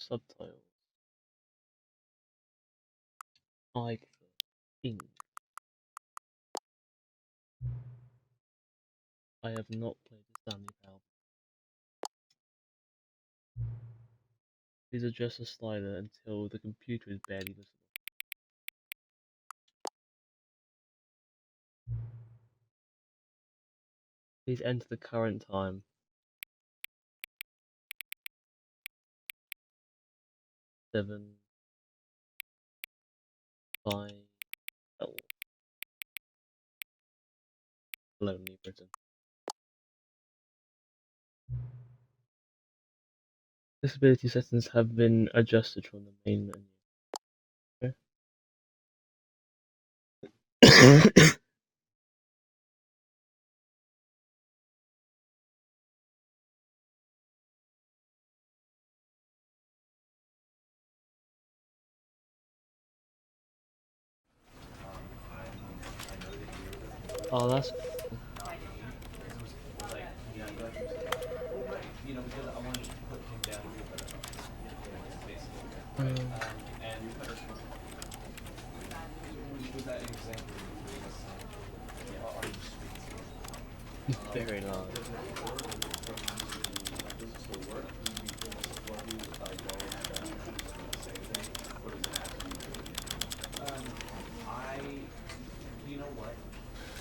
subtitles. I think I have not played the Stanley Parable. Please adjust the slider until the computer is barely visible. Please enter the current time. 7, 5, L. Lonely Britain. Accessibility settings have been adjusted from the main menu. Okay. Oh, that's cool. Very large.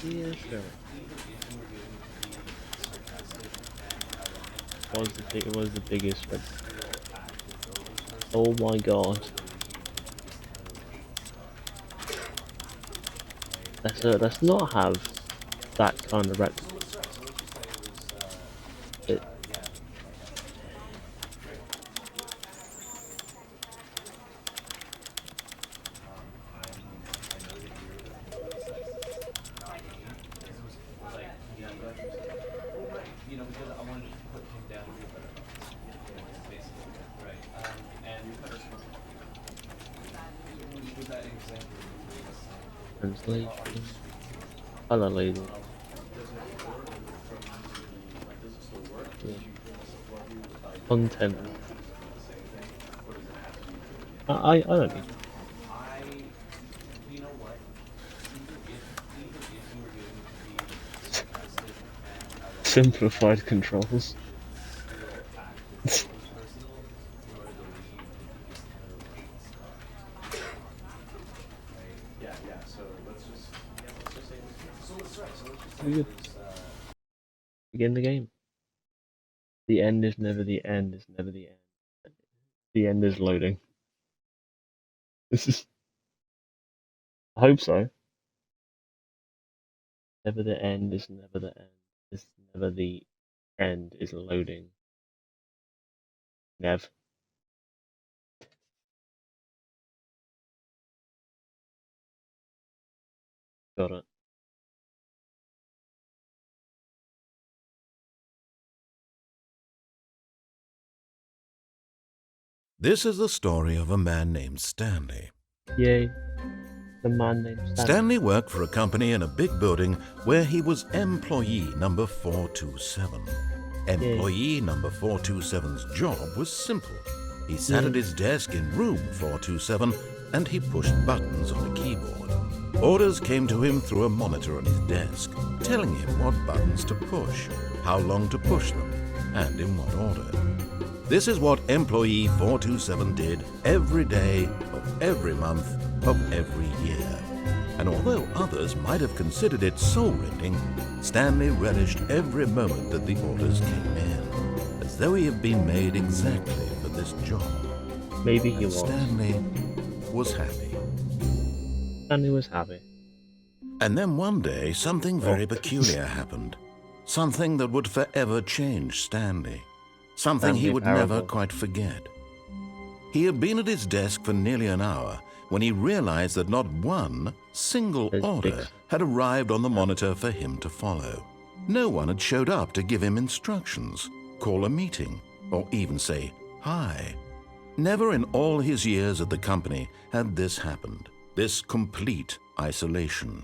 Yeah, sure. It was the biggest one. Oh my god. Let's not have that kind of record. Translation. Color label. Yeah. Content. I don't need. Simplified controls. Begin the game. The end is never the end, is never the end. The end is loading. This is. I hope so. Never the end is never the end. Is never the end is loading. Nev. Got it. This is the story of a man named Stanley. Yay. The man named Stanley. Stanley worked for a company in a big building where he was employee number 427. Employee number 427's job was simple. He sat at his desk in room 427 and he pushed buttons on a keyboard. Orders came to him through a monitor on his desk, telling him what buttons to push, how long to push them, and in what order. This is what employee 427 did every day of every month of every year. And although others might have considered it soul-rending, Stanley relished every moment that the orders came in, as though he had been made exactly for this job. Maybe he was. Stanley was happy. Stanley was happy. And then one day, something very peculiar happened. Something that would forever change Stanley. Something he would never quite forget. He had been at his desk for nearly an hour when he realized that not one single order had arrived on the monitor for him to follow. No one had showed up to give him instructions, call a meeting, or even say hi. Never in all his years at the company had this happened, this complete isolation.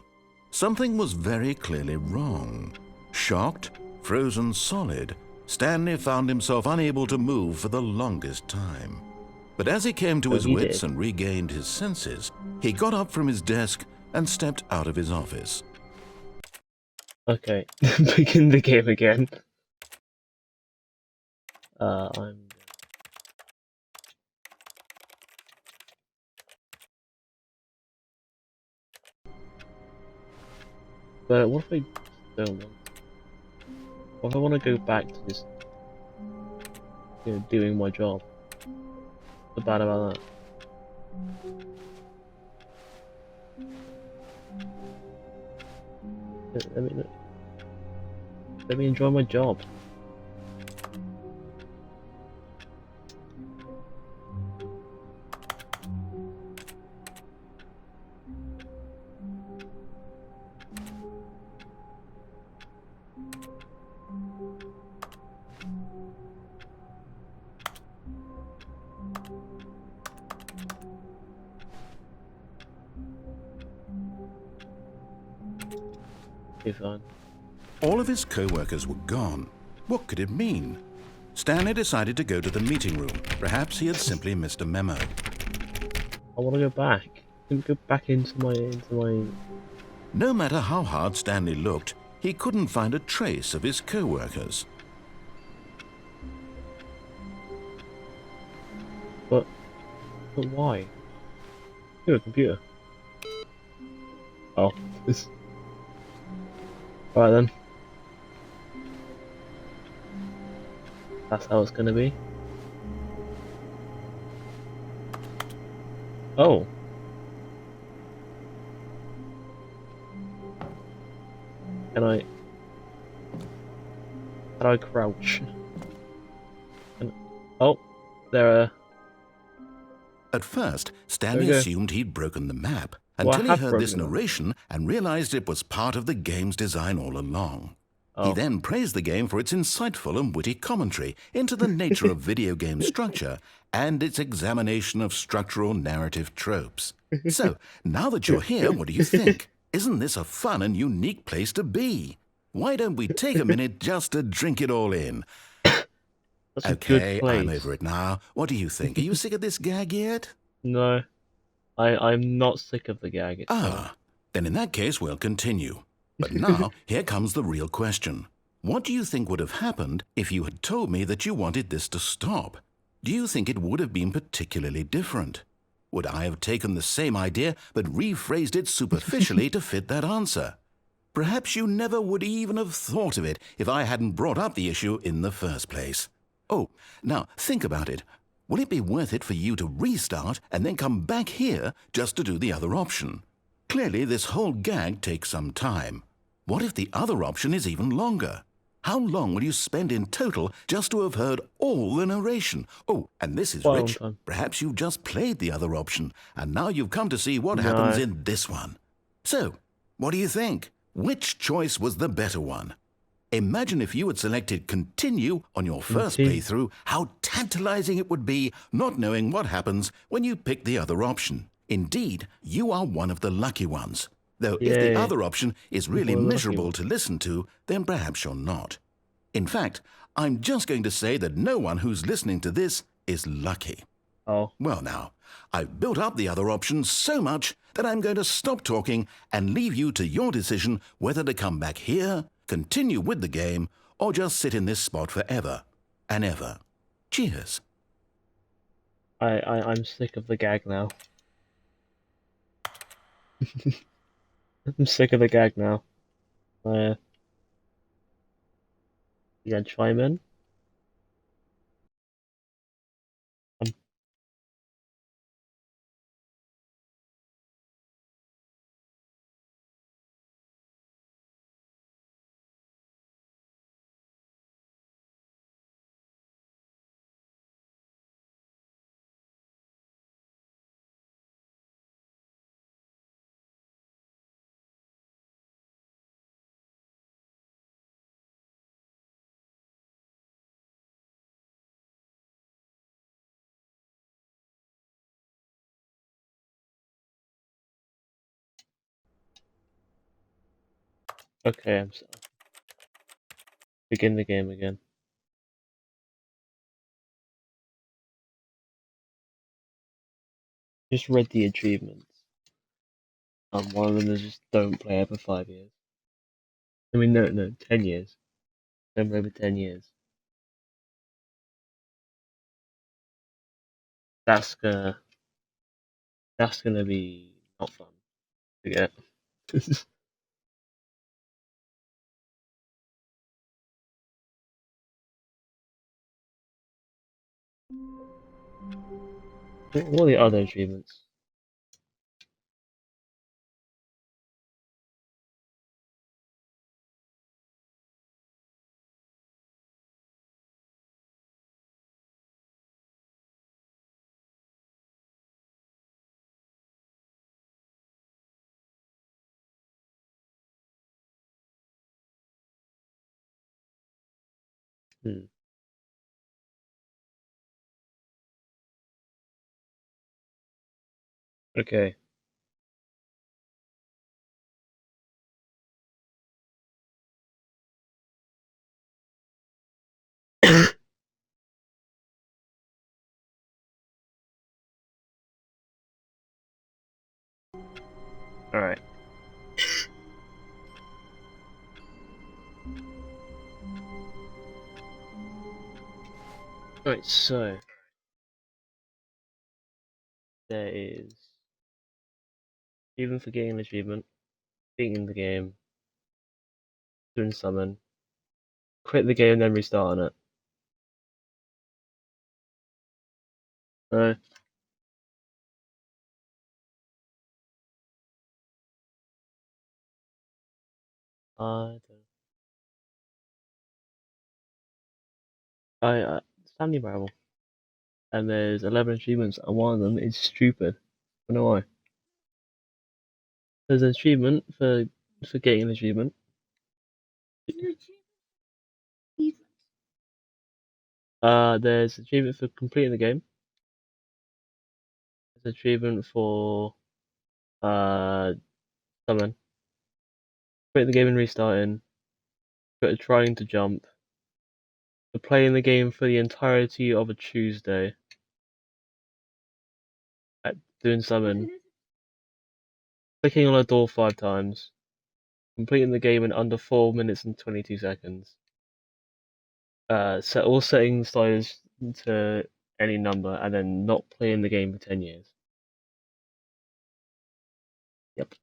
Something was very clearly wrong. Shocked, frozen solid, Stanley found himself unable to move for the longest time. But as he came to Oh, his he wits did. and regained his senses, he got up from his desk and stepped out of his office. Okay, begin the game again. I'm. But what if I don't want? What if I want to go back to just, doing my job? What's bad about that? Let me enjoy my job. Okay, fine. All of his co-workers were gone. What could it mean? Stanley decided to go to the meeting room. Perhaps he had simply missed a memo. I want to go back. Let me go back into my. No matter how hard Stanley looked, he couldn't find a trace of his co-workers. But why? You're a computer. Oh, this. Alright then. That's how it's gonna be. Oh. Can I crouch? Oh, there are. At first, Stanley Okay. assumed he'd broken the map Well, I until he have heard this broken it. narration and realized it was part of the game's design all along. He Oh. then praised the game for its insightful and witty commentary into the nature of video game structure and its examination of structural narrative tropes. So, now that you're here, what do you think? Isn't this a fun and unique place to be? Why don't we take a minute just to drink it all in? That's a Okay, good place. I'm over it now. What do you think? Are you sick of this gag yet? No, I'm not sick of the gag. It's fine. Ah, then in that case, we'll continue. But now, here comes the real question. What do you think would have happened if you had told me that you wanted this to stop? Do you think it would have been particularly different? Would I have taken the same idea but rephrased it superficially to fit that answer? Perhaps you never would even have thought of it if I hadn't brought up the issue in the first place. Oh, now think about it. Will it be worth it for you to restart and then come back here just to do the other option? Clearly, this whole gag takes some time. What if the other option is even longer? How long will you spend in total just to have heard all the narration? Oh, and this is Quite a long rich. time. Perhaps you've just played the other option, and now you've come to see what No. happens in this one. So, what do you think? Which choice was the better one? Imagine if you had selected continue on your first playthrough, how tantalizing it would be not knowing what happens when you pick the other option. Indeed, you are one of the lucky ones. Though if the Yay. other option is really One of the lucky miserable ones. to listen to, then perhaps you're not. In fact, I'm just going to say that no one who's listening to this is lucky. Oh. Well now, I've built up the other option so much that I'm going to stop talking and leave you to your decision whether to come back here, continue with the game, or just sit in this spot forever and ever. Cheers. I'm sick of the gag now. I'm sick of the gag now. Yeah, chime in. Okay, begin the game again. Just read the achievements. One of them is just don't play it for 5 years. I mean, no, 10 years. Don't play for 10 years. That's gonna be not fun to get. What are the other achievements? Hmm. Okay. Alright. Alright, so there is even for getting an achievement, beating the game, doing summon, quit the game, then restart on it. No. I don't. Stanley Parable, and there's 11 achievements, and one of them is stupid. I don't know why. There's an achievement for getting an achievement. There's an achievement for completing the game. There's an achievement for summon, quit the game and restarting, trying to jump, for playing the game for the entirety of a Tuesday, doing summon, clicking on a door 5 times, completing the game in under 4 minutes and 22 seconds. Set all settings size to any number, and then not playing the game for 10 years. Yep.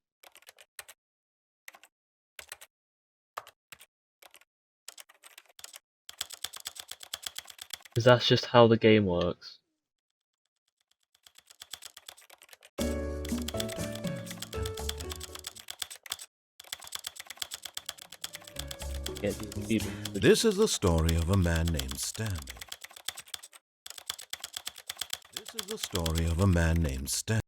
Because that's just how the game works. Get the achievements. This is the story of a man named Stanley. This is the story of a man named Stanley.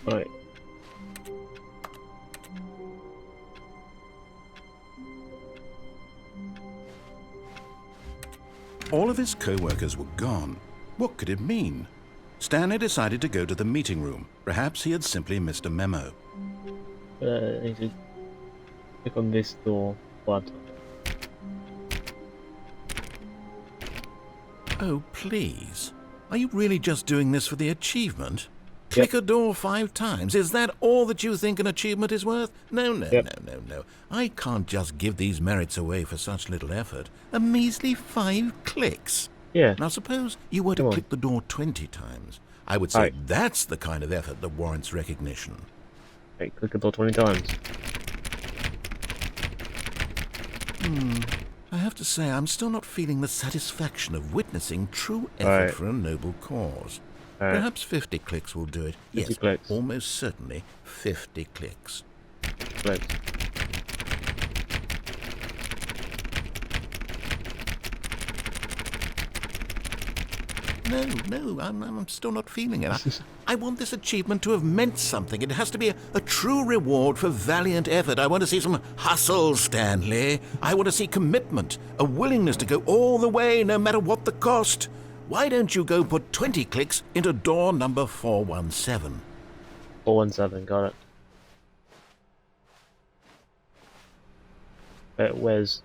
Right. All of his co-workers were gone. What could it mean? Stanley decided to go to the meeting room. Perhaps he had simply missed a memo. I need to click on this door 5 times. Oh, please. Are you really just doing this for the achievement? Click a door 5 times. Is that all that you think an achievement is worth? No, no, Yep. no, no, no. I can't just give these merits away for such little effort. A measly 5 clicks. Yeah. Now suppose you were to Come on. click the door 20 times. I would say that's the kind of effort that warrants recognition. Hey, click the door 20 times. I have to say, I'm still not feeling the satisfaction of witnessing true effort for a noble cause. Perhaps 50 clicks will do it. 50 Yes, clicks. almost certainly 50 clicks. Clicks. No, I'm still not feeling it. I want this achievement to have meant something. It has to be a true reward for valiant effort. I want to see some hustle, Stanley. I want to see commitment, a willingness to go all the way, no matter what the cost. Why don't you go put 20 clicks into door number 417? 417, got it. Where's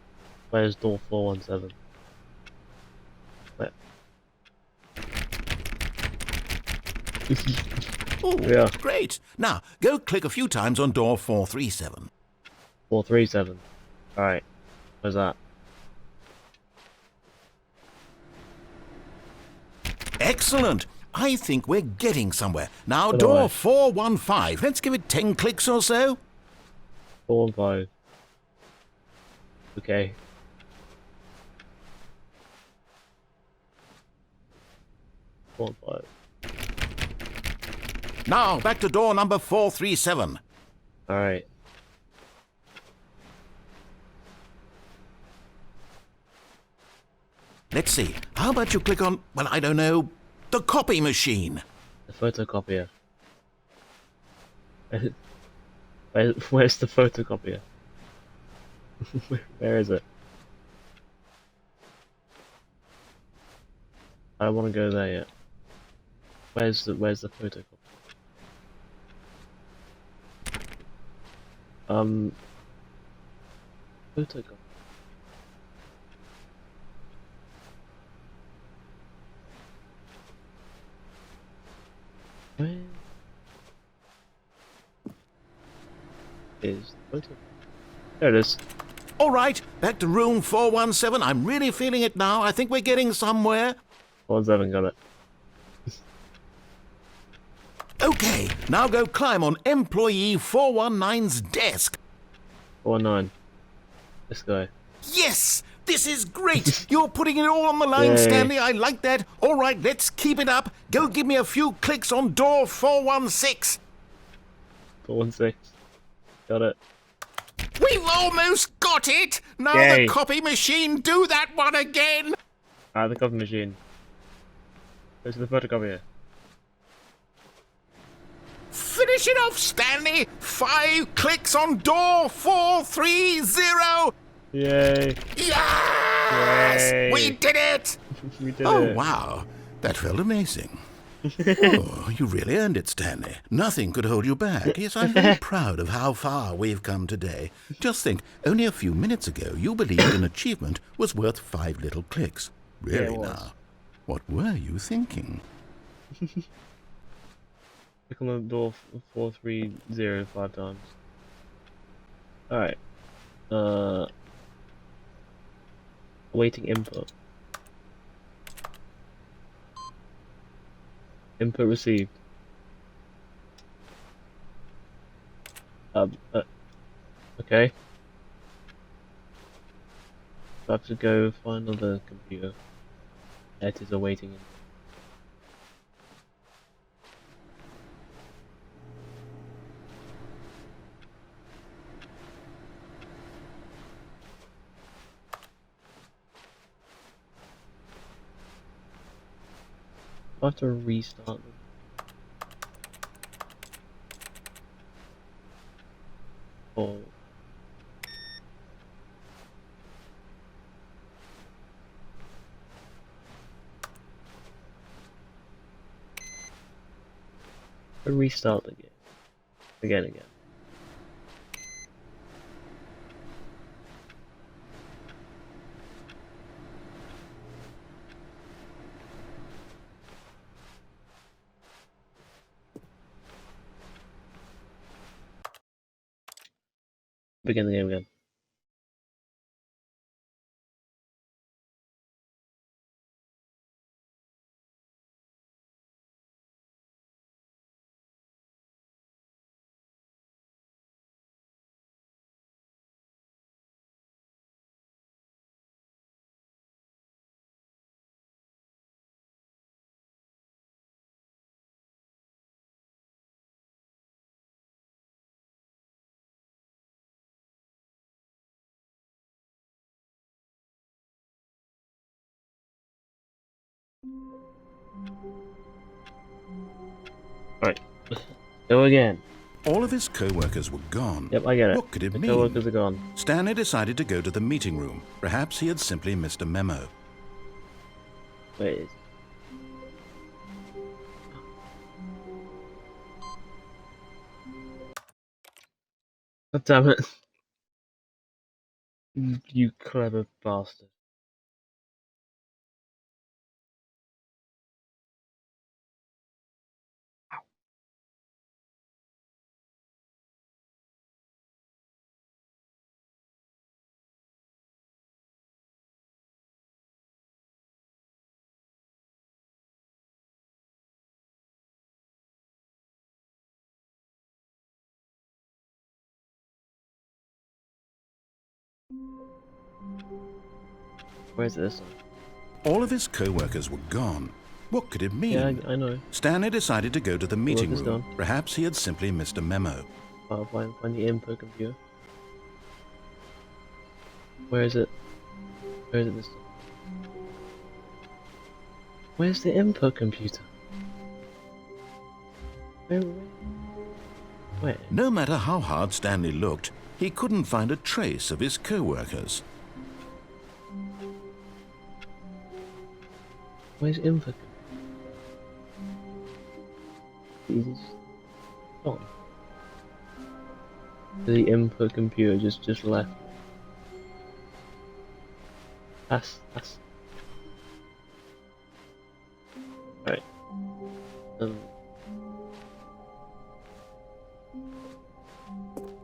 door 417? Where? Oh, Yeah. great. Now, go click a few times on door 437. 437. Alright. Where's that? Excellent. I think we're getting somewhere. Now, So do door I. 415. Let's give it 10 clicks or so. 415. Okay. Four and five. Now, back to door number 437. Alright. Let's see. How about you click on, well, I don't know, the copy machine? The photocopier. Where's the photocopier? Where is it? I don't want to go there yet. Where's the photocopier? Photocopier. Where is the photocopier? There it is. All right, back to room 417. I'm really feeling it now. I think we're getting somewhere. 417, got it. Okay, now go climb on employee 419's desk. 419. This guy. Yes! This is great! You're putting it all on the line, Yay. Stanley. I like that. All right, let's keep it up. Go give me a few clicks on door 416. 416. Got it. We've almost got it! Now Yay. the copy machine, do that one again! The copy machine. Go to the photocopier. Finish it off, Stanley! 5 clicks on door 430! Yay! Yes! Yay. We did it! We did Oh, it. wow. That felt amazing. Oh, you really earned it, Stanley. Nothing could hold you back. Yes, I'm very proud of how far we've come today. Just think, only a few minutes ago, you believed an achievement was worth 5 little clicks. Really it was. now, what were you thinking? Click on the door 430 5 times. Alright. Awaiting input. Input received. Okay. I have to go find another computer. It is awaiting input. I have to restart them. Oh. Restart the game. Again. Begin the game again. Alright. Go again. All of his co-workers were gone. Yep, I get it. What could it The mean? co-workers are gone. Stanley decided to go to the meeting room. Perhaps he had simply missed a memo. Wait. God damn it. You clever bastard. Where's this one? All of his co-workers were gone. What could it mean? Yeah, I know. Stanley decided to go to the meeting work is room. done. Perhaps he had simply missed a memo. I'll find the input computer. Where is it? Where is it this time? Where's the input computer? Where? No matter how hard Stanley looked, he couldn't find a trace of his co-workers. Where's input? He's gone. The input computer just left. That's right.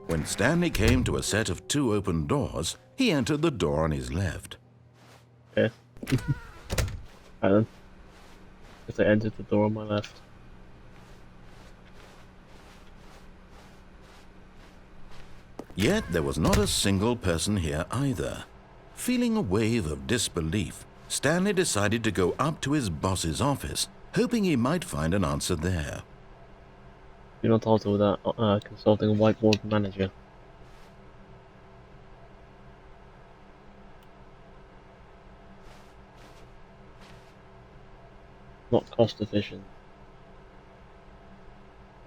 When Stanley came to a set of 2 open doors, he entered the door on his left. Yeah. Right then. Guess I entered the door on my left. Yet there was not a single person here either. Feeling a wave of disbelief, Stanley decided to go up to his boss's office, hoping he might find an answer there. You're not also that consulting whiteboard manager. Not cost efficient.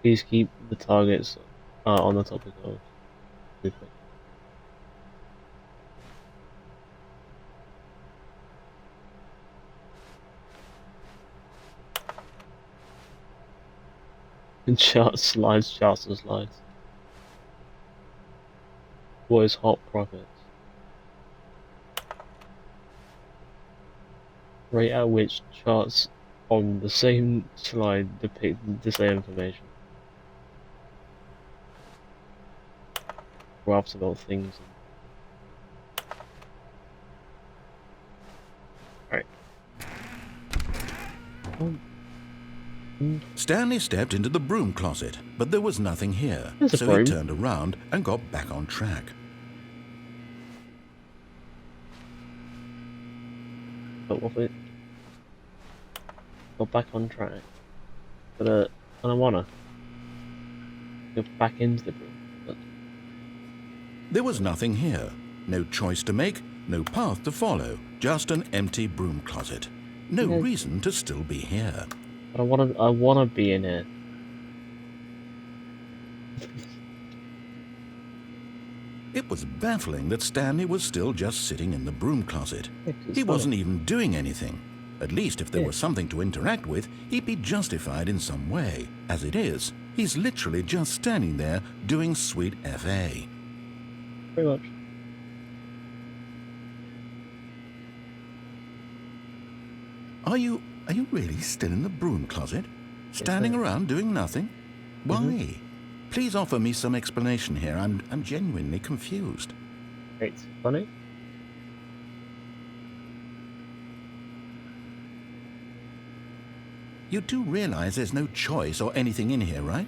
Please keep the targets on the topic of movement. Charts and slides. What is hot profits? Rate at which charts on the same slide depict the same information. Graphs about things. Alright. Stanley stepped into the broom closet, but there was nothing here, There's a so he broom. turned around and got back on track. But what it? Got back on track. But I don't wanna. Go back into the room. But There was nothing here. No choice to make, no path to follow, just an empty broom closet. No Yeah. reason to still be here. I wanna be in here. It was baffling that Stanley was still just sitting in the broom closet. Yeah, 'cause it's He funny. wasn't even doing anything. At least if there Yeah. was something to interact with, he'd be justified in some way. As it is, he's literally just standing there doing sweet FA. Pretty much. Are you really still in the broom closet? Standing I am. around doing nothing? Why? Please offer me some explanation here. I'm genuinely confused. It's funny. You do realize there's no choice or anything in here, right?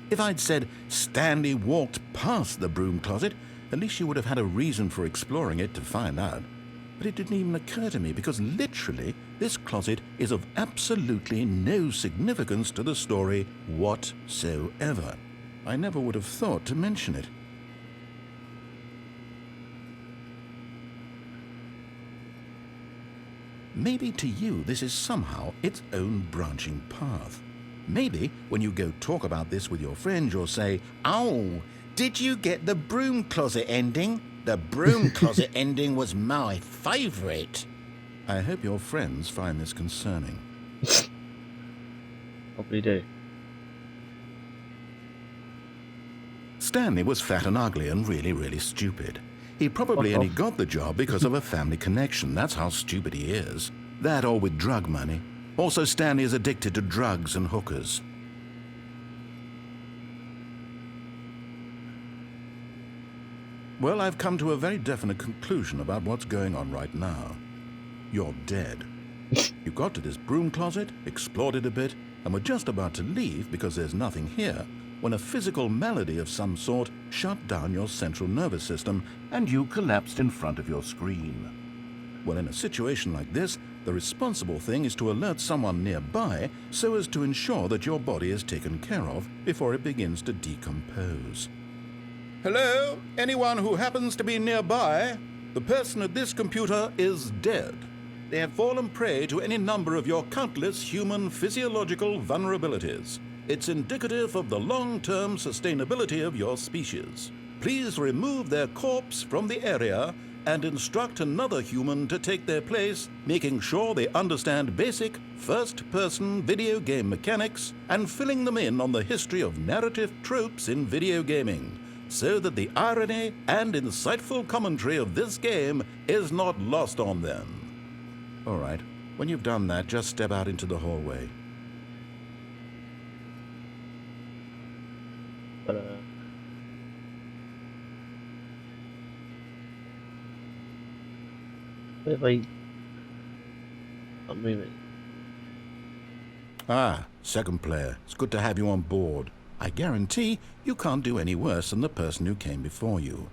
If I'd said Stanley walked past the broom closet, at least you would have had a reason for exploring it to find out. But it didn't even occur to me because literally this closet is of absolutely no significance to the story whatsoever. I never would have thought to mention it. Maybe to you this is somehow its own branching path. Maybe when you go talk about this with your friends, you'll say, "Oh, did you get the broom closet ending? The broom closet ending was my favourite." I hope your friends find this concerning. Probably do. Stanley was fat and ugly and really stupid. He probably only got the job because of a family connection. That's how stupid he is. That or with drug money. Also, Stanley is addicted to drugs and hookers. Well, I've come to a very definite conclusion about what's going on right now. You're dead. You got to this broom closet, explored it a bit, and were just about to leave because there's nothing here, when a physical malady of some sort shut down your central nervous system and you collapsed in front of your screen. Well, in a situation like this, the responsible thing is to alert someone nearby so as to ensure that your body is taken care of before it begins to decompose. Hello? Anyone who happens to be nearby? The person at this computer is dead. They have fallen prey to any number of your countless human physiological vulnerabilities. It's indicative of the long-term sustainability of your species. Please remove their corpse from the area and instruct another human to take their place, making sure they understand basic first-person video game mechanics and filling them in on the history of narrative tropes in video gaming, so that the irony and insightful commentary of this game is not lost on them. All right, when you've done that, just step out into the hallway. But if I can't move it. Ah, second player. It's good to have you on board. I guarantee you can't do any worse than the person who came before you.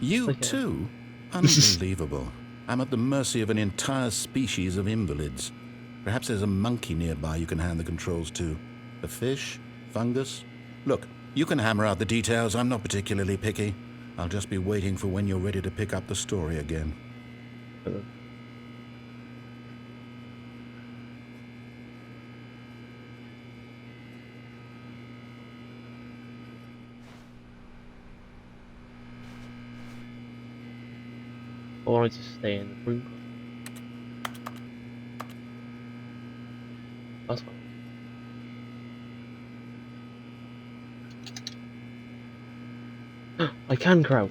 You too? Unbelievable. I'm at the mercy of an entire species of invalids. Perhaps there's a monkey nearby you can hand the controls to. A fish? Fungus? Look, you can hammer out the details. I'm not particularly picky. I'll just be waiting for when you're ready to pick up the story again. Or I just stay in the room. That's fine. I can crouch.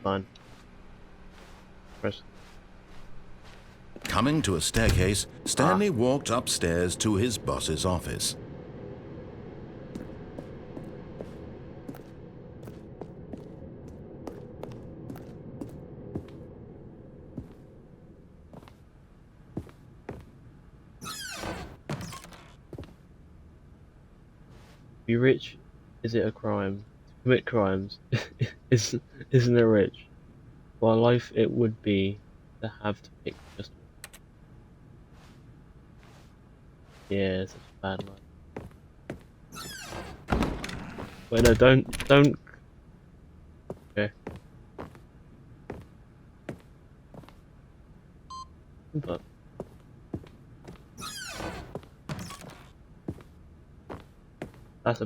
Fine. Press. Coming to a staircase, Stanley walked upstairs to his boss's office. Be rich, is it a crime? To commit crimes, isn't it rich? Well, life it would be to have to pick just one. Yeah, it's a bad life. Wait, no, don't. Okay. But that's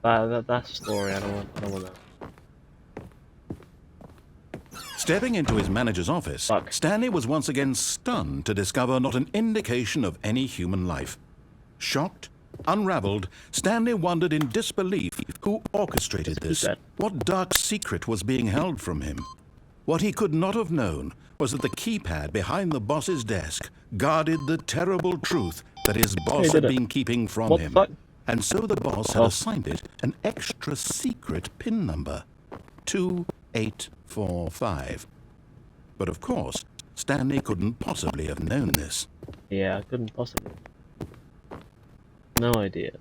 That story. I don't want that. Stepping into his manager's office, Fuck. Stanley was once again stunned to discover not an indication of any human life. Shocked, unraveled, Stanley wondered in disbelief who orchestrated this. What dark secret was being held from him? What he could not have known was that the keypad behind the boss's desk guarded the terrible truth that his boss had been keeping from him. Fuck? And so the boss had assigned it an extra secret PIN number, 2845. But of course, Stanley couldn't possibly have known this. Yeah, I couldn't possibly. No idea.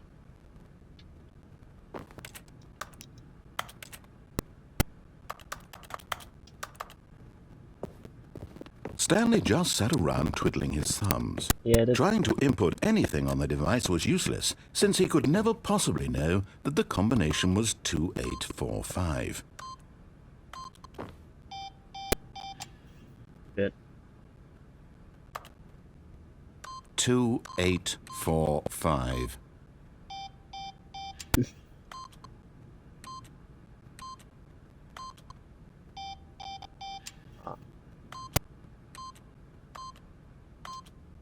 Stanley just sat around twiddling his thumbs. Yeah, Trying to input anything on the device was useless, since he could never possibly know that the combination was 2845. Bit. 2845.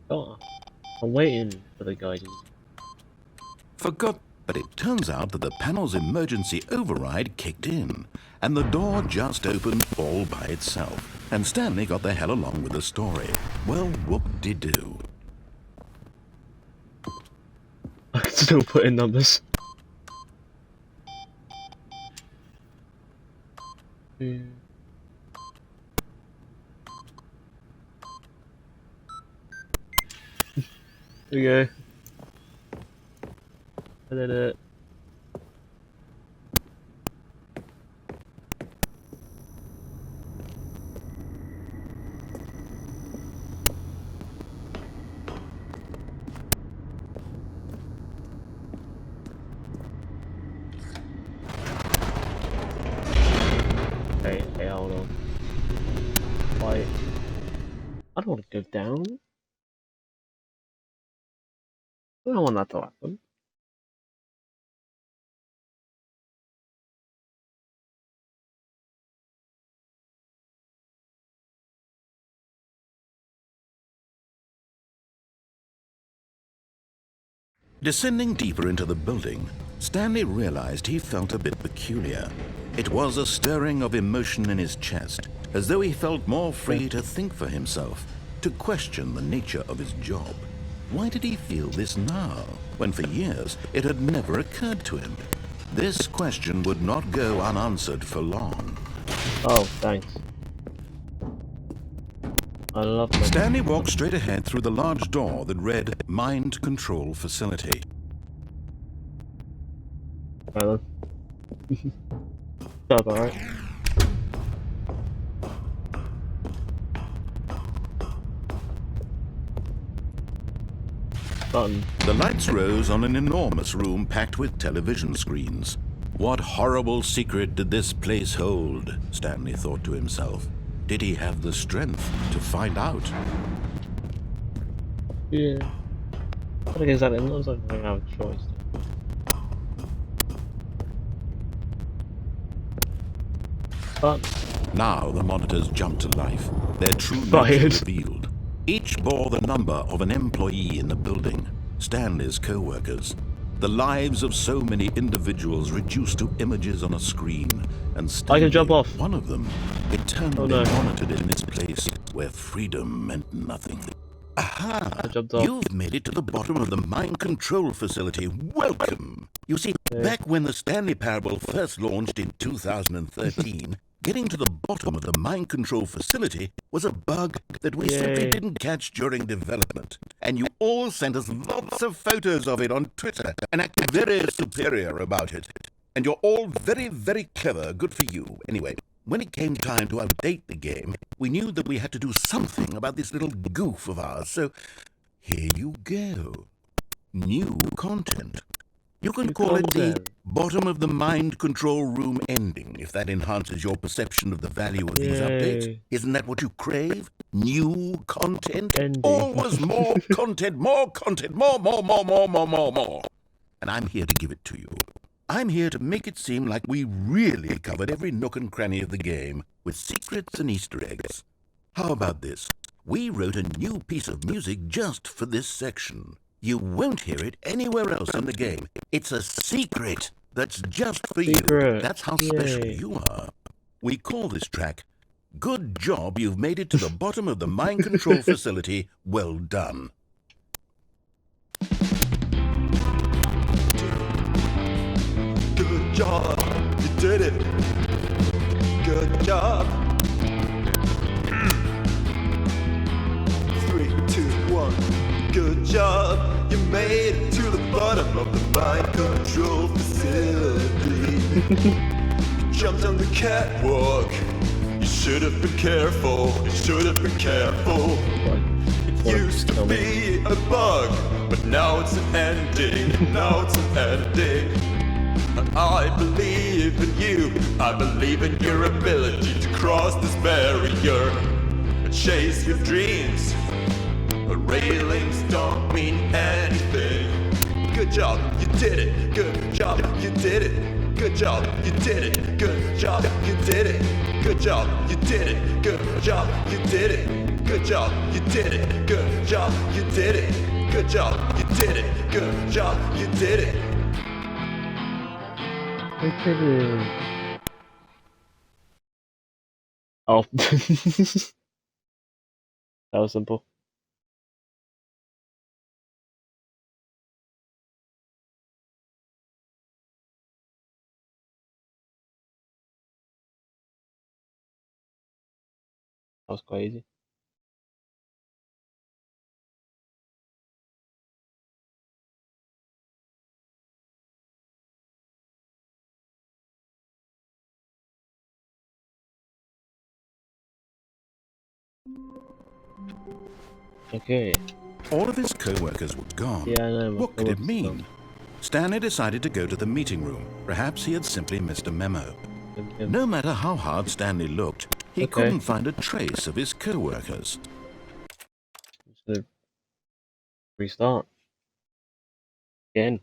Oh, I'm waiting for the guy to... Forgot, but it turns out that the panel's emergency override kicked in, and the door just opened all by itself, and Stanley got the hell along with the story. Well, whoop-de-doo. I can still put in numbers. There we go. I did it. Okay, hold on. Wait. I don't want to go down. I don't want that to happen. Descending deeper into the building, Stanley realized he felt a bit peculiar. It was a stirring of emotion in his chest, as though he felt more free to think for himself, to question the nature of his job. Why did he feel this now, when for years it had never occurred to him? This question would not go unanswered for long. Oh, thanks. I love that. Stanley walked straight ahead through the large door that read Mind Control Facility. Right then. Stop, alright. Button. The lights rose on an enormous room packed with television screens. What horrible secret did this place hold? Stanley thought to himself. Did he have the strength to find out? Yeah. I think exactly. It looks like I have a choice. But Now the monitors jumped to life, their true nature Fired. revealed. Each bore the number of an employee in the building, Stanley's co-workers. The lives of so many individuals reduced to images on a screen, and Stanley, I can jump off. one of them, eternally Oh, no. monitored in this place where freedom meant nothing. Aha! I jumped off. You've made it to the bottom of the mind control facility. Welcome! You see, back when the Stanley Parable first launched in 2013, getting to the bottom of the mind control facility was a bug that we simply Yay. didn't catch during development. And you all sent us lots of photos of it on Twitter and acted very superior about it. And you're all very, very clever. Good for you. Anyway, when it came time to update the game, we knew that we had to do something about this little goof of ours. So here you go. New content. You can call it the content. bottom of the mind control room ending, if that enhances your perception of the value of these updates. Yay. Isn't that what you crave? New content? Ending. Always more content, more content, more. And I'm here to give it to you. I'm here to make it seem like we really covered every nook and cranny of the game, with secrets and Easter eggs. How about this? We wrote a new piece of music just for this section. You won't hear it anywhere else in the game. It's a secret that's just for you. That's how special you are. We call this track, Good Job You've Made It to the Bottom of the Mind Control Facility. Well done. Good job, you did it. Good job. 3, 2, 1. Good job, you made it to the bottom of the mind control facility. You jumped on the catwalk. You should have been careful. You should have been careful. It used to be a bug, but now it's an ending. Now it's an ending. I believe in you. I believe in your ability to cross this barrier and chase your dreams. Railings don't mean anything. Good job, you did it. Good job, you did it. Good job, you did it. Good job, you did it. Good job, you did it. Good job, you did it. Good job, you did it. Good job, you did it. Good job, you did it. Good job, you did it. I did it. Oh. That was simple. That was quite easy. Okay. All of his co-workers were gone. Yeah, I know. What could it mean? Stanley decided to go to the meeting room. Perhaps he had simply missed a memo. No matter how hard Stanley looked, he couldn't find a trace of his co-workers. So, restart. Again.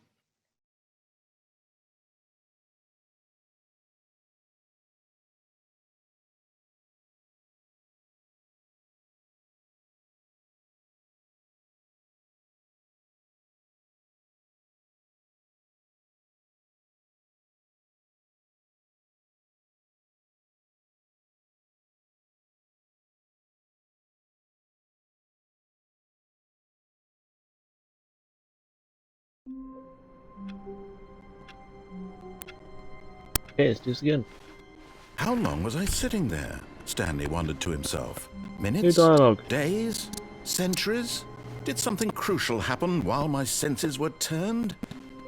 Okay, let's do this again. How long was I sitting there? Stanley wondered to himself. Minutes? New dialogue. Days? Centuries? Did something crucial happen while my senses were turned?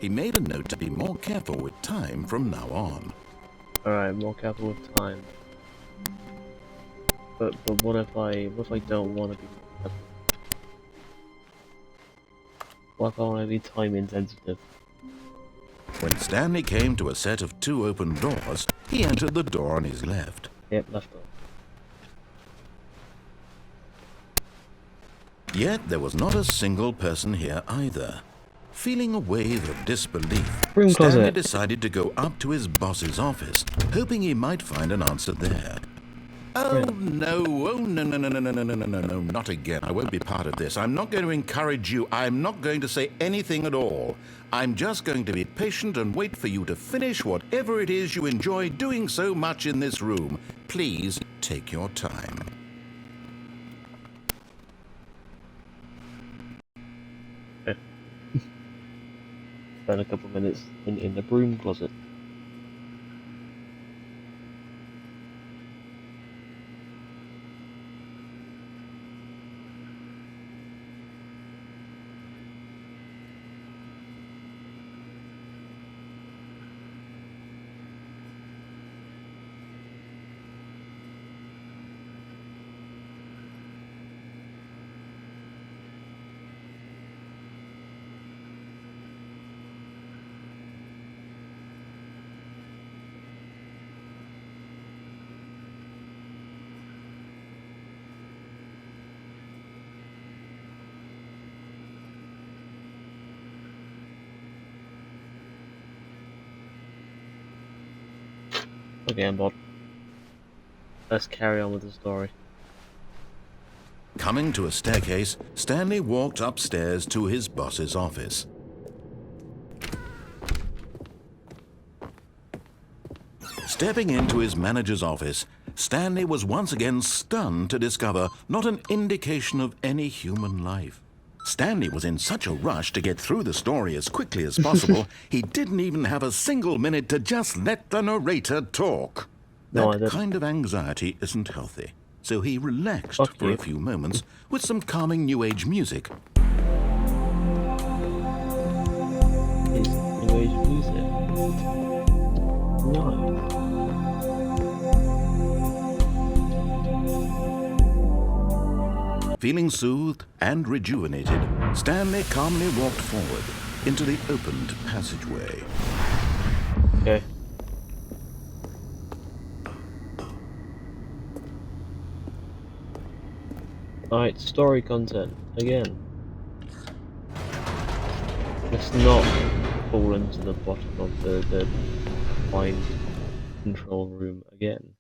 He made a note to be more careful with time from now on. Alright, more careful with time. But what if I don't want to be more careful? What if I want to be time insensitive? When Stanley came to a set of 2 open doors, he entered the door on his left. Yep, left door. Yet there was not a single person here either. Feeling a wave of disbelief, Broom Stanley closet. decided to go up to his boss's office, hoping he might find an answer there. Oh no, no, not again. I won't be part of this. I'm not going to encourage you. I'm not going to say anything at all. I'm just going to be patient and wait for you to finish whatever it is you enjoy doing so much in this room. Please take your time. Spend a couple minutes in the broom closet. Okay, I'm bored. Let's carry on with the story. Coming to a staircase, Stanley walked upstairs to his boss's office. Stepping into his manager's office, Stanley was once again stunned to discover not an indication of any human life. Stanley was in such a rush to get through the story as quickly as possible, he didn't even have a single minute to just let the narrator talk. No, I That didn't. kind of anxiety isn't healthy, so he relaxed Fuck for you. a few moments with some calming New Age music. Is New Age music? No. Feeling soothed and rejuvenated, Stanley calmly walked forward into the opened passageway. Okay. Alright, story content again. Let's not fall into the bottom of the mind control room again.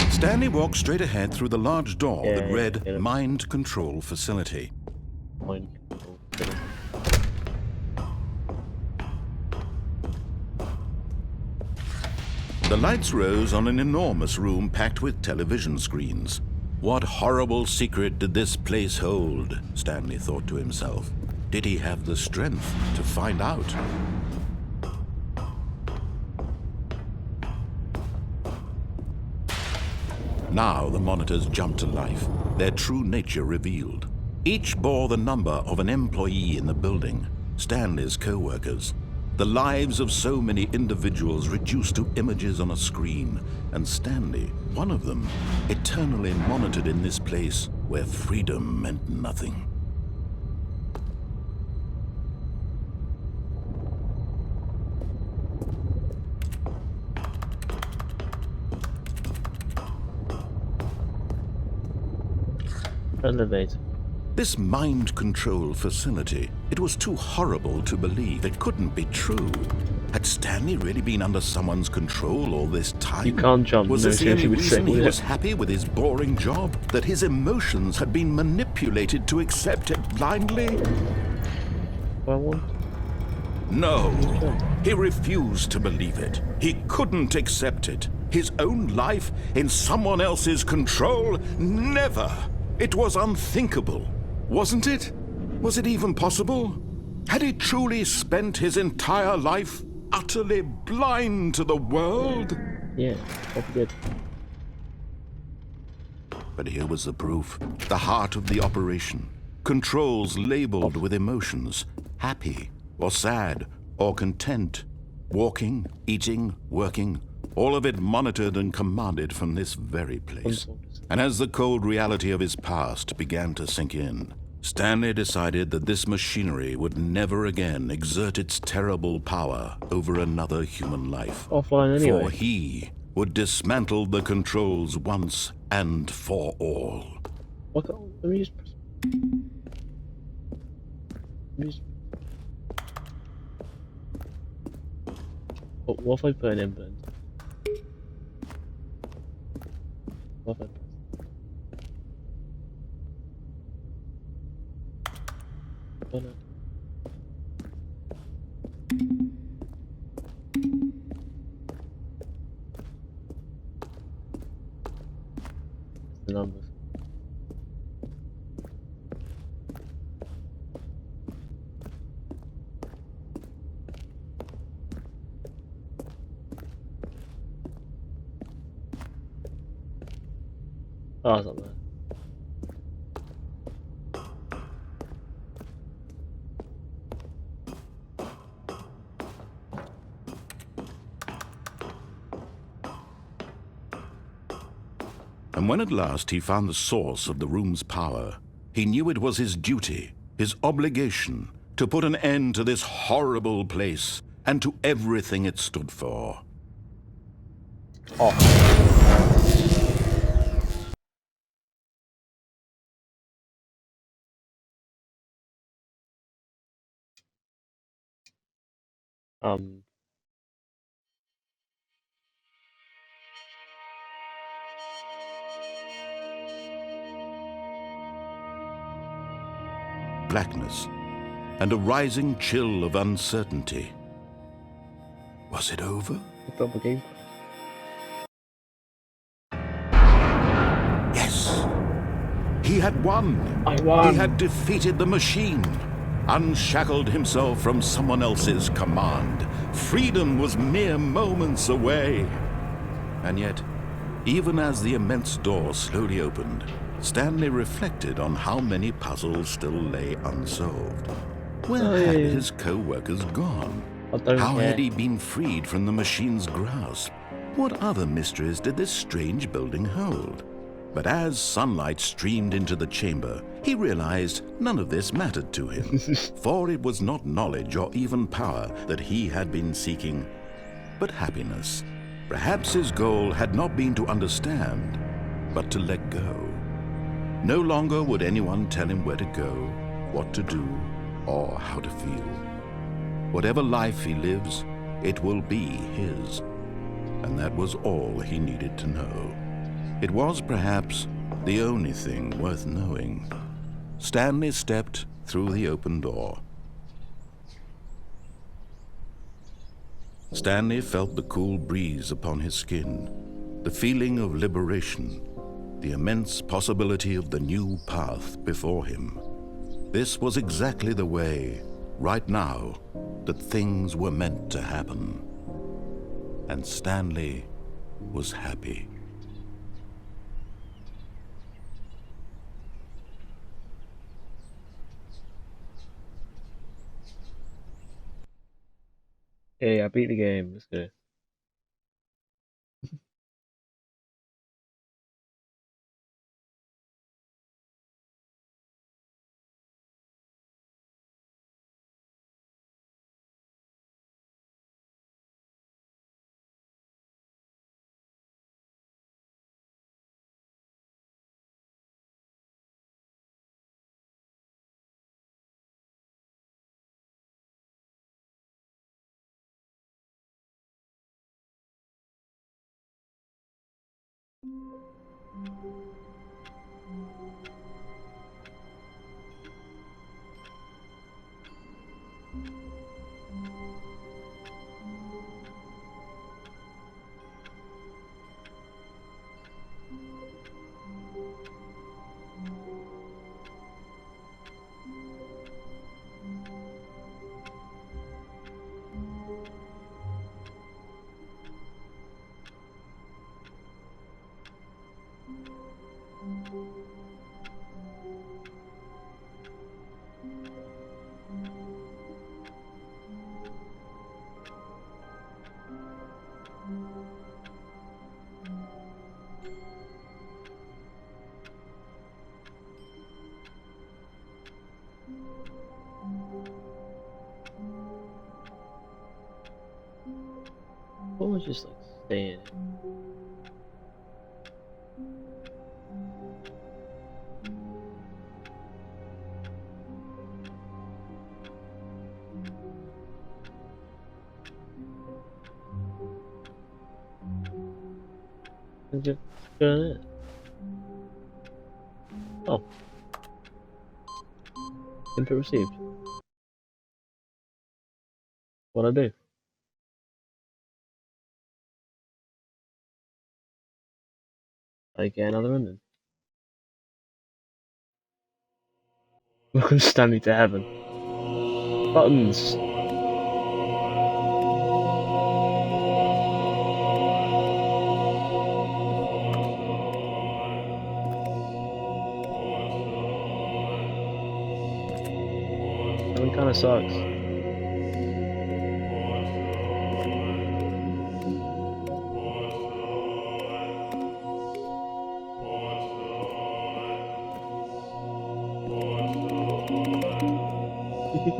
Stanley walked straight ahead through the large door that Yeah, read yeah. Mind Control Facility. Mind control. The lights rose on an enormous room packed with television screens. What horrible secret did this place hold? Stanley thought to himself. Did he have the strength to find out? Now the monitors jumped to life, their true nature revealed. Each bore the number of an employee in the building, Stanley's co-workers. The lives of so many individuals reduced to images on a screen, and Stanley, one of them, eternally monitored in this place where freedom meant nothing. Elevator. This mind control facility, it was too horrible to believe. It couldn't be true. Had Stanley really been under someone's control all this time? You can't jump. Was No, this the only seriously, reason he yeah. was happy with his boring job? That his emotions had been manipulated to accept it blindly? I want. No. He refused to believe it. He couldn't accept it. His own life in someone else's control? Never. It was unthinkable. Wasn't it? Was it even possible? Had he truly spent his entire life utterly blind to the world? Yeah, probably did. But here was the proof. The heart of the operation. Controls labeled with emotions. Happy, or sad, or content. Walking, eating, working. All of it monitored and commanded from this very place. And as the cold reality of his past began to sink in, Stanley decided that this machinery would never again exert its terrible power over another human life. Offline anyway. For he would dismantle the controls once and for all. What? Let me just press. Let me just. What if I put an input? What if I press? Oh no. The numbers. Oh, it's not bad. And when at last he found the source of the room's power, He knew it was his duty, his obligation, to put an end to this horrible place and to everything it stood for. Um, Blackness and a rising chill of uncertainty. Was it over? I thought the game. Yes. He had won. I won. He had defeated the machine, unshackled himself from someone else's command. Freedom was mere moments away. And yet, even as the immense door slowly opened, Stanley reflected on how many puzzles still lay unsolved. Where had his co-workers gone? How had he been freed from the machine's grasp? What other mysteries did this strange building hold? But as sunlight streamed into the chamber, he realized none of this mattered to him, for it was not knowledge or even power that he had been seeking, but happiness. Perhaps his goal had not been to understand, but to let go. No longer would anyone tell him where to go, what to do, or how to feel. Whatever life he lives, it will be his. And that was all he needed to know. It was perhaps the only thing worth knowing. Stanley stepped through the open door. Stanley felt the cool breeze upon his skin, the feeling of liberation, the immense possibility of the new path before him. This was exactly the way, right now, that things were meant to happen. And Stanley was happy. Hey, I beat the game. Let's go. What was just like staying? Just doing it. Oh. Input received. What'd I do? I get another ending. Welcome Stanley to heaven. Buttons. That one kinda sucks. What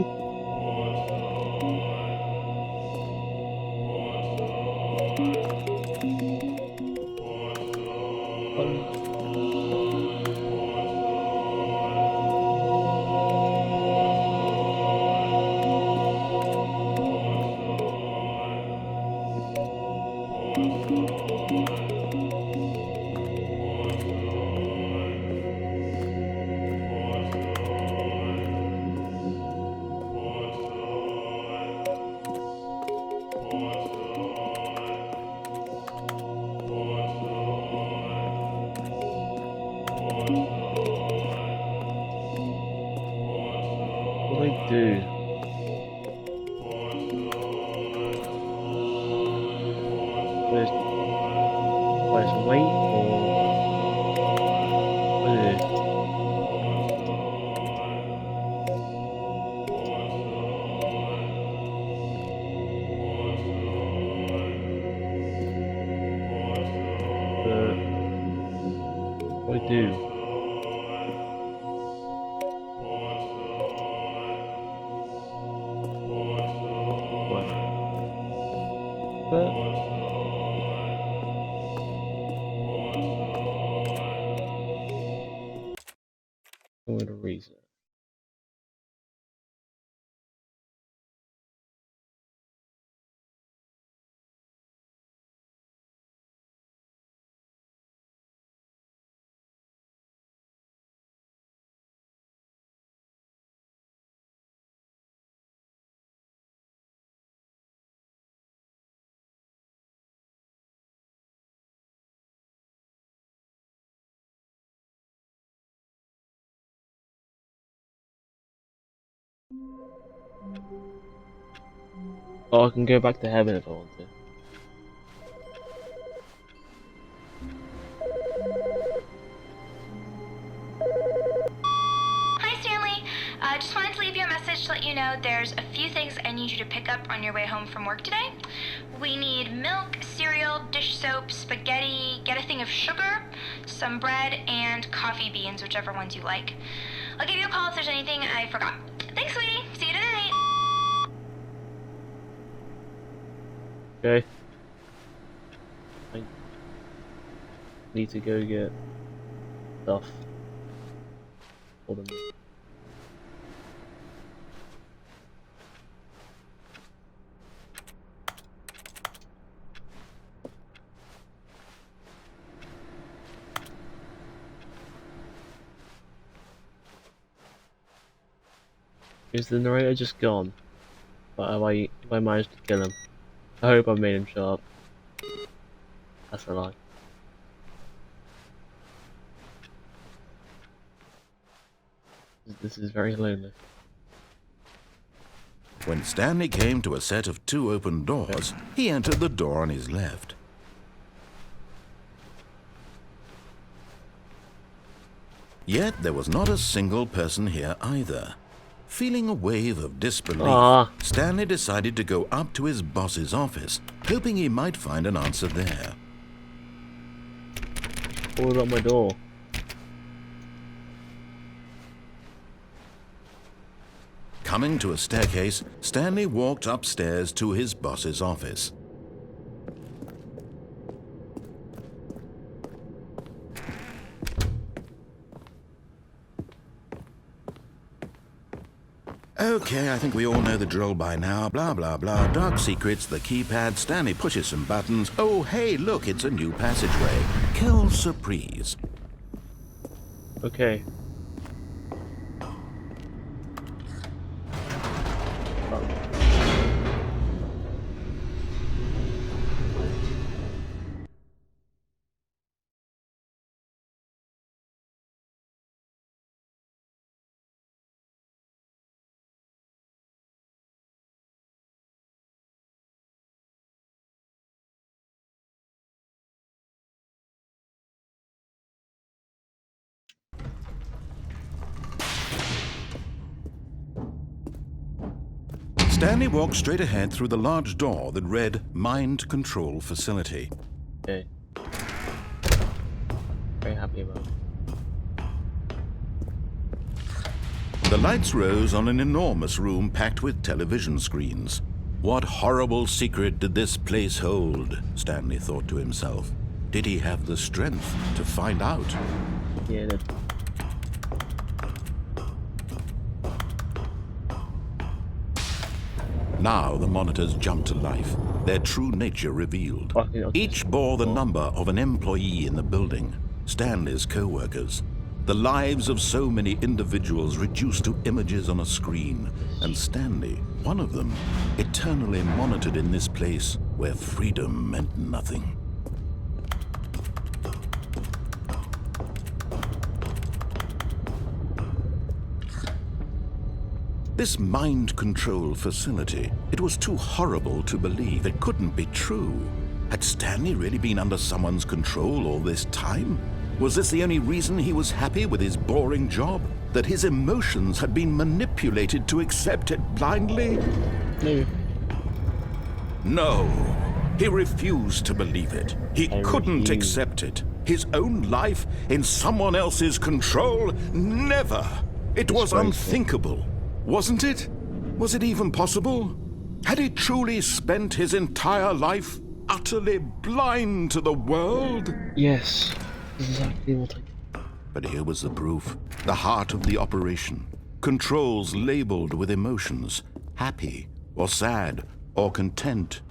do I do? Where's wait or what is it? What do I do? What? But I'm gonna reason. Oh, I can go back to heaven if I want to. Hi, Stanley. Just wanted to leave you a message to let you know there's a few things I need you to pick up on your way home from work today. We need milk, cereal, dish soap, spaghetti, get a thing of sugar, some bread, and coffee beans, whichever ones you like. I'll give you a call if there's anything I forgot. Thanks, sweetie. See you tonight. Okay. I need to go get stuff. Hold on. Is the narrator just gone? But have I managed to kill him? I hope I've made him sharp. That's a lie. This is very lonely. When Stanley came to a set of 2 open doors, he entered the door on his left. Yet there was not a single person here either. Feeling a wave of disbelief, Stanley decided to go up to his boss's office, hoping he might find an answer there. What about my door? Coming to a staircase, Stanley walked upstairs to his boss's office. Okay, I think we all know the drill by now. Blah, blah, blah. Dark secrets, the keypad. Stanley pushes some buttons. Oh, hey, look, it's a new passageway. Quelle surprise. Okay. Stanley walked straight ahead through the large door that read Mind Control Facility. Okay. Very happy about it. The lights rose on an enormous room packed with television screens. What horrible secret did this place hold? Stanley thought to himself. Did he have the strength to find out? Yeah. Now the monitors jumped to life, their true nature revealed. Each bore the number of an employee in the building, Stanley's co-workers. The lives of so many individuals reduced to images on a screen, and Stanley, one of them, eternally monitored in this place where freedom meant nothing. This mind control facility, it was too horrible to believe. It couldn't be true. Had Stanley really been under someone's control all this time? Was this the only reason he was happy with his boring job? That his emotions had been manipulated to accept it blindly? No. No. He refused to believe it. He couldn't accept it. His own life in someone else's control? Never. It was unthinkable. Wasn't it? Was it even possible? Had he truly spent his entire life utterly blind to the world? Yes. Exactly what I... But here was the proof. The heart of the operation. Controls labeled with emotions. Happy, or sad, or content.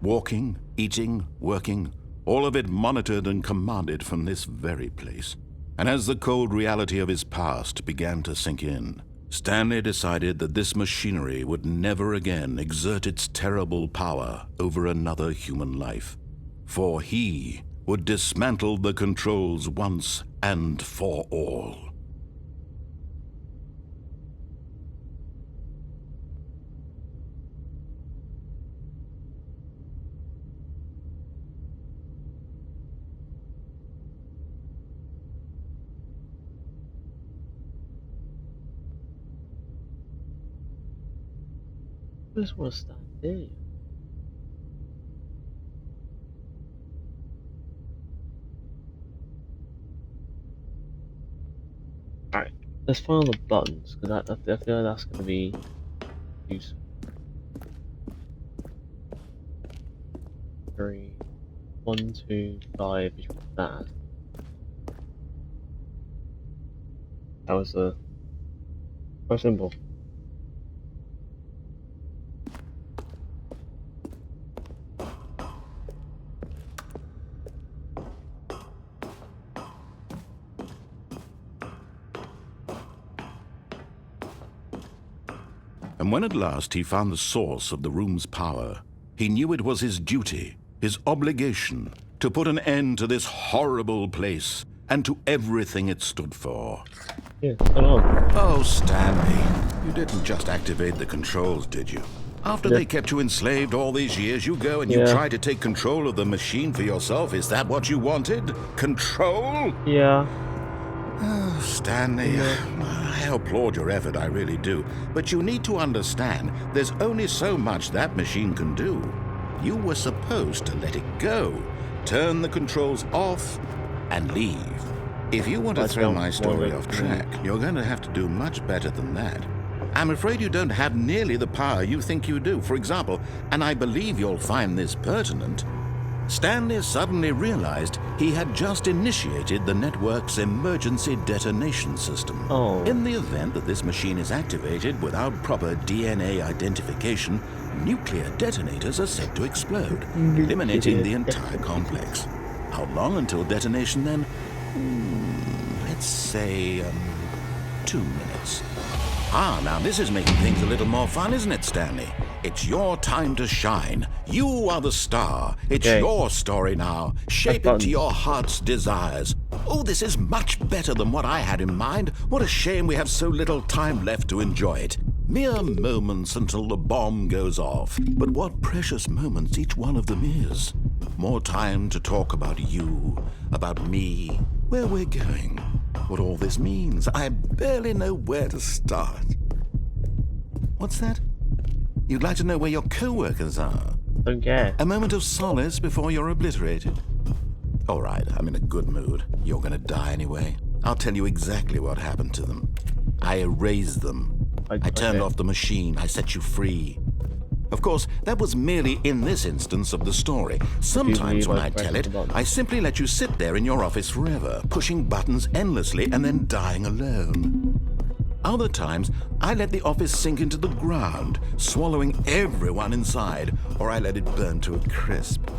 Walking, eating, working. All of it monitored and commanded from this very place. And as the cold reality of his past began to sink in, Stanley decided that this machinery would never again exert its terrible power over another human life. For he would dismantle the controls once and for all. I just want to stand there. Alright, let's find the buttons, because I feel like that's going to be useful. 3, 1, 2, 5 is that. That was so simple. And when at last he found the source of the room's power, he knew it was his duty, his obligation, to put an end to this horrible place and to everything it stood for. Yeah, come on. Oh, Stanley, you didn't just activate the controls, did you? After they kept you enslaved all these years, you go and you try to take control of the machine for yourself. Is that what you wanted? Control? Yeah. Oh, Stanley, I applaud your effort, I really do. But you need to understand, there's only so much that machine can do. You were supposed to let it go, turn the controls off, and leave. If you want to throw my story off track, you're going to have to do much better than that. I'm afraid you don't have nearly the power you think you do. For example, and I believe you'll find this pertinent, Stanley suddenly realized he had just initiated the network's emergency detonation system. In the event that this machine is activated without proper DNA identification, nuclear detonators are set to explode, eliminating the entire complex. How long until detonation then? Let's say 2 minutes. Now this is making things a little more fun, isn't it, Stanley? It's your time to shine. You are the star. It's your story now. Shape it to your heart's desires. Oh, this is much better than what I had in mind. What a shame we have so little time left to enjoy it. Mere moments until the bomb goes off. But what precious moments each one of them is. More time to talk about you, about me, where we're going, what all this means. I barely know where to start. What's that? You'd like to know where your co-workers are? Don't care. A moment of solace before you're obliterated. All right, I'm in a good mood. You're gonna die anyway. I'll tell you exactly what happened to them. I erased them. I turned off the machine. I set you free. Of course, that was merely in this instance of the story. Sometimes when I tell it, I simply let you sit there in your office forever, pushing buttons endlessly and then dying alone. Other times, I let the office sink into the ground, swallowing everyone inside, or I let it burn to a crisp.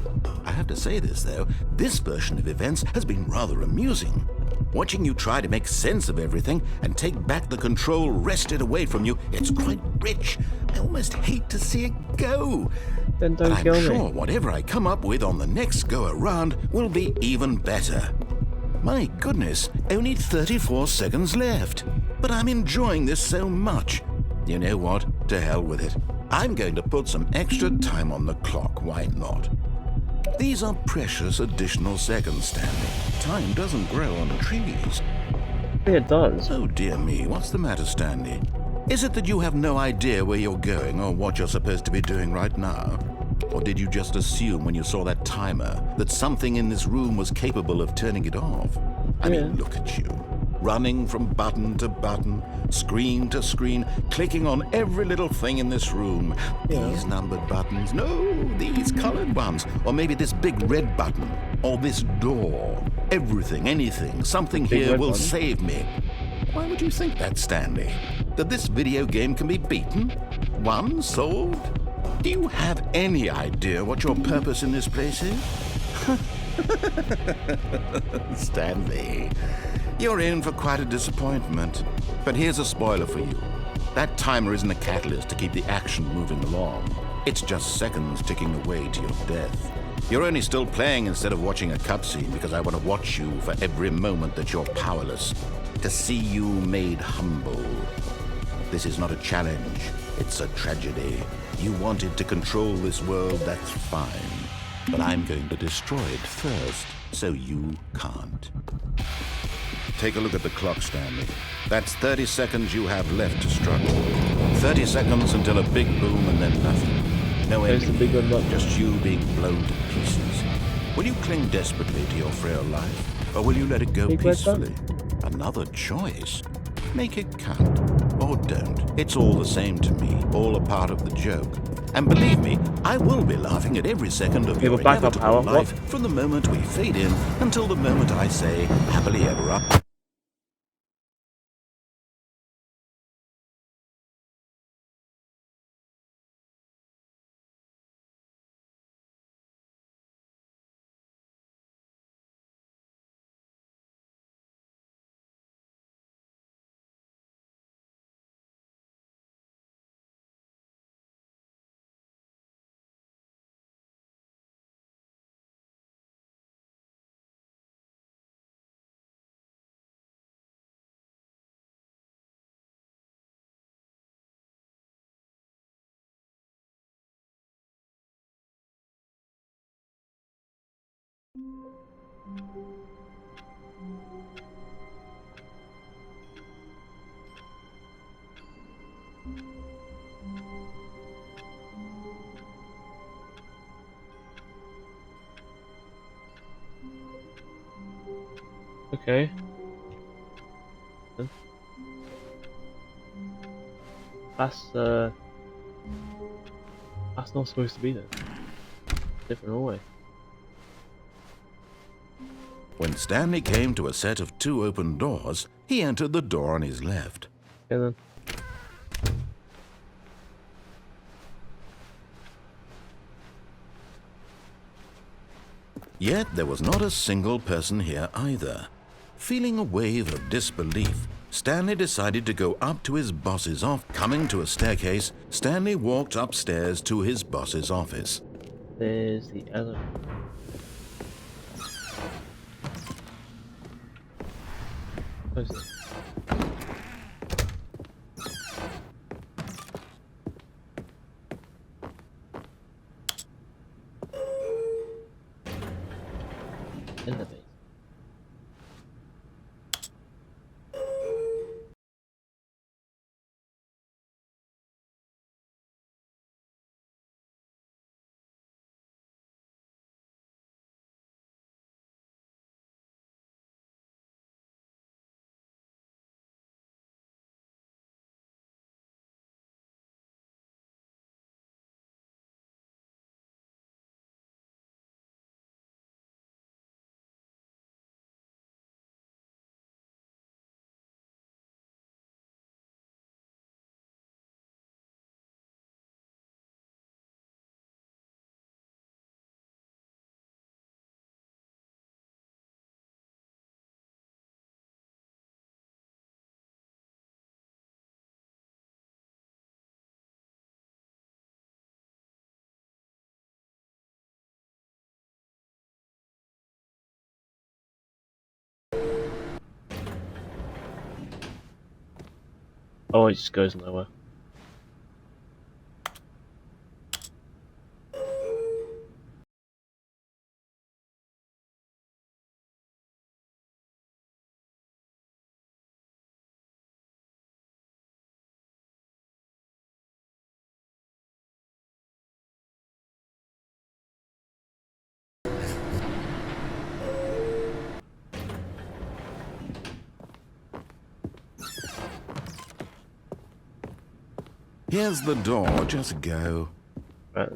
I have to say this, though, this version of events has been rather amusing. Watching you try to make sense of everything and take back the control wrested away from you, it's quite rich. I almost hate to see it go. Then But don't I'm kill sure me. whatever I come up with on the next go-around will be even better. My goodness, only 34 seconds left. But I'm enjoying this so much. You know what? To hell with it. I'm going to put some extra time on the clock, why not? These are precious additional seconds, Stanley. Time doesn't grow on trees. Yeah, it does. Oh dear me, what's the matter, Stanley? Is it that you have no idea where you're going or what you're supposed to be doing right now? Or did you just assume when you saw that timer that something in this room was capable of turning it off? I mean, look at you. Running from button to button, screen to screen, clicking on every little thing in this room. These numbered buttons, no, these colored ones. Or maybe this big red button, or this door. Everything, anything, something here will save me. Why would you think that, Stanley? That this video game can be beaten? Won? Solved? Do you have any idea what your purpose in this place is? Stanley, you're in for quite a disappointment. But here's a spoiler for you. That timer isn't a catalyst to keep the action moving along. It's just seconds ticking away to your death. You're only still playing instead of watching a cutscene because I want to watch you for every moment that you're powerless. To see you made humble. This is not a challenge. It's a tragedy. You wanted to control this world, that's fine. But I'm going to destroy it first, so you can't. Take a look at the clock, Stanley. That's 30 seconds you have left to struggle. 30 seconds until a big boom and then nothing. No ending, just you being blown to pieces. Will you cling desperately to your frail life, or will you let it go peacefully? Another choice. Make it count, or don't. It's all the same to me, all a part of the joke. And believe me, I will be laughing at every second of your inevitable life from the moment we fade in until the moment I say, happily ever after. Okay. That's not supposed to be there. Different hallway. When Stanley came to a set of 2 open doors, he entered the door on his left. Okay then. Yet there was not a single person here either. Feeling a wave of disbelief, Stanley decided to go up to his boss's office. Coming to a staircase, Stanley walked upstairs to his boss's office. There's the elevator. Close it. Elevator. Oh, it just goes nowhere. Here's the door, just go. Right.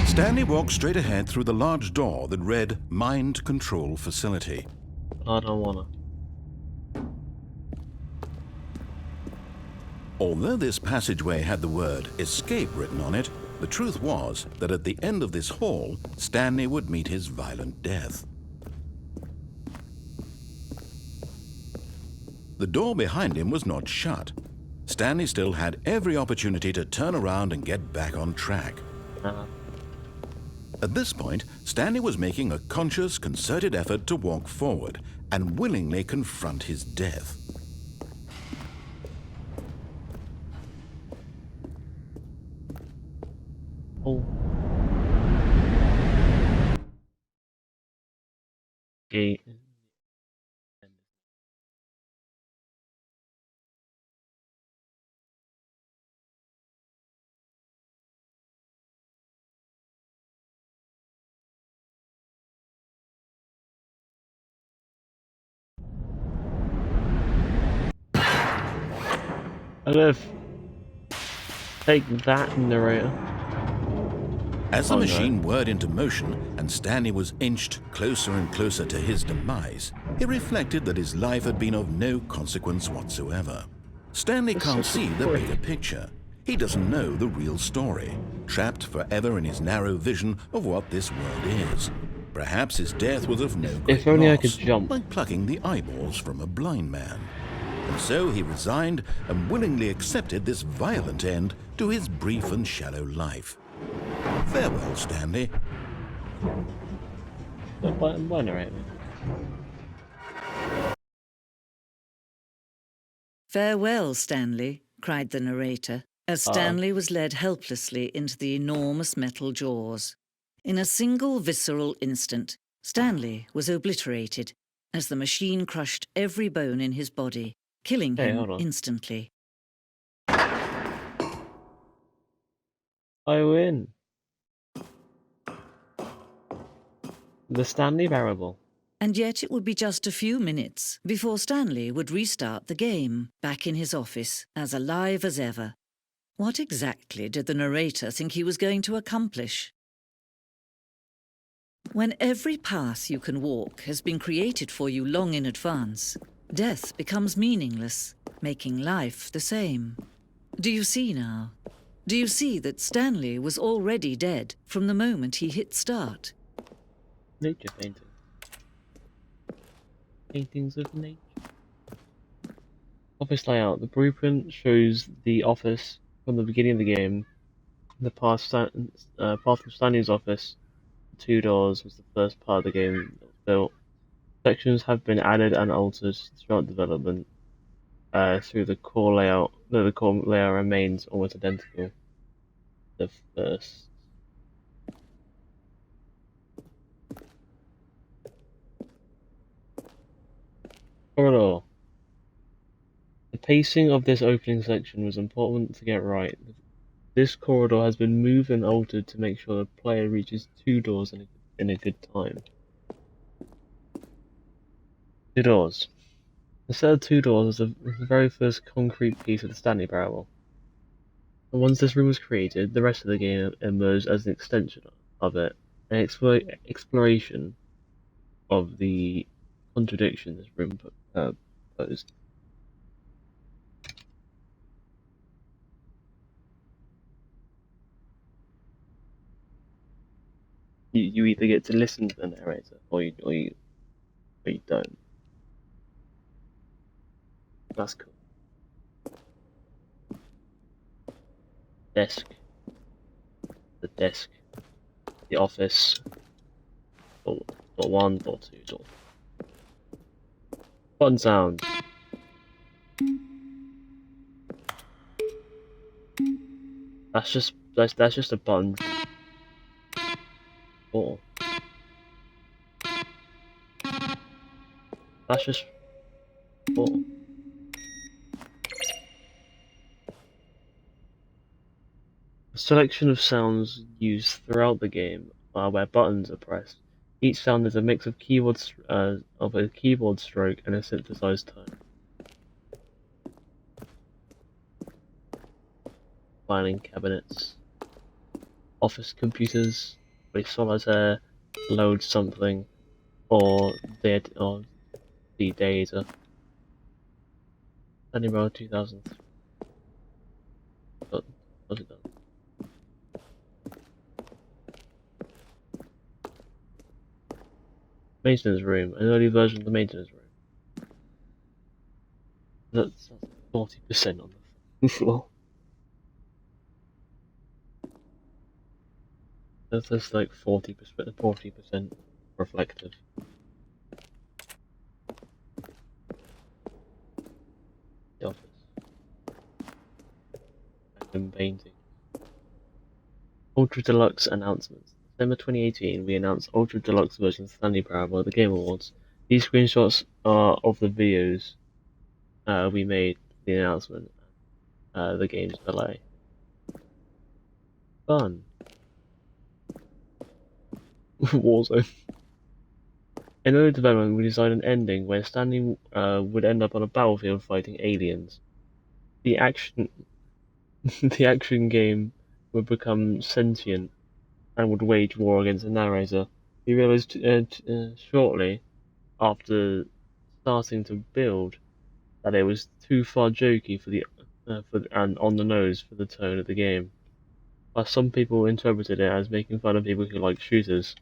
Stanley walked straight ahead through the large door that read Mind Control Facility. I don't wanna. Although this passageway had the word escape written on it, the truth was that at the end of this hall, Stanley would meet his violent death. The door behind him was not shut. Stanley still had every opportunity to turn around and get back on track. At this point, Stanley was making a conscious, concerted effort to walk forward and willingly confront his death. Oh. Gate. I'm gonna take that, narrator. As the Oh, no. machine whirred into motion and Stanley was inched closer and closer to his demise, he reflected that his life had been of no consequence whatsoever. Stanley can't see the bigger picture. He doesn't know the real story, trapped forever in his narrow vision of what this world is. Perhaps his death was of no great If only I loss, could jump. like plucking the eyeballs from a blind man. And so he resigned and willingly accepted this violent end to his brief and shallow life. Farewell, Stanley. Why narrator? "Farewell, Stanley," cried the narrator, as Stanley was led helplessly into the enormous metal jaws. In a single visceral instant, Stanley was obliterated as the machine crushed every bone in his body, killing Hey, him hold on. instantly. I win. The Stanley Parable. And yet it would be just a few minutes before Stanley would restart the game, back in his office, as alive as ever. What exactly did the narrator think he was going to accomplish? When every path you can walk has been created for you long in advance, death becomes meaningless, making life the same. Do you see now? Do you see that Stanley was already dead from the moment he hit start? Nature painting. Paintings of nature. Office layout. The blueprint shows the office from the beginning of the game. The path from Stanley's office, 2 doors, was the first part of the game that was built. Sections have been added and altered throughout development. Through the core layout, though the core layout remains almost identical to the first. Corridor. The pacing of this opening section was important to get right. This corridor has been moved and altered to make sure the player reaches 2 doors in a good time. 2 doors. The set of 2 doors was the very first concrete piece of the Stanley Parable. And once this room was created, the rest of the game emerged as an extension of it, an exploration of the contradiction this room posed. You either get to listen to the narrator, or you don't. That's cool. Desk, the desk, the office, door 1, door 2, door 3. Button sound. That's just a button. Door. That's just door. A selection of sounds used throughout the game are where buttons are pressed. Each sound is a mix of a keyboard stroke and a synthesized tone. Filing cabinets, office computers, play solitaire, load something, or the data. Stanley Parable 2003. What's it done? Maintenance room, an early version of the maintenance room. That's 40% on the floor. That's like 40% reflective. The office. Random painting. Ultra Deluxe announcements. December 2018, we announced Ultra Deluxe version of Stanley Parable at the Game Awards. These screenshots are of the videos we made for the announcement, the game's delay. Fun. Warzone. In early development, we designed an ending where Stanley would end up on a battlefield fighting aliens. The action game would become sentient and would wage war against the narrator. We realized shortly after starting to build that it was too far jokey and on the nose for the tone of the game. But some people interpreted it as making fun of people who like shooters.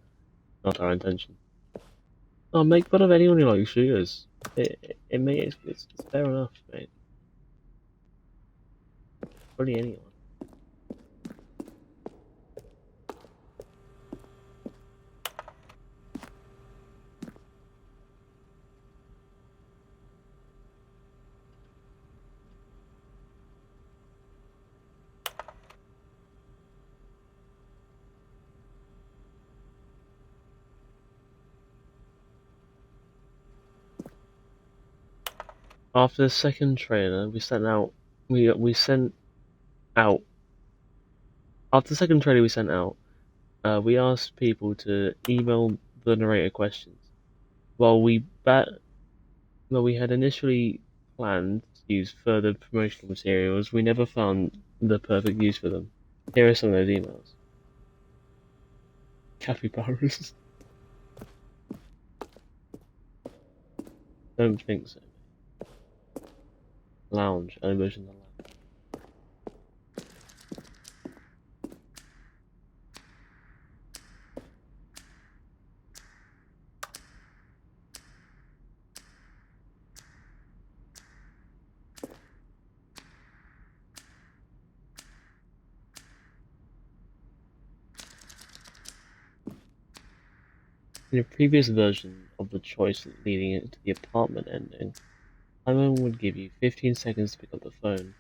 Not our intention. Oh, make fun of anyone who likes shooters. It's fair enough, mate. Really anyone. After the second trailer, we sent out. After the second trailer we sent out, we asked people to email the narrator questions. While we had initially planned to use further promotional materials, we never found the perfect use for them. Here are some of those emails. Capybaras. Don't think so. Lounge, an emotion the lounge. In a previous version of the choice leading into the apartment ending, Simon would give you 15 seconds to pick up the phone.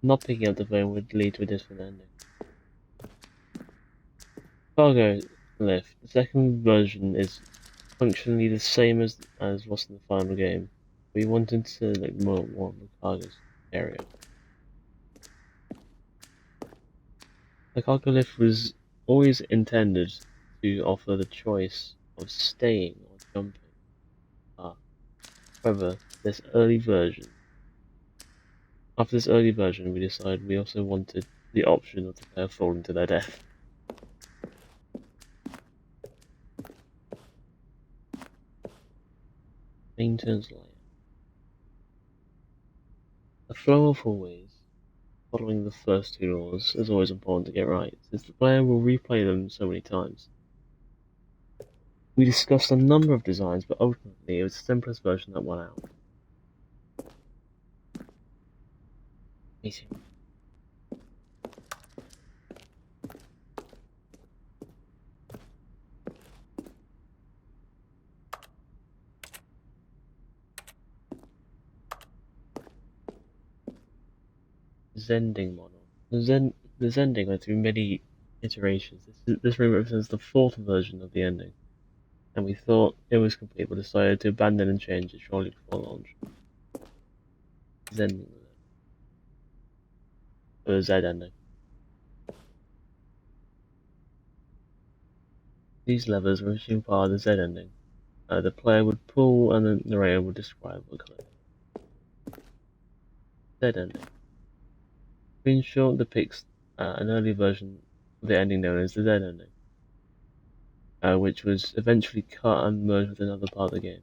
Not picking up the phone would lead to a different ending. Cargo lift. The second version is functionally the same as what's in the final game. We wanted to like more of the cargo area. The cargo lift was always intended to offer the choice of staying or jumping. However, after this early version, we decided we also wanted the option of the player falling to their death. Maintenance layout. The flow of hallways following the first two laws is always important to get right, since the player will replay them so many times. We discussed a number of designs, but ultimately it was the simplest version that won out. Meeting. Zending model. The Zending went through many iterations. This room represents the fourth version of the ending, and we thought it was complete, but decided to abandon and change it shortly before launch. Zending. The Z ending. These levers were assumed part of the Z ending. The player would pull, and the narrator would describe what click. Z ending. Screenshot depicts an early version of the ending known as the Z ending, which was eventually cut and merged with another part of the game.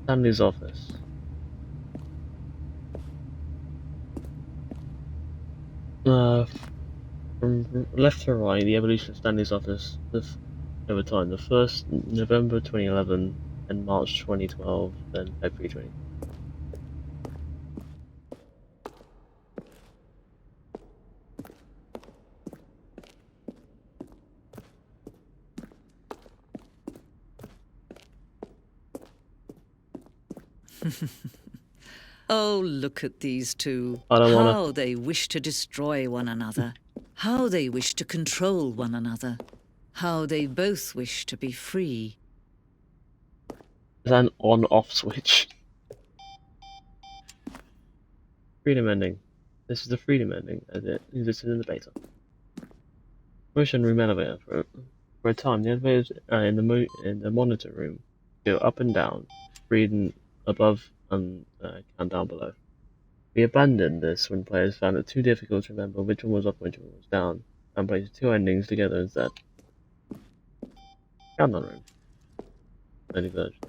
Stanley's office. From left to right, the evolution of Stanley's office over time. The first November 2011, then March 2012, then February 20. Oh, look at these two. I don't wanna. How they wish to destroy one another. How they wish to control one another. How they both wish to be free. Is that an on-off switch? Freedom ending. This is the freedom ending, as it existed in the beta. Motion room elevator. For a time, the elevators in the monitor room go up and down, reading above and down below. We abandoned this when players found it too difficult to remember which one was up and which one was down, and placed two endings together instead. Countdown room. Early version.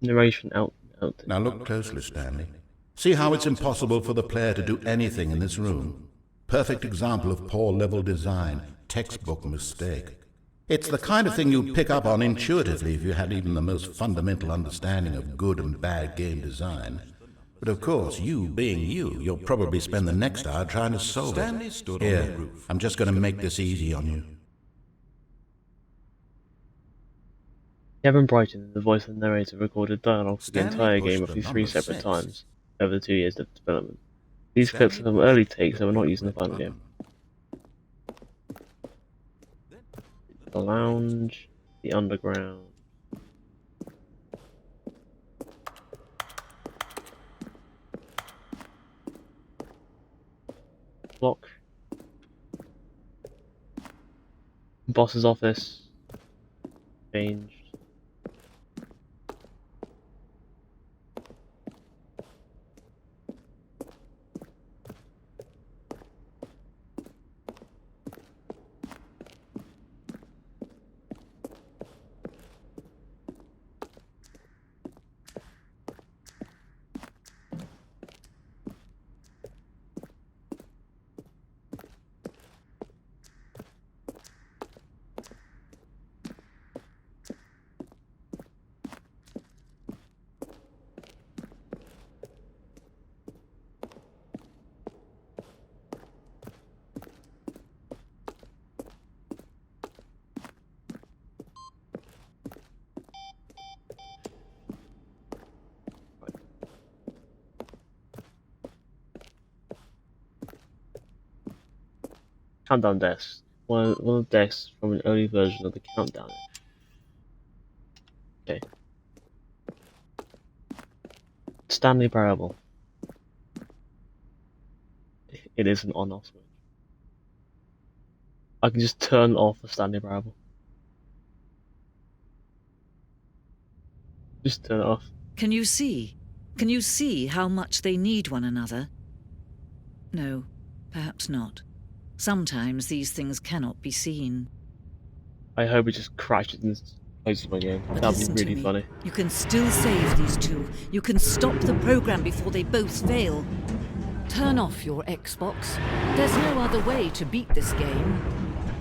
Narration out. Now look closely, Stanley. See how it's impossible for the player to do anything in this room? Perfect example of poor level design, textbook mistake. It's the kind of thing you'd pick up on intuitively if you had even the most fundamental understanding of good and bad game design. But of course, you being you, you'll probably spend the next hour trying to solve it. Here, I'm just going to make this easy on you. Kevin Brighton, the voice of the narrator, recorded dialogue for the Stanley entire pushed game the roughly number 3 separate 6. times over the 2 years of development. These clips are from early takes that were not used in the final game. The lounge, the underground. Block. Boss's office. Changed. Countdown desk. one of the decks from an early version of the countdown. Okay. Stanley Parable. It is an on-off switch. I can just turn off the Stanley Parable. Just turn it off. Can you see? Can you see how much they need one another? No, perhaps not. Sometimes these things cannot be seen. I hope it just crashes and closes my game. But That'd listen be to really me. funny. You can still save these two. You can stop the program before they both fail. Turn off your Xbox. There's no other way to beat this game.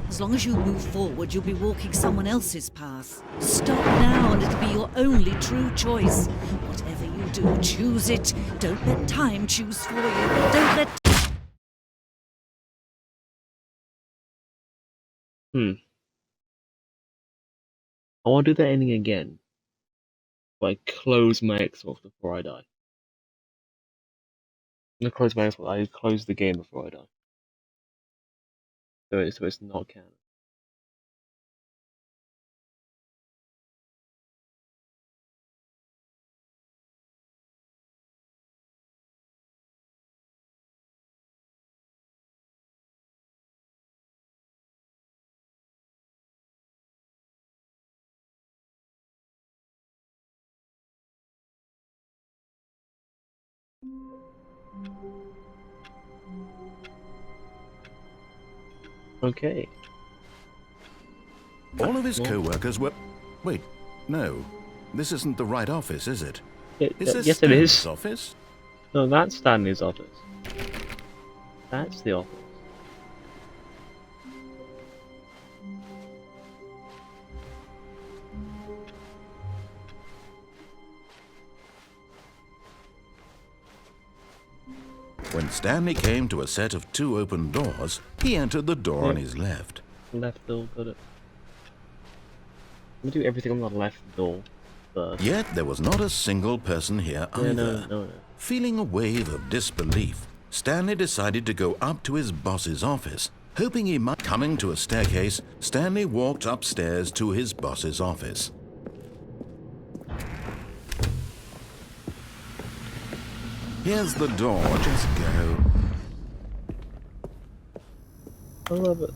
As long as you move forward, you'll be walking someone else's path. Stop now and it'll be your only true choice. Whatever you do, choose it. Don't let time choose for you. Don't let... I want to do that ending again. But I close my Xbox before I die. I'm gonna close my Xbox. I close the game before I die. So it's not canon. Okay. All of his Well, co-workers were... Wait, no. This isn't the right office, is it? Is this yes, it Stanley's is. office? No, that's Stanley's office. That's the office. When Stanley came to a set of 2 open doors, he entered the door on his left. Left door, got it. I'm gonna do everything on the left door first. Yet there was not a single person here Yeah, either. no. Feeling a wave of disbelief, Stanley decided to go up to his boss's office, hoping he might... Coming to a staircase, Stanley walked upstairs to his boss's office. Here's the door, just go. I love it.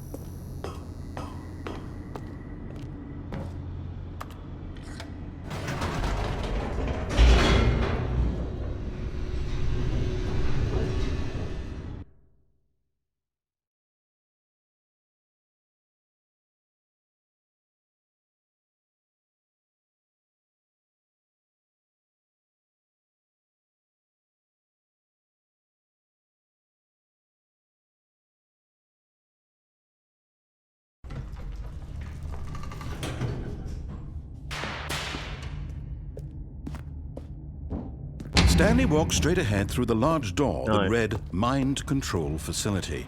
Stanley walked straight ahead through the large door that No. read Mind Control Facility.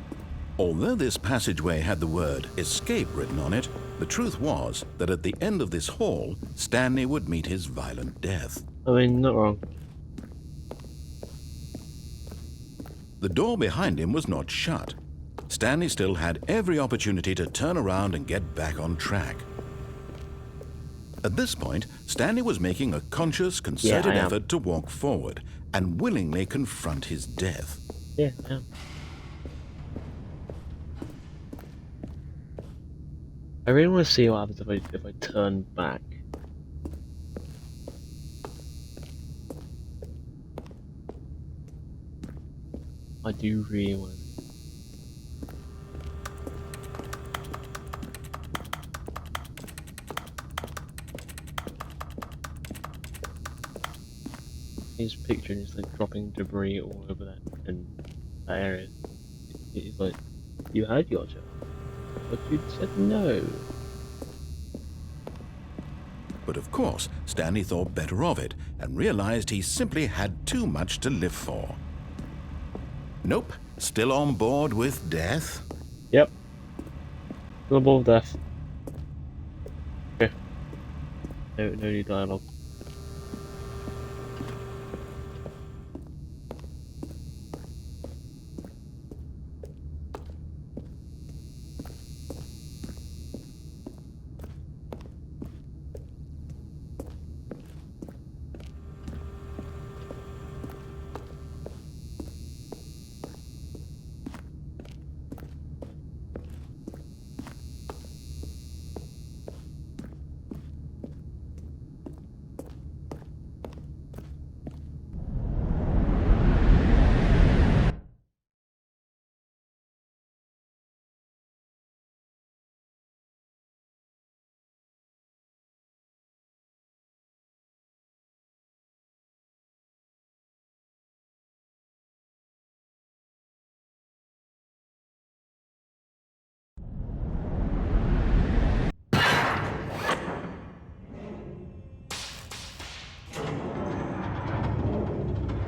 Although this passageway had the word escape written on it, the truth was that at the end of this hall, Stanley would meet his violent death. I mean, not wrong. The door behind him was not shut. Stanley still had every opportunity to turn around and get back on track. At this point, Stanley was making a conscious, concerted I am. effort to walk forward and willingly confront his death. Yeah, yeah. I really want to see what happens if I turn back. I do really want to. He's picturing just like dropping debris all over that area. It's like, you had your job, but you said no. But of course, Stanley thought better of it and realized he simply had too much to live for. Nope, still on board with death. Yep. Still above death. Okay. No new dialogue.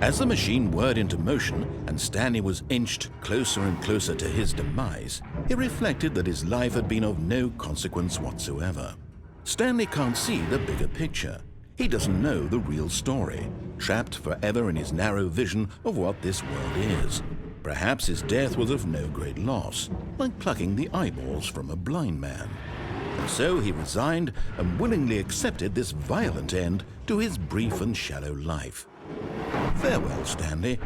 As the machine whirred into motion and Stanley was inched closer and closer to his demise, he reflected that his life had been of no consequence whatsoever. Stanley can't see the bigger picture. He doesn't know the real story, trapped forever in his narrow vision of what this world is. Perhaps his death was of no great loss, like plucking the eyeballs from a blind man. And so he resigned and willingly accepted this violent end to his brief and shallow life. Farewell, Stanley.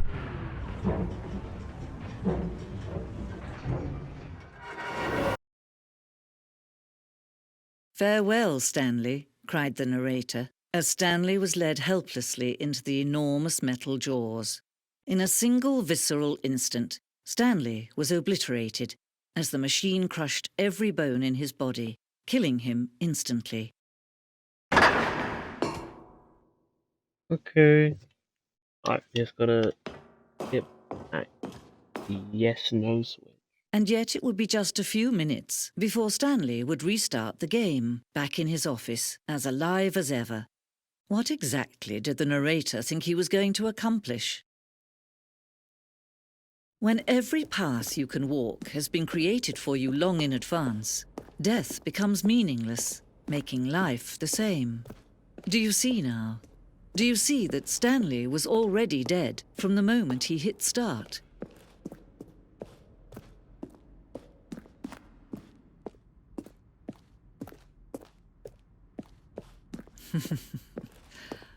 Farewell, Stanley, cried the narrator, as Stanley was led helplessly into the enormous metal jaws. In a single visceral instant, Stanley was obliterated as the machine crushed every bone in his body, killing him instantly. Okay. I just gotta get back. Yes, no switch. And yet it would be just a few minutes before Stanley would restart the game, back in his office, as alive as ever. What exactly did the narrator think he was going to accomplish? When every path you can walk has been created for you long in advance, death becomes meaningless, making life the same. Do you see now? Do you see that Stanley was already dead from the moment he hit start?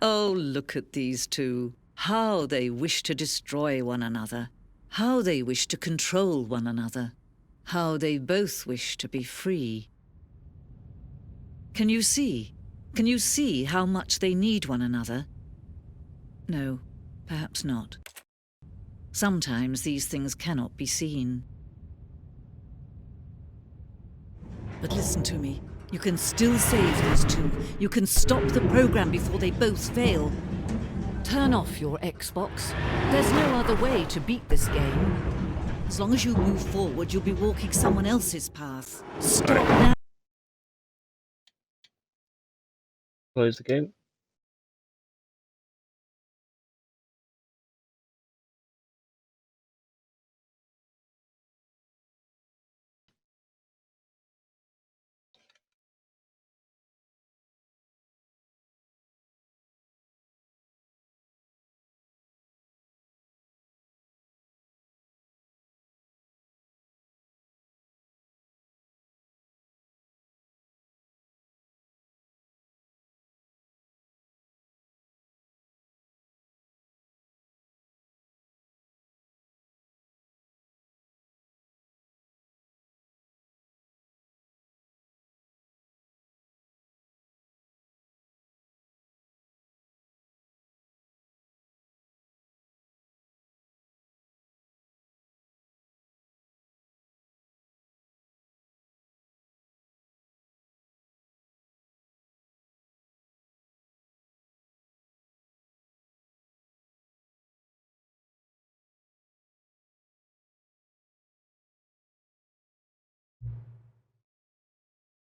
Oh, look at these two. How they wish to destroy one another. How they wish to control one another. How they both wish to be free. Can you see? Can you see how much they need one another? No, perhaps not. Sometimes these things cannot be seen. But listen to me. You can still save these two. You can stop the program before they both fail. Turn off your Xbox. There's no other way to beat this game. As long as you move forward, you'll be walking someone else's path. Stop now. Close the game.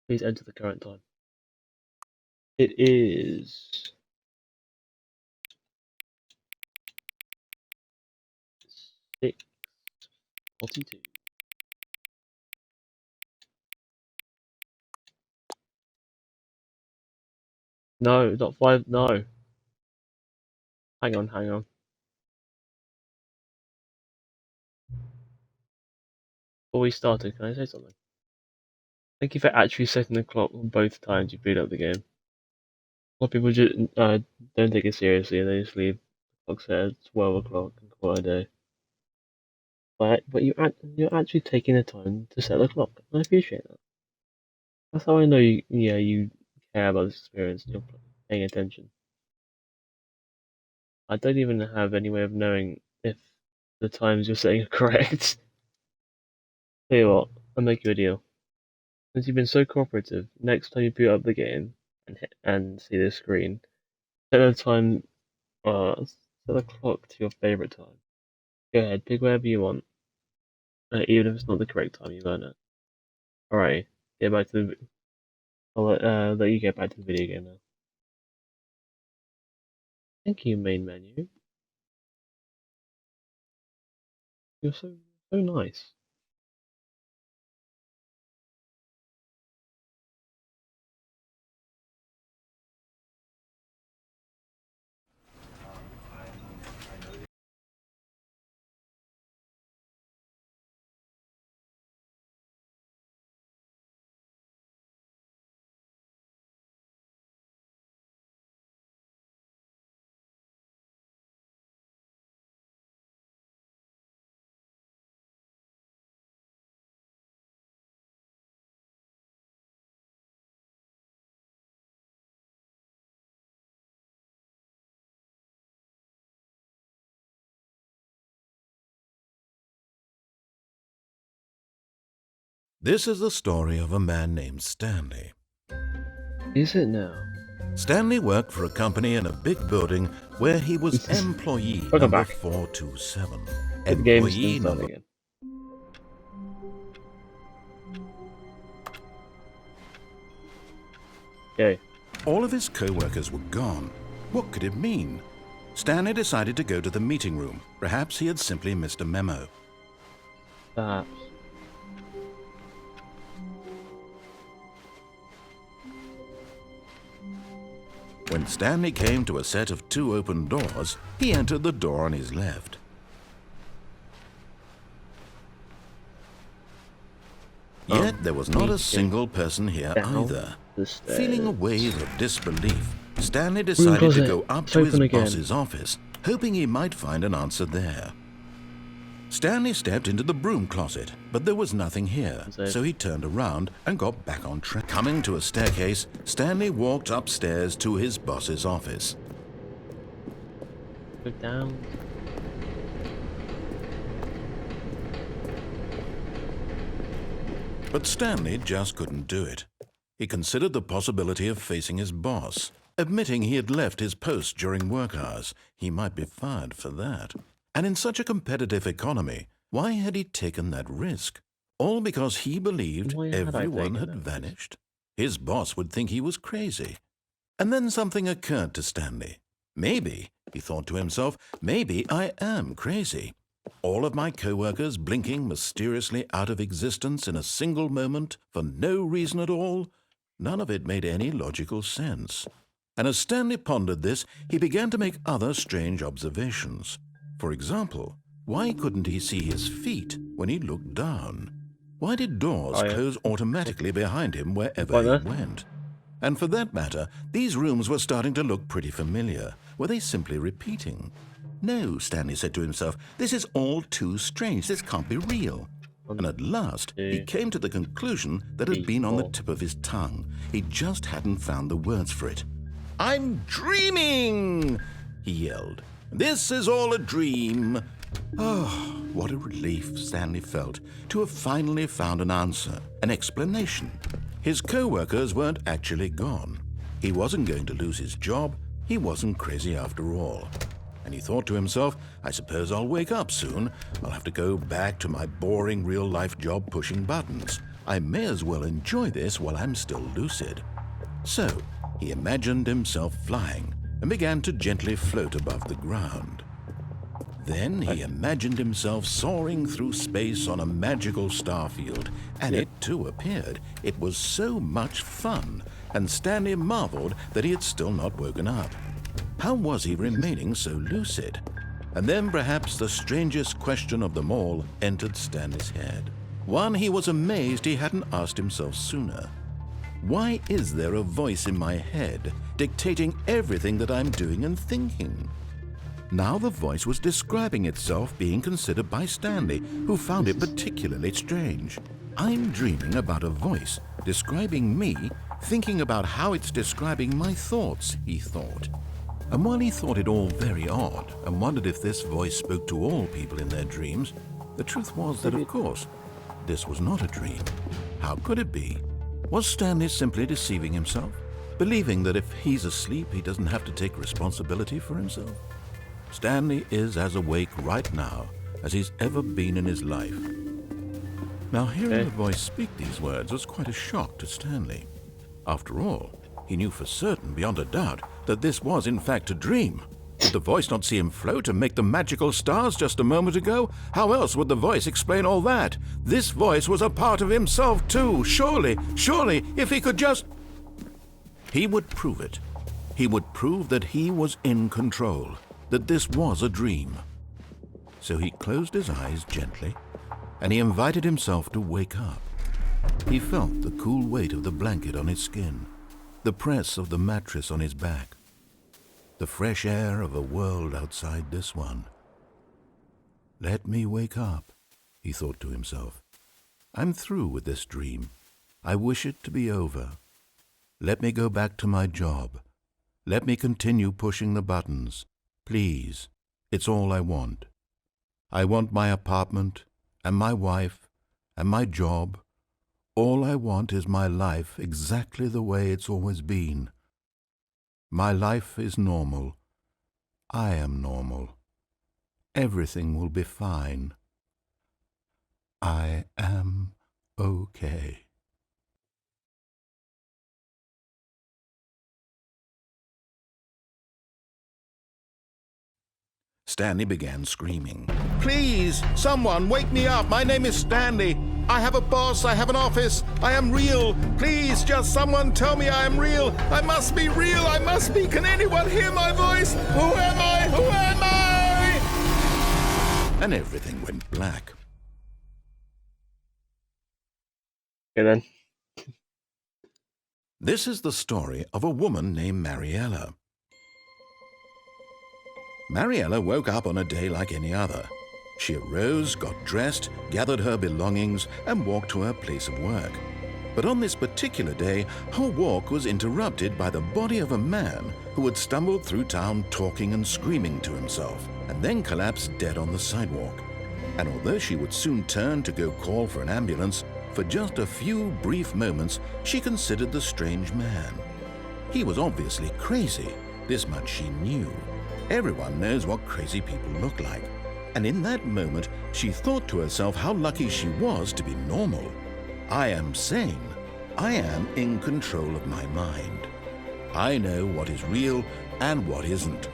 Please enter the current time. It is 6:42. No, not 5. No. Hang on, hang on. Before we started, can I say something? Thank you for actually setting the clock on both times you beat up the game. A lot of people just don't take it seriously and they just leave the clock set at 12 o'clock and call it a day. But you're actually taking the time to set the clock. And I appreciate that. That's how I know you care about this experience and you're paying attention. I don't even have any way of knowing if the times you're setting are correct. Tell you what, I'll make you a deal. Since you've been so cooperative, next time you boot up the game and see this screen, set the time, set the clock to your favorite time. Go ahead, pick whatever you want. Even if it's not the correct time, you learn it. Alright, get back to the. I'll let you get back to the video game now. Thank you, main menu. You're so nice. This is the story of a man named Stanley. Is it now? Stanley worked for a company in a big building where he was employee Welcome number back. 427. The game's Employee done number... again. Okay. All of his co-workers were gone. What could it mean? Stanley decided to go to the meeting room. Perhaps he had simply missed a memo. Perhaps. When Stanley came to a set of 2 open doors, he entered the door on his left. Yet there was not a single person here Down either. the stairs. Feeling a wave of disbelief, Stanley decided to closet. go up It's to his open again. boss's office, hoping he might find an answer there. Stanley stepped into the broom closet, but there was nothing here, so he turned around and got back on track. Coming to a staircase, Stanley walked upstairs to his boss's office. Go down. But Stanley just couldn't do it. He considered the possibility of facing his boss. Admitting he had left his post during work hours, he might be fired for that. And in such a competitive economy, why had he taken that risk? All because he believed Why had I everyone taken had that risk? vanished. His boss would think he was crazy. And then something occurred to Stanley. Maybe, he thought to himself, maybe I am crazy. All of my co-workers blinking mysteriously out of existence in a single moment for no reason at all. None of it made any logical sense. And as Stanley pondered this, he began to make other strange observations. For example, why couldn't he see his feet when he looked down? Why did doors close automatically behind him wherever he went? And for that matter, these rooms were starting to look pretty familiar. Were they simply repeating? No, Stanley said to himself, this is all too strange. This can't be real. And at last, he came to the conclusion that had been on the tip of his tongue. He just hadn't found the words for it. I'm dreaming, he yelled. This is all a dream. Oh, what a relief Stanley felt to have finally found an answer, an explanation. His co-workers weren't actually gone. He wasn't going to lose his job. He wasn't crazy after all. And he thought to himself, I suppose I'll wake up soon. I'll have to go back to my boring real-life job pushing buttons. I may as well enjoy this while I'm still lucid. So, he imagined himself flying and began to gently float above the ground. Then he imagined himself soaring through space on a magical starfield, and it too appeared. It was so much fun, and Stanley marveled that he had still not woken up. How was he remaining so lucid? And then perhaps the strangest question of them all entered Stanley's head. One he was amazed he hadn't asked himself sooner. Why is there a voice in my head dictating everything that I'm doing and thinking? Now the voice was describing itself being considered by Stanley, who found it particularly strange. I'm dreaming about a voice describing me, thinking about how it's describing my thoughts, he thought. And while he thought it all very odd and wondered if this voice spoke to all people in their dreams, the truth was that, of course, this was not a dream. How could it be? Was Stanley simply deceiving himself, believing that if he's asleep, he doesn't have to take responsibility for himself? Stanley is as awake right now as he's ever been in his life. Now, hearing the voice speak these words was quite a shock to Stanley. After all, he knew for certain, beyond a doubt, that this was in fact a dream. Did the voice not see him float and make the magical stars just a moment ago? How else would the voice explain all that? This voice was a part of himself too. Surely, if he could just... He would prove it. He would prove that he was in control, that this was a dream. So he closed his eyes gently, and he invited himself to wake up. He felt the cool weight of the blanket on his skin, the press of the mattress on his back, the fresh air of a world outside this one. Let me wake up, he thought to himself. I'm through with this dream. I wish it to be over. Let me go back to my job. Let me continue pushing the buttons. Please, it's all I want. I want my apartment and my wife and my job. All I want is my life exactly the way it's always been. My life is normal. I am normal. Everything will be fine. I am okay. Stanley began screaming. Please, someone, wake me up. My name is Stanley. I have a boss. I have an office. I am real. Please, just someone tell me I am real. I must be real. I must be. Can anyone hear my voice? Who am I? Who am I? And everything went black. Okay then. This is the story of a woman named Mariella. Mariella woke up on a day like any other. She arose, got dressed, gathered her belongings, and walked to her place of work. But on this particular day, her walk was interrupted by the body of a man who had stumbled through town talking and screaming to himself, and then collapsed dead on the sidewalk. And although she would soon turn to go call for an ambulance, for just a few brief moments she considered the strange man. He was obviously crazy, this much she knew. Everyone knows what crazy people look like. And in that moment, she thought to herself how lucky she was to be normal. I am sane. I am in control of my mind. I know what is real and what isn't.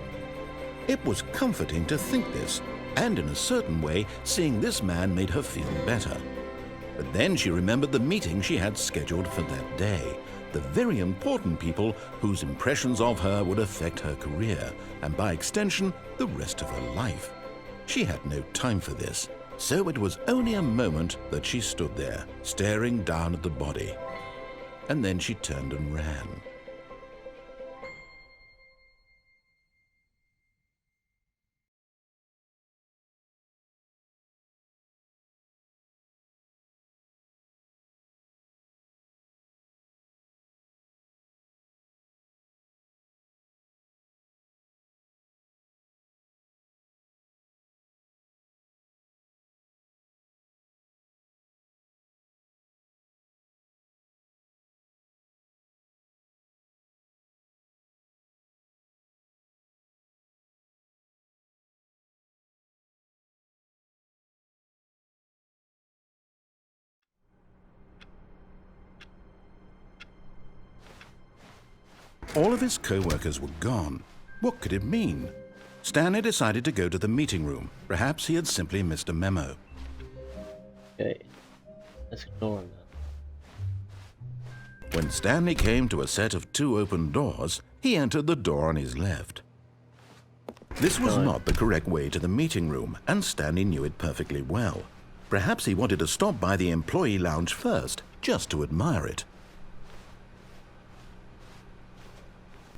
It was comforting to think this, and in a certain way, seeing this man made her feel better. But then she remembered the meeting she had scheduled for that day. The very important people whose impressions of her would affect her career, and by extension, the rest of her life. She had no time for this, so it was only a moment that she stood there, staring down at the body. And then she turned and ran. All of his co-workers were gone. What could it mean? Stanley decided to go to the meeting room. Perhaps he had simply missed a memo. Okay. Let's ignore that. When Stanley came to a set of 2 open doors, he entered the door on his left. This was not the correct way to the meeting room, and Stanley knew it perfectly well. Perhaps he wanted to stop by the employee lounge first, just to admire it.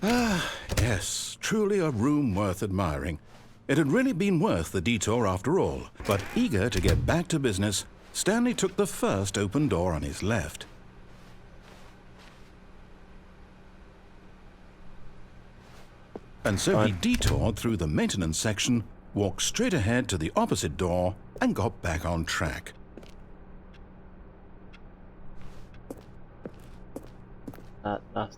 Ah, yes, truly a room worth admiring. It had really been worth the detour after all, but eager to get back to business, Stanley took the first open door on his left. And so he detoured through the maintenance section, walked straight ahead to the opposite door, and got back on track. That's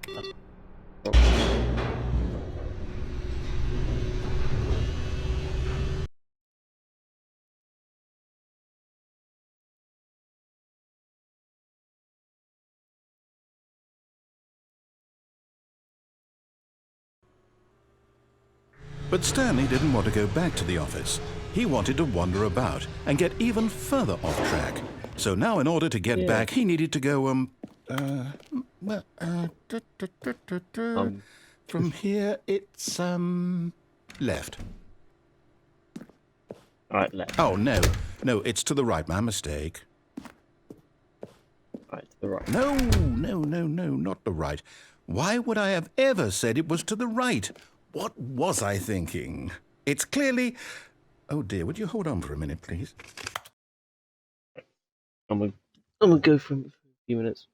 But Stanley didn't want to go back to the office. He wanted to wander about and get even further off track. So now in order to get back, he needed to go, from here, it's, left. Alright, left. Oh, no. No, it's to the right. My mistake. Right, to the right. No, not the right. Why would I have ever said it was to the right? What was I thinking? It's clearly... Oh, dear, would you hold on for a minute, please? I'm gonna go for a few minutes.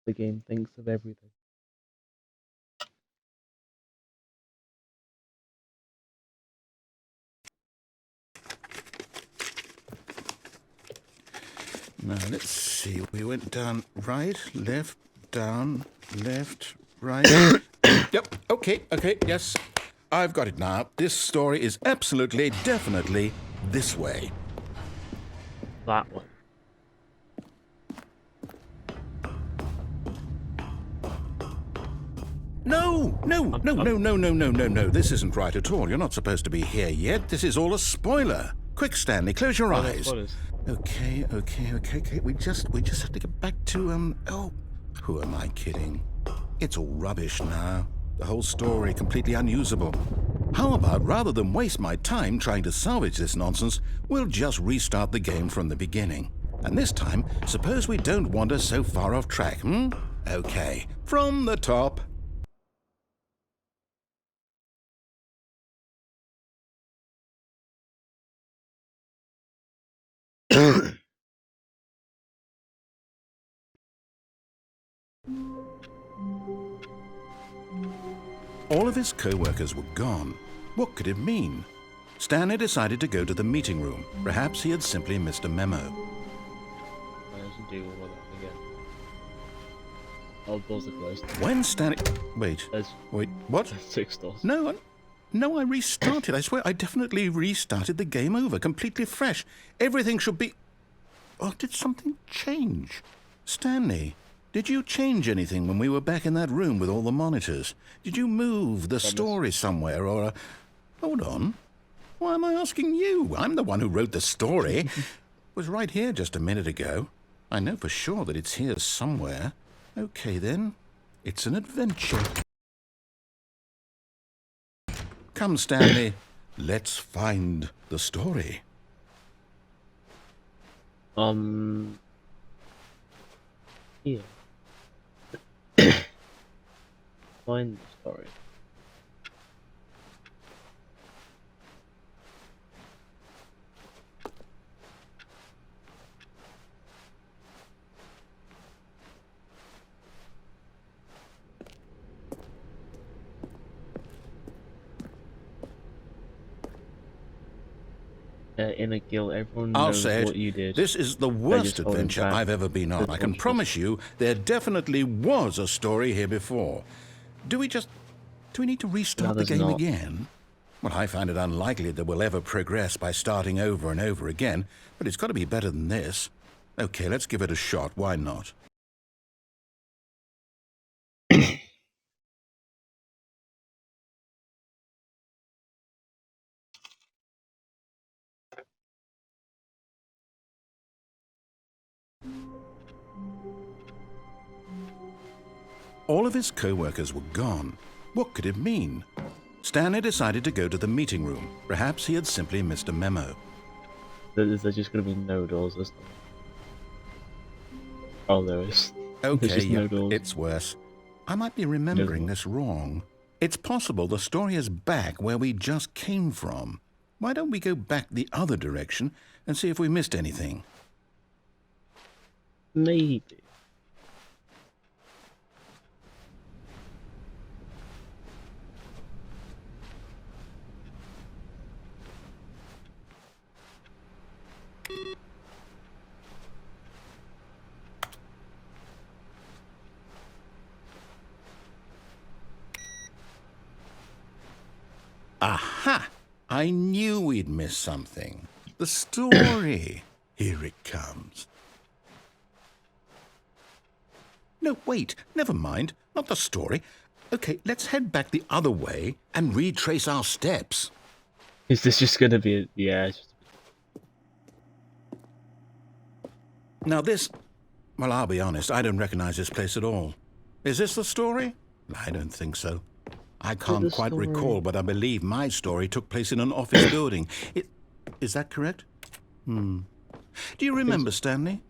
The game thinks of everything. Now, let's see. We went down right, left, down, left, right. Yep, okay, yes. I've got it now. This story is absolutely, definitely this way. That one. No. This isn't right at all. You're not supposed to be here yet. This is all a spoiler. Quick, Stanley, close your eyes. Spoilers. Okay. We just have to get back to, oh, who am I kidding? It's all rubbish now. The whole story completely unusable. How about, rather than waste my time trying to salvage this nonsense, we'll just restart the game from the beginning. And this time, suppose we don't wander so far off track, Okay, from the top. All of his co-workers were gone. What could it mean? Stanley decided to go to the meeting room. Perhaps he had simply missed a memo. I should deal with that again. All doors are closed. When Stanley... Wait, what? 6 doors. No, I restarted. I swear, I definitely restarted the game over, completely fresh. Everything should be... Oh, did something change? Stanley, did you change anything when we were back in that room with all the monitors? Did you move the story somewhere or... Hold on. Why am I asking you? I'm the one who wrote the story. It was right here just a minute ago. I know for sure that it's here somewhere. Okay, then. It's an adventure. Come, Stanley. Let's find the story. Here. Find the story. In a guild, everyone knows what you did. This is the worst adventure I've ever been on. I can promise you there definitely was a story here before. Do we need to restart the game again? Well, I find it unlikely that we'll ever progress by starting over and over again, but it's got to be better than this. Okay, let's give it a shot. Why not? All of his co-workers were gone. What could it mean? Stanley decided to go to the meeting room. Perhaps he had simply missed a memo. There's just going to be no doors this time. Oh, there is. Okay, no doors. It's worse. I might be remembering this wrong. It's possible the story is back where we just came from. Why don't we go back the other direction and see if we missed anything? Maybe. Aha! I knew we'd miss something. The story. Here it comes. No, wait. Never mind. Not the story. Okay, let's head back the other way and retrace our steps. Is this just going to be... Yeah, it's just... Now this... Well, I'll be honest. I don't recognize this place at all. Is this the story? I don't think so. I can't quite recall, but I believe my story took place in an office building. Is that correct? Do you remember, Stanley?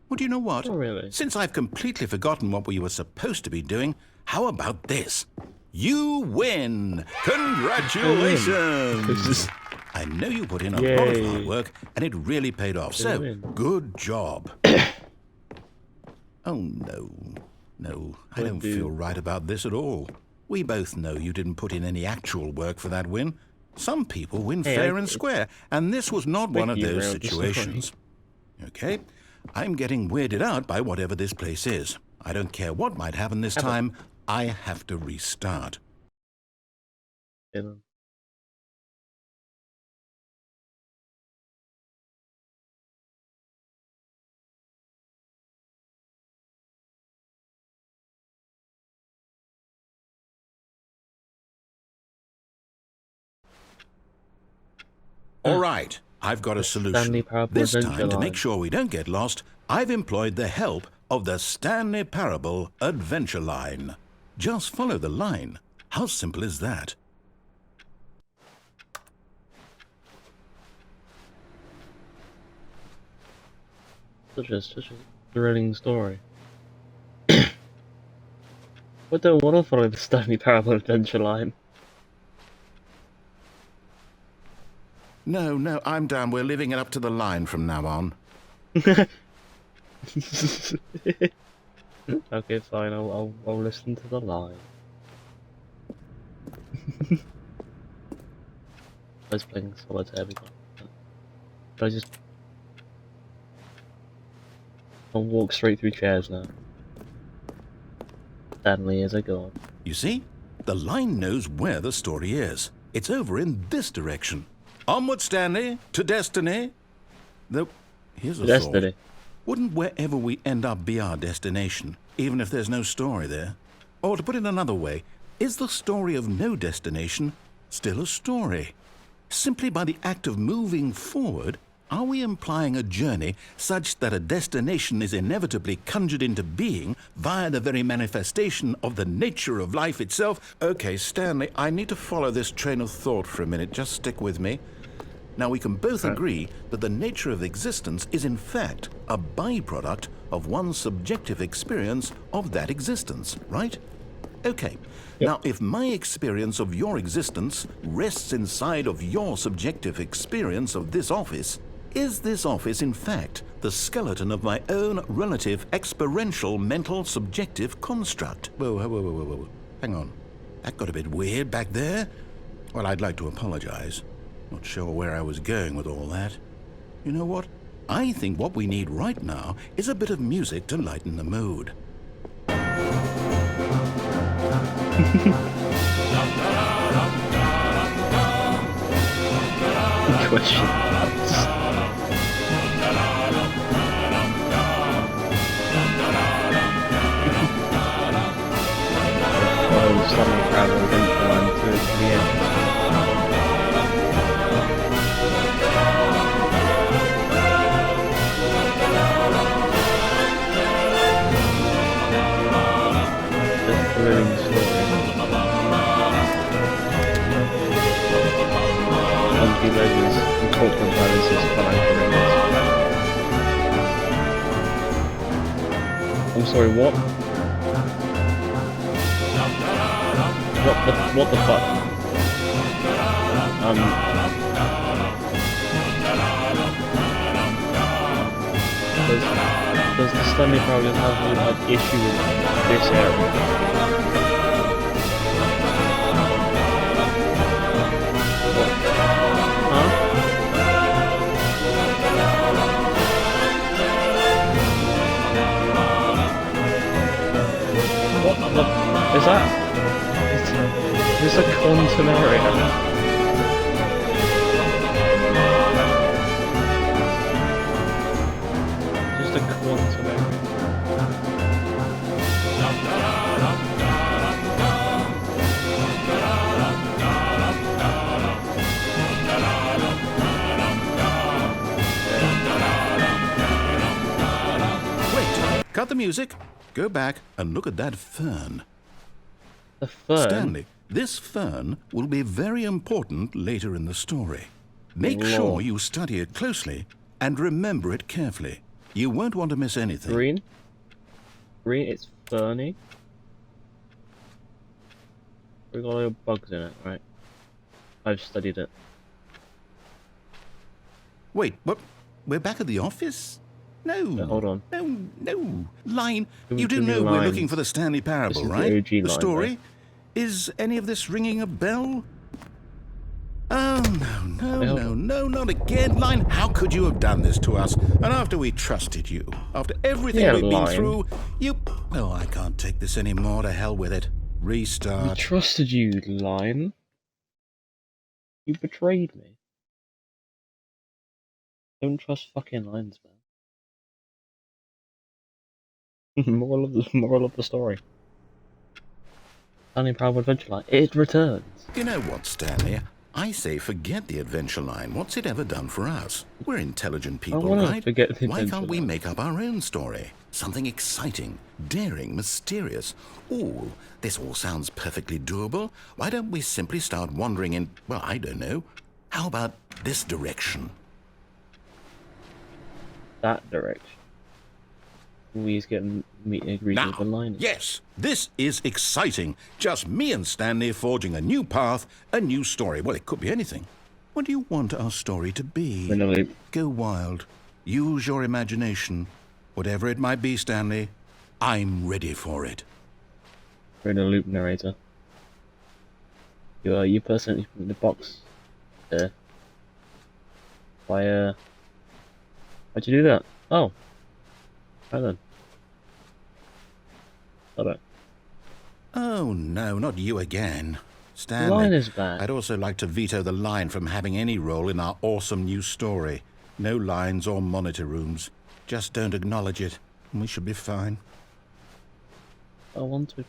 Well, do you know what? Not really. Since I've completely forgotten what we were supposed to be doing, how about this? You win! Congratulations! I know you put in a lot of hard work, and it really paid off. So, good job. Oh, no. No, I don't feel right about this at all. We both know you didn't put in any actual work for that win. Some people win fair and square, and this was not one of those situations. Okay, I'm getting weirded out by whatever this place is. I don't care what might happen this time, I have to restart. Yeah, then. All right, I've got a Stanley solution. Parable This Adventure time, to make Line. sure we don't get lost, I've employed the help of the Stanley Parable Adventure Line. Just follow the line. How simple is that? Such a thrilling story. I don't want to follow the Stanley Parable Adventure Line. No, I'm down. We're leaving it up to the line from now on. Okay, fine. I'll listen to the line. I was playing solitaire because I just I'll walk straight through chairs now. Stanley is a god. You see? The line knows where the story is. It's over in this direction. Onward, Stanley, to destiny. Though, here's a Destiny. thought. Wouldn't wherever we end up be our destination, even if there's no story there? Or to put it another way, is the story of no destination still a story? Simply by the act of moving forward, are we implying a journey such that a destination is inevitably conjured into being via the very manifestation of the nature of life itself? Okay, Stanley, I need to follow this train of thought for a minute. Just stick with me. Now, we can both agree that the nature of existence is in fact a byproduct of one's subjective experience of that existence, right? Okay. Now, if my experience of your existence rests inside of your subjective experience of this office, is this office in fact the skeleton of my own relative experiential mental subjective construct? Whoa. Hang on. That got a bit weird back there. Well, I'd like to apologize. Not sure where I was going with all that. You know what? I think what we need right now is a bit of music to lighten the mood. Question. Stanley Parable Adventure Line to the end. Thrilling story. Monkey legends and corporate balances financial records. I'm sorry, what? What the fuck? Does the Stanley Parable have an issue with this area? Huh? What the... is that... is this a quantum area? Just a quantum area. Wait, cut the music. Go back and look at that fern. The fern? Stanley, this fern will be very important later in the story. Make sure you study it closely and remember it carefully. You won't want to miss anything. Green? Green, it's ferny. We've got little bugs in it, right? I've studied it. Wait, what? We're back at the office? No. Hold on. No. Line. Too You do many know we're lines. looking for the Stanley Parable, This is the right? OG line, story? right? Is any of this ringing a bell? Oh, no, not again. Line, how could you have done this to us? And after we trusted you, after everything Yeah, we've been Line. through, you... Oh, I can't take this anymore. To hell with it. I Restart. trusted you, lion. You betrayed me. Don't trust fucking lions, man. moral of the story. Stanley Parable Adventure Line. It returns. You know what, Stanley? I say forget the adventure line. What's it ever done for us? We're intelligent I people, want to right? forget the Why adventure can't we line. make up our own story? Something exciting, daring, mysterious. Ooh, this all sounds perfectly doable. Why don't we simply start wandering in, well, I don't know. How about this direction? That direction. We get meet agreed with the line. Yes, this is exciting. Just me and Stanley forging a new path, a new story. Well, it could be anything. What do you want our story to be? We're in a loop. Go wild. Use your imagination. Whatever it might be, Stanley, I'm ready for it. We're in a loop, narrator. You personally from the box there. Why'd you do that? Oh. Right then. Alright. Oh, no, not you again. The Stanley, line is back. I'd also like to veto the line from having any role in our awesome new story. No lines or monitor rooms. Just don't acknowledge it, and we should be fine. I want to.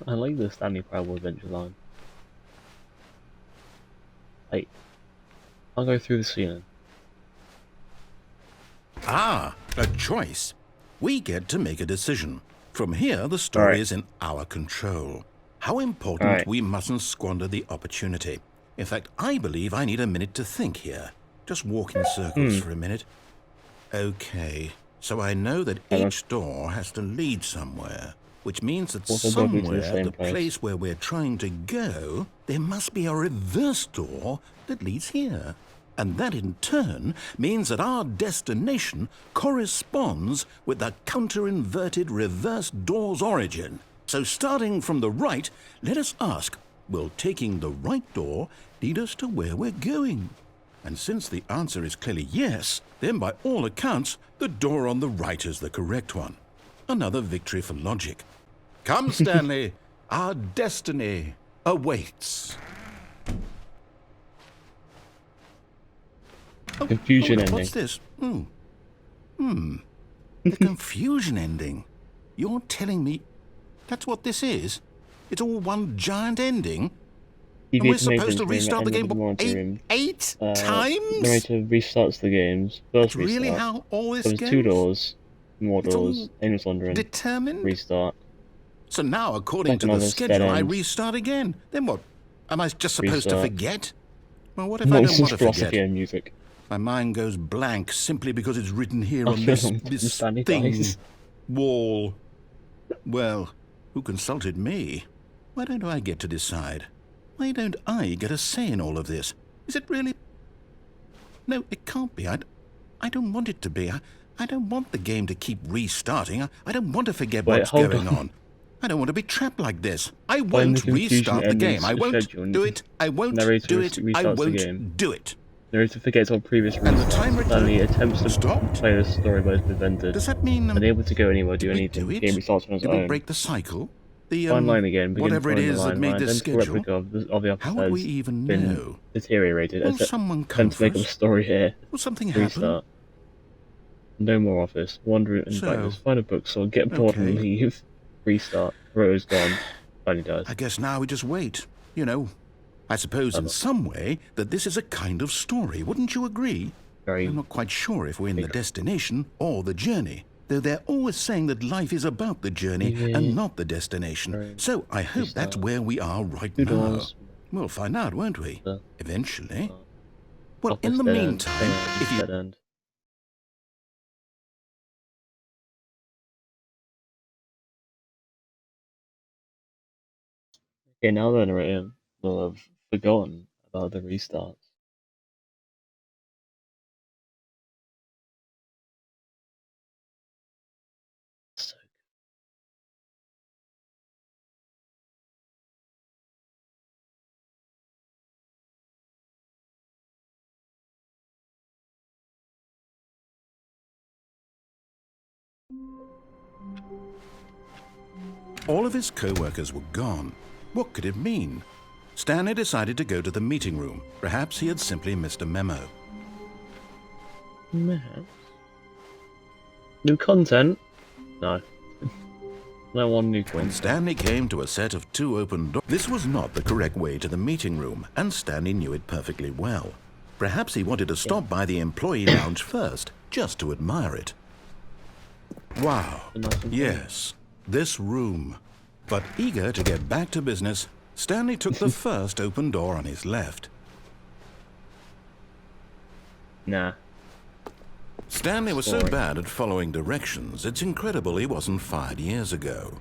I like the Stanley Parable Adventure line. Hey. I'll go through the ceiling. Ah, a choice. We get to make a decision. From here, the story Alright. is in our control. How important Alright. we mustn't squander the opportunity. In fact, I believe I need a minute to think here. Just walk in circles for a minute. Okay, so I know that each door has to lead somewhere, which means that Also probably to the somewhere, same the place. place where we're trying to go, there must be a reverse door that leads here. And that in turn means that our destination corresponds with the counter-inverted reverse door's origin. So starting from the right, let us ask, will taking the right door lead us to where we're going? And since the answer is clearly yes, then by all accounts, the door on the right is the correct one. Another victory for logic. Come, Stanley, our destiny awaits. Oh, Confusion hold up, ending. What's this? The confusion ending. You're telling me that's what this is? It's all one giant ending? And we're supposed to restart the game eight times? Narrator restarts the games. First That's really restart. how all this There's goes? 2 doors. More It's doors. all Aimless wandering. Determined? Restart. So now, according to Second the others, dead schedule, I end. restart again. Then what? Am I just supposed to Restart. forget? Well, what if I don't Nonsense want to philosophy forget? and music. My mind goes blank simply because it's written here I on this, feel this Stanley thing, dies. wall. Well, who consulted me? Why don't I get to decide? Why don't I get a say in all of this? Is it really? No, it can't be. I don't want it to be. I don't want the game to keep restarting. I don't want to forget Wait, what's hold going on. on. I don't want to be trapped like this. I Find won't the confusion restart the ending game. I won't schedule. do it. I won't Narrator do it. I restarts the game. won't do it. Narrator forgets all previous And the restarts. time return Stanley attempts to stopped? play the story but is prevented. Does that mean Unable to go anywhere, do did we anything. do it? Game restarts on its Did we own. break the cycle? The Find line again. Begin whatever it following the is that line. made My this identical schedule. replica of the How would we has even been know? deteriorated. Will someone come Attempt to make for up a us? story here. Will something happen? Restart. No more office. Wander in So- brightness. Find a bookstore. Get bored and Okay. leave. Restart. Roto's gone. Finally dies. I guess now we just wait. You know, I suppose in some way that this is a kind of story. Wouldn't you agree? Very. I'm not quite sure if we're in the Big. destination or the journey. Though they're always saying that life is about the journey Yeah. and not the destination. Very. So I hope that's where we are right 2 now. doors. We'll find out, won't we? Uh, Eventually. Well, Office in the dead end. meantime, if you Dead end. Okay, now the narrator will have forgotten about the restarts. So All of his co-workers were gone. What could it mean? Stanley decided to go to the meeting room. Perhaps he had simply missed a memo. Perhaps. New content? No. No one new When content. Stanley came to a set of 2 open doors, this was not the correct way to the meeting room, and Stanley knew it perfectly well. Perhaps he wanted to stop by the employee lounge first, just to admire it. Wow, yes, this room. But eager to get back to business, Stanley took the first open door on his left. Nah. Stanley was so Sorry. bad at following directions, it's incredible he wasn't fired years ago.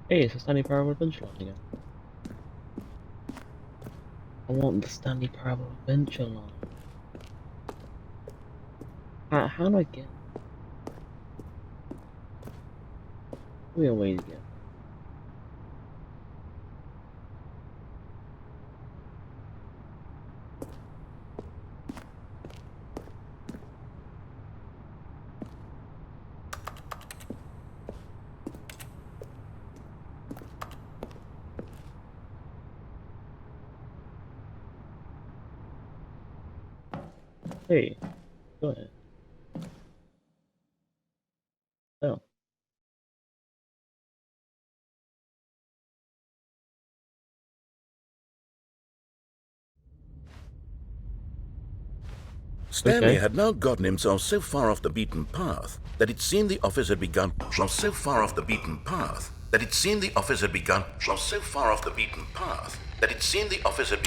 Hey, it's a Stanley Parable Adventure line again. I want the Stanley Parable Adventure line. How do I get? We always get. Hey, go ahead. Oh. Stanley Okay. had now gotten himself so far off the beaten path that it seemed the office had begun. So far off the beaten path that it seemed the office had begun. So far off the beaten path that it seemed the office had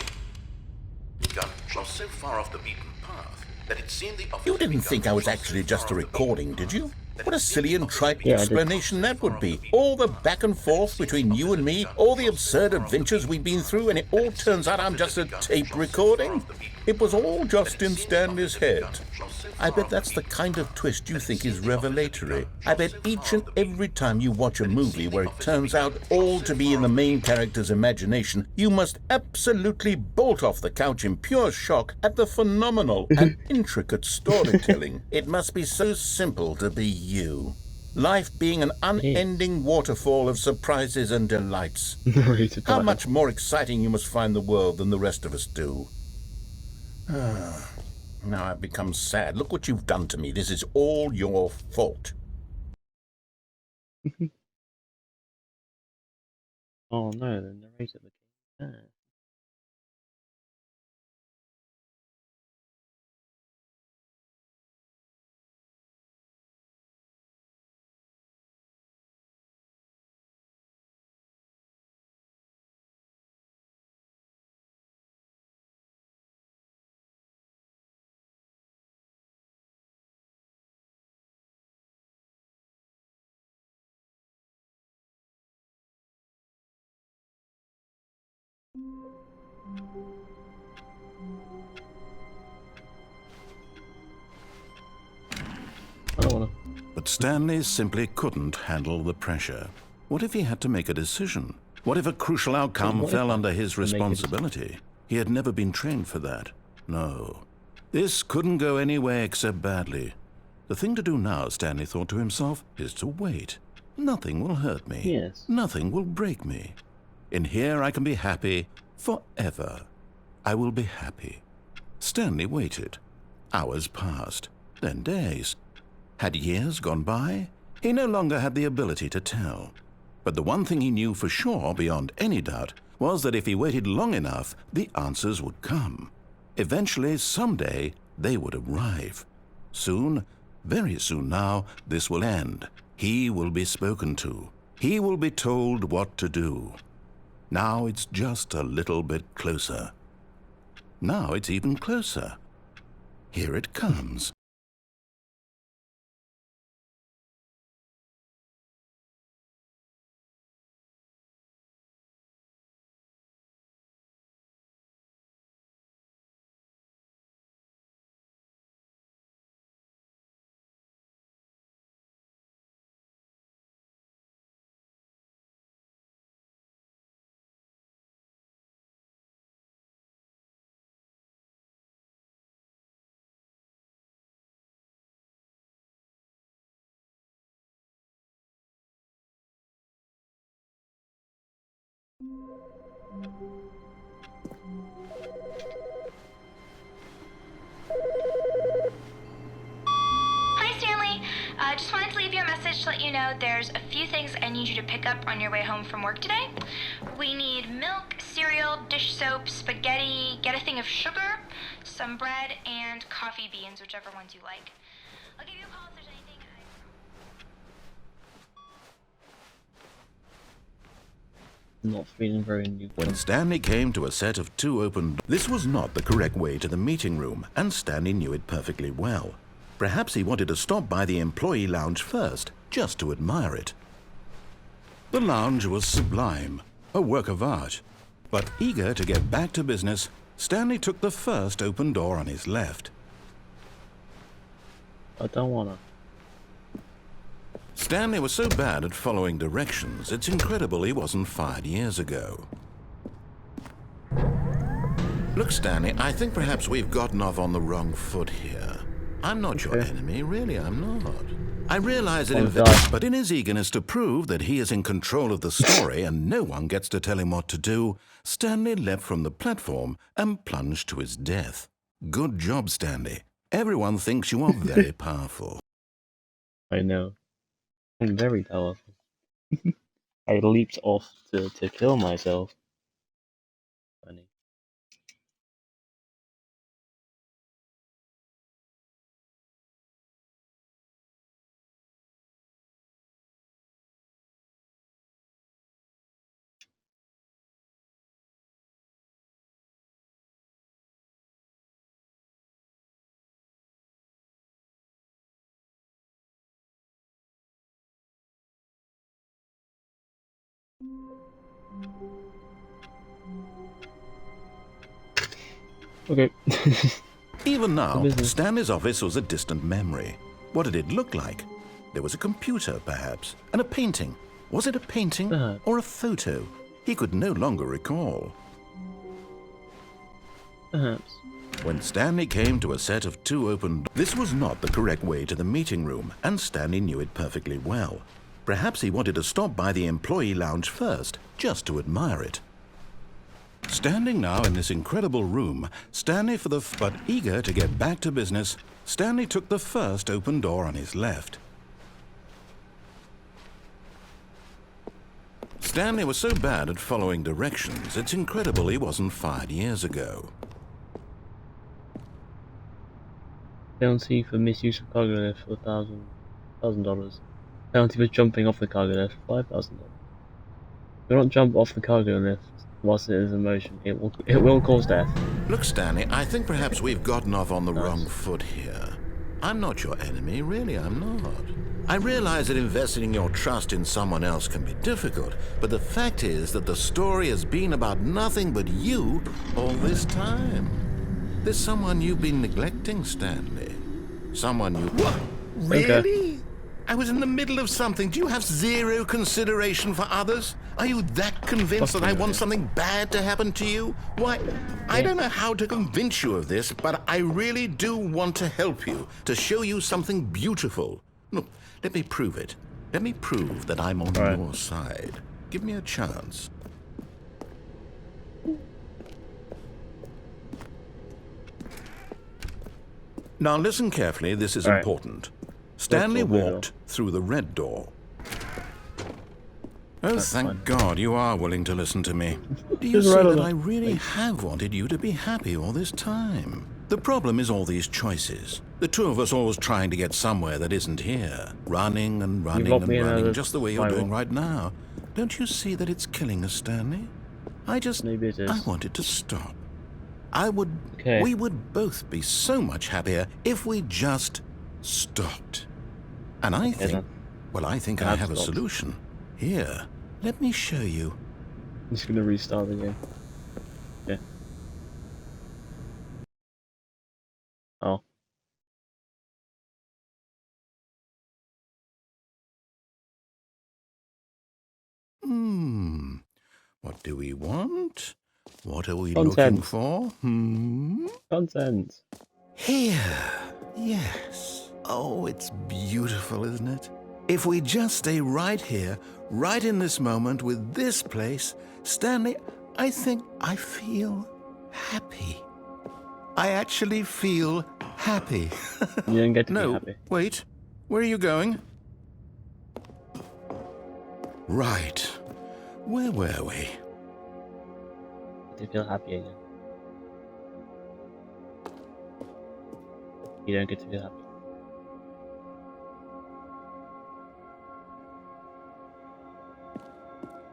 begun. So far off the beaten path that it seemed the office. You didn't think I was actually just a recording, did you? What a silly and trite Yeah, I did. explanation that would be. All the back and forth between you and me, all the absurd adventures we've been through, and it all turns out I'm just a tape recording? It was all just in Stanley's head. I bet that's the kind of twist you think is revelatory. I bet each and every time you watch a movie where it turns out all to be in the main character's imagination, you must absolutely bolt off the couch in pure shock at the phenomenal and intricate storytelling. It must be so simple to be you. Life being an unending waterfall of surprises and delights. Narrated How by- much more exciting you must find the world than the rest of us do. Now I've become sad. Look what you've done to me. This is all your fault. Oh no, the narrator became sad. I don't wanna. But Stanley simply couldn't handle the pressure. What if he had to make a decision? What if a crucial outcome What if fell I under his had to make a decision? responsibility? He had never been trained for that. No. This couldn't go anywhere except badly. The thing to do now, Stanley thought to himself, is to wait. Nothing will hurt me. Yes. Nothing will break me. In here I can be happy forever. I will be happy. Stanley waited. Hours passed, then days. Had years gone by? He no longer had the ability to tell. But the one thing he knew for sure, beyond any doubt, was that if he waited long enough, the answers would come. Eventually, someday, they would arrive. Soon, very soon now, this will end. He will be spoken to. He will be told what to do. Now it's just a little bit closer. Now it's even closer. Here it comes. Hi, Stanley. Just wanted to leave you a message to let you know there's a few things I need you to pick up on your way home from work today. We need milk, cereal, dish soap, spaghetti, get a thing of sugar, some bread, and coffee beans, whichever ones you like. I'll give you a call if there's anything Not feeling very new. When Stanley came to a set of 2 open... This was not the correct way to the meeting room, and Stanley knew it perfectly well. Perhaps he wanted to stop by the employee lounge first, just to admire it. The lounge was sublime, a work of art. But eager to get back to business, Stanley took the first open door on his left. I don't wanna. Stanley was so bad at following directions, it's incredible he wasn't fired years ago. Look, Stanley, I think perhaps we've gotten off on the wrong foot here. I'm not your enemy, really, I'm not. I realize that but in his eagerness to prove that he is in control of the story and no one gets to tell him what to do, Stanley leapt from the platform and plunged to his death. Good job, Stanley. Everyone thinks you are very powerful. I know. I'm very powerful. I leaped off to kill myself. Funny. Okay. Even now, business. Stanley's office was a distant memory. What did it look like? There was a computer, perhaps, and a painting. Was it a painting or a photo? He could no longer recall. Perhaps. When Stanley came to a set of 2 open... This was not the correct way to the meeting room, and Stanley knew it perfectly well. Perhaps he wanted to stop by the employee lounge first, just to admire it. Standing now in this incredible room, Stanley but eager to get back to business, Stanley took the first open door on his left. Stanley was so bad at following directions, it's incredible he wasn't fired years ago. Penalty for misuse of cargo lift for $1,000. Penalty for jumping off the cargo lift, $5,000. Do not jump off the cargo lift whilst it is in motion. It will cause death. Look, Stanley, I think perhaps we've gotten off on the wrong foot here. I'm not your enemy, really, I'm not. I realize that investing your trust in someone else can be difficult, but the fact is that the story has been about nothing but you all this time. There's someone you've been neglecting, Stanley. Someone you... What? Really? Okay. I was in the middle of something. Do you have zero consideration for others? Are you that convinced that I want something bad to happen to you? Why, I don't know how to convince you of this, but I really do want to help you, to show you something beautiful. Look, let me prove it. Let me prove that I'm on your side. Give me a chance. Now listen carefully, this is important. Stanley walked through the red door. Oh, thank God you are willing to listen to me. Do you see that I really have wanted you to be happy all this time? The problem is all these choices. The 2 of us always trying to get somewhere that isn't here. Running and running and running, just the way you're doing right now. Don't you see that it's killing us, Stanley? I wanted to stop. We would both be so much happier if we just stopped. And I think, I think I have a solution. Here, let me show you. I'm just gonna restart the game. Yeah. Oh. What do we want? What are we looking for? Content. Here. Yes. Oh, it's beautiful, isn't it? If we just stay right here, right in this moment with this place, Stanley, I think I feel happy. I actually feel happy. You don't get to be No, happy. wait. Where are you going? Right. Where were we? You feel happy again. You don't get to feel happy.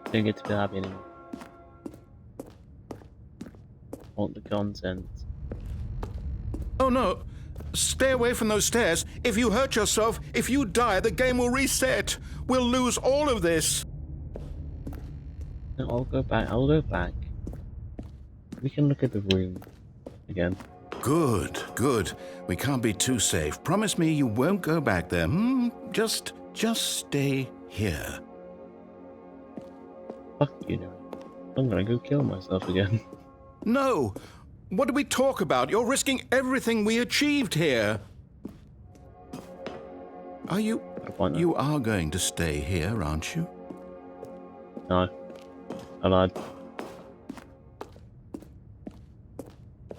You don't get to feel happy anymore. Want the content. Oh no! Stay away from those stairs. If you hurt yourself, if you die, the game will reset. We'll lose all of this. No, I'll go back. I'll go back. We can look at the room again. Good, good. We can't be too safe. Promise me you won't go back there. Just stay here. Fuck you know. I'm gonna go kill myself again. No! What do we talk about? You're risking everything we achieved here. Are you... You are going to stay here, aren't you? No. I lied.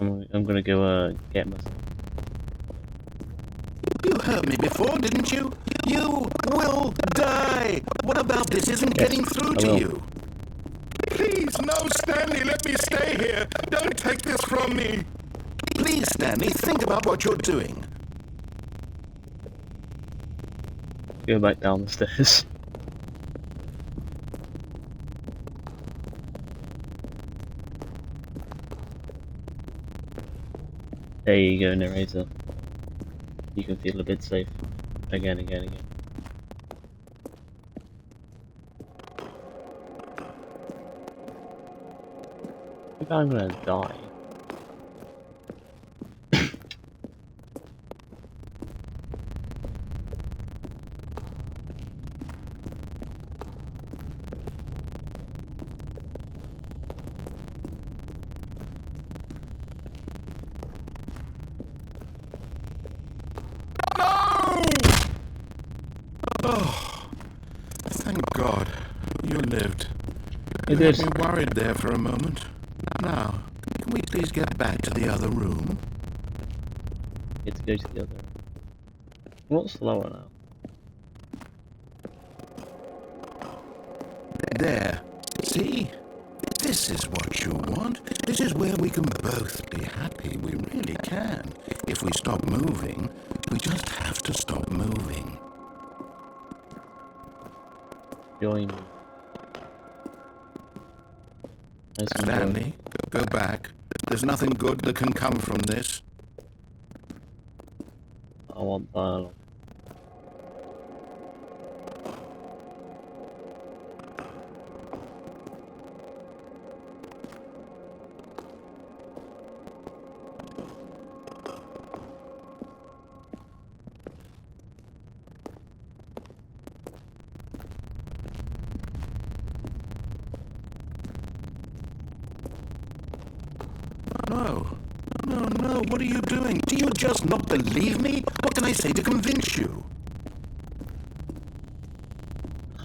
I'm gonna go get myself. You heard me before, didn't you? You will die! What about this isn't getting through to you? Please, no, Stanley, let me stay here. Don't take this from me. Please, Stanley, think about what you're doing. Go back down the stairs. There you go, narrator. You can feel a bit safe. Again. If I'm gonna die. Oh, thank God you lived. It You had is. me worried there for a moment. Now, can we please get back to the other room? Get to go to the other. I'm not slower now. There. See? This is what you want. This is where we can both be happy. We really can. If we stop moving, we just have to stop moving. Join me. Stanley, go back. There's nothing good that can come from this. I want dialogue. No, what are you doing? Do you just not believe me? What can I say to convince you?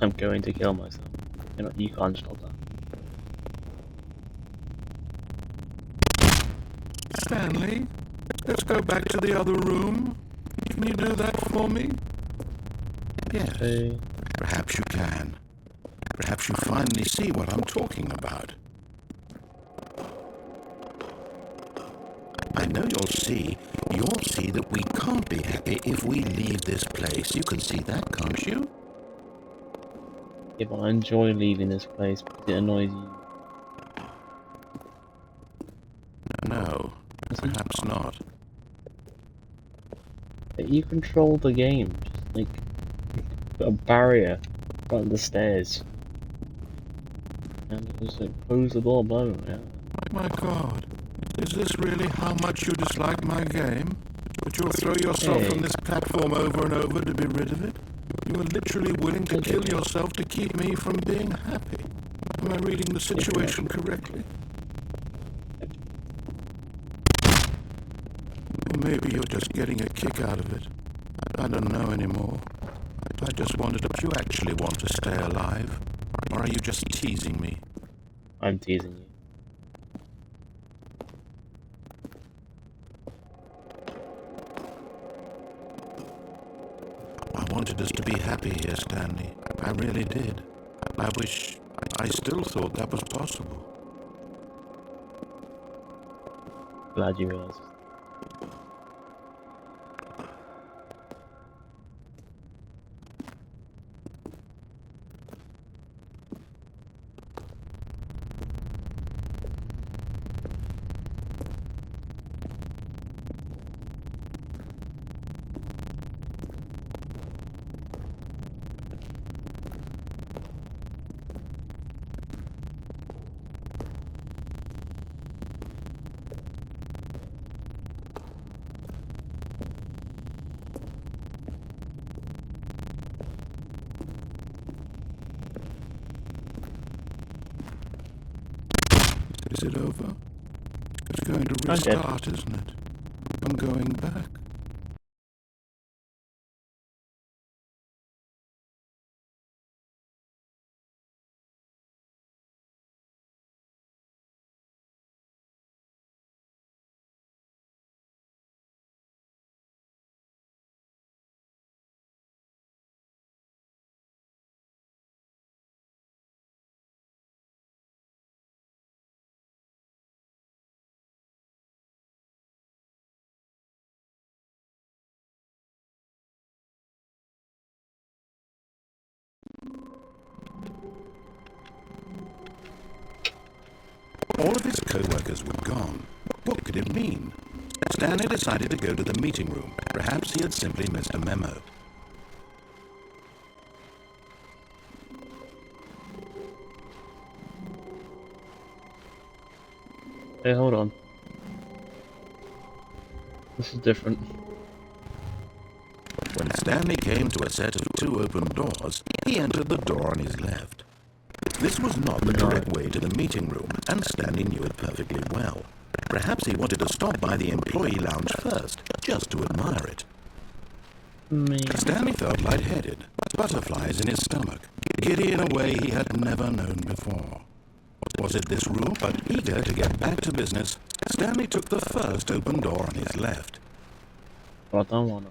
I'm going to kill myself. You can't stop that. Stanley, let's go back to the other room. Can you do that for me? Yes, perhaps you can. Perhaps you finally see what I'm talking about. I know you'll see that we can't be happy if we leave this place. You can see that, can't you? Yeah, but I enjoy leaving this place because it annoys you. No, perhaps not. You control the game, just like put a barrier right on the stairs. And just like close the door below, yeah. My God, is this really how much you dislike my game? That you'll throw yourself from this platform over and over to be rid of it? You are literally willing to kill yourself to keep me from being happy. Am I reading the situation correctly? Or maybe you're just getting a kick out of it. I don't know anymore. I just wondered if you actually want to stay alive, or are you just teasing me? I'm teasing you. I wanted us to be happy here, Stanley. I really did. I wish I still thought that was possible. Glad you realised. Is it over? It's going to I'm dead. restart, isn't it? I'm going back. All of his co-workers were gone. What could it mean? Stanley decided to go to the meeting room. Perhaps he had simply missed a memo. Hey, hold on. This is different. When Stanley came to a set of two open doors, he entered the door on his left. This was not the direct way to the meeting room, and Stanley knew it perfectly well. Perhaps he wanted to stop by the employee lounge first, just to admire it. Stanley felt lightheaded, butterflies in his stomach, giddy in a way he had never known before. Was it this room? But eager to get back to business, Stanley took the first open door on his left. I don't wanna.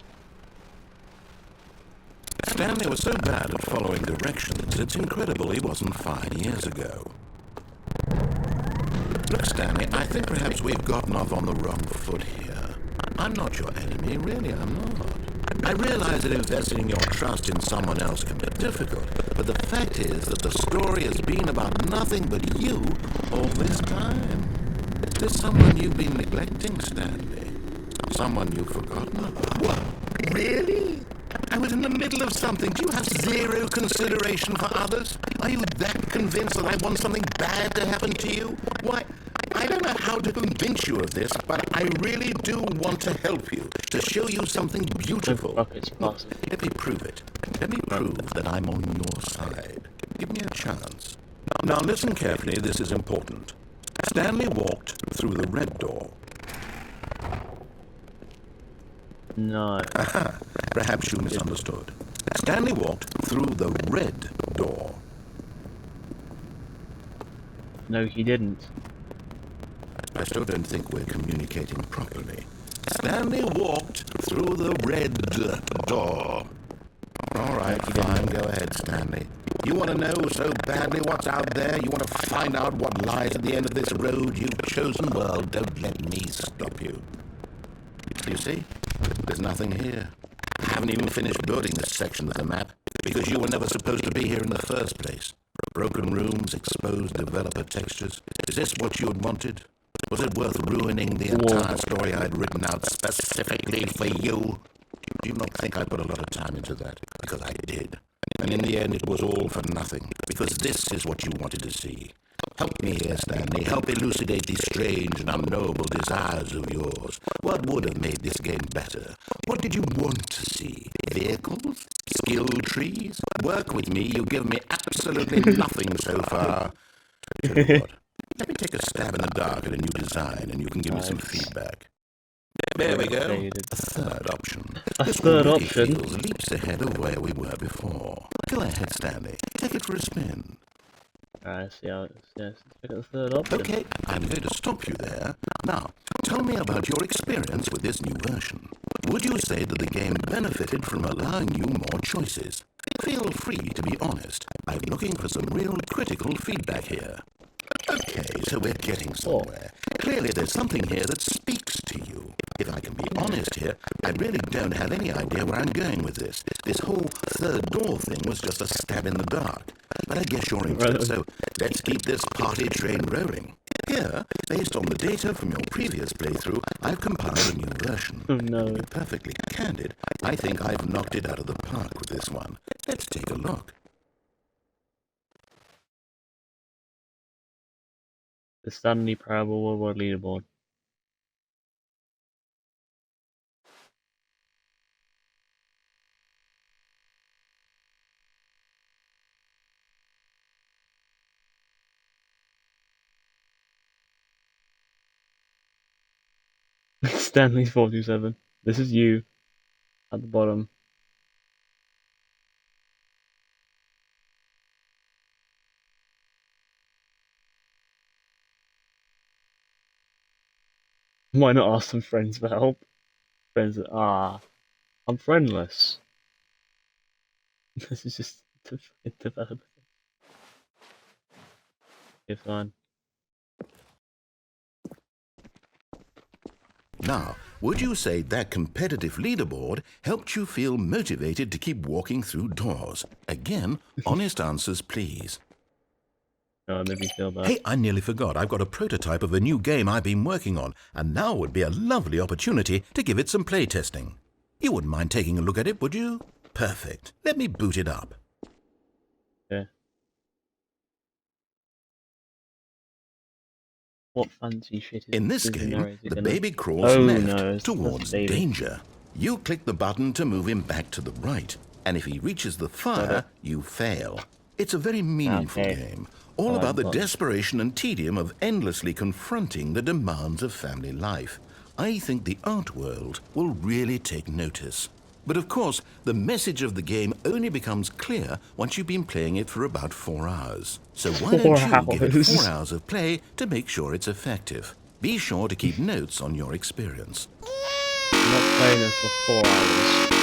Stanley was so bad at following directions, it's incredible he wasn't 5 years ago. Look, Stanley, I think perhaps we've gotten off on the wrong foot here. I'm not your enemy, really, I'm not. I realize that investing your trust in someone else can be difficult, but the fact is that the story has been about nothing but you all this time. There's someone you've been neglecting, Stanley. Someone you've forgotten about. What? Really? I was in the middle of something. Do you have zero consideration for others? Are you that convinced that I want something bad to happen to you? Why, I don't know how to convince you of this, but I really do want to help you, to show you something beautiful. Fuck, it's possible. Let me prove it. Let me prove that I'm on your side. Give me a chance. Now listen carefully, this is important. Stanley walked through the red door. No. Perhaps you misunderstood. Stanley walked through the red door. No, he didn't. I still don't think we're communicating properly. Stanley walked through the red door. All right, fine. Go ahead, Stanley. You want to know so badly what's out there? You want to find out what lies at the end of this road you've chosen? Well, don't let me stop you. You see? There's nothing here. I haven't even finished building this section of the map because you were never supposed to be here in the first place. Broken rooms, exposed developer textures. Is this what you had wanted? Was it worth ruining the entire story I'd written out specifically for you? Do you not think I put a lot of time into that? Because I did. And in the end, it was all for nothing. Because this is what you wanted to see. Help me here, Stanley. Help elucidate these strange and unknowable desires of yours. What would have made this game better? What did you want to see? Vehicles? Skill trees? Work with me. You've given me absolutely nothing so far. Tell you what, let me take a stab in the dark at a new design, and you can give me some feedback. There we go. Faded. A third option. A This third already option? feels leaps ahead of where we were before. Go ahead, Stanley. Take it for a spin. Alright, see how it's. Yes, check out the third option. Okay, I'm going to stop you there. Now, tell me about your experience with this new version. Would you say that the game benefited from allowing you more choices? Feel free to be honest. I'm looking for some real critical feedback here. Okay, so we're getting somewhere. Clearly there's something here that speaks to you. If I can be honest here, I really don't have any idea where I'm going with this. This whole third door thing was just a stab in the dark. But I guess you're into it, so let's keep this party train rolling. Here, based on the data from your previous playthrough, I've compiled a new version. Oh no. To be perfectly candid, I think I've knocked it out of the park with this one. Let's take a look. The Stanley Parable Worldwide Leaderboard. Stanley's 427. This is you at the bottom. Why not ask some friends for help? Friends that, I'm friendless. This is just a developer. Okay, fine. Now, would you say that competitive leaderboard helped you feel motivated to keep walking through doors? Again, honest answers, please. Oh, it made me feel bad. Hey, I nearly forgot. I've got a prototype of a new game I've been working on, and now would be a lovely opportunity to give it some playtesting. You wouldn't mind taking a look at it, would you? Perfect. Let me boot it up. Yeah. What fancy shit is In this the game, narrator the gonna- baby crawls Oh, left no, it's towards baby. danger. You click the button to move him back to the right, and if he reaches the fire, you fail. It's a very meaningful Okay. game, all about the got- desperation and tedium of endlessly confronting the demands of family life. I think the art world will really take notice. But of course, the message of the game only becomes clear once you've been playing it for about 4 hours. So why don't 4 you give it hours? 4 hours of play to make sure it's effective? Be sure to keep notes on your experience. I'm not playing this for 4 hours.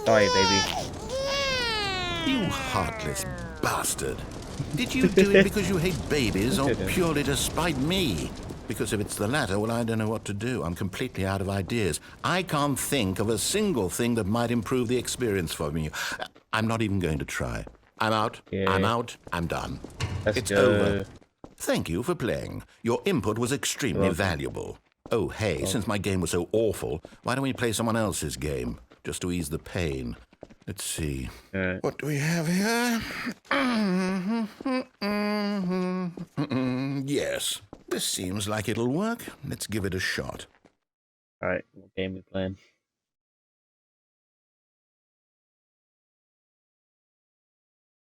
Die, baby. You heartless bastard. Did you do it because you hate babies or purely to spite me? Because if it's the latter, well, I don't know what to do. I'm completely out of ideas. I can't think of a single thing that might improve the experience for me. I'm not even going to try. I'm out. Yeah. I'm out. I'm done. Let's It's go. over. Thank you for playing. Your input was extremely valuable. Oh, hey, since my game was so awful, why don't we play someone else's game? Just to ease the pain. Let's see. Alright. What do we have here? Yes, this seems like it'll work. Let's give it a shot. Alright, what game we playing?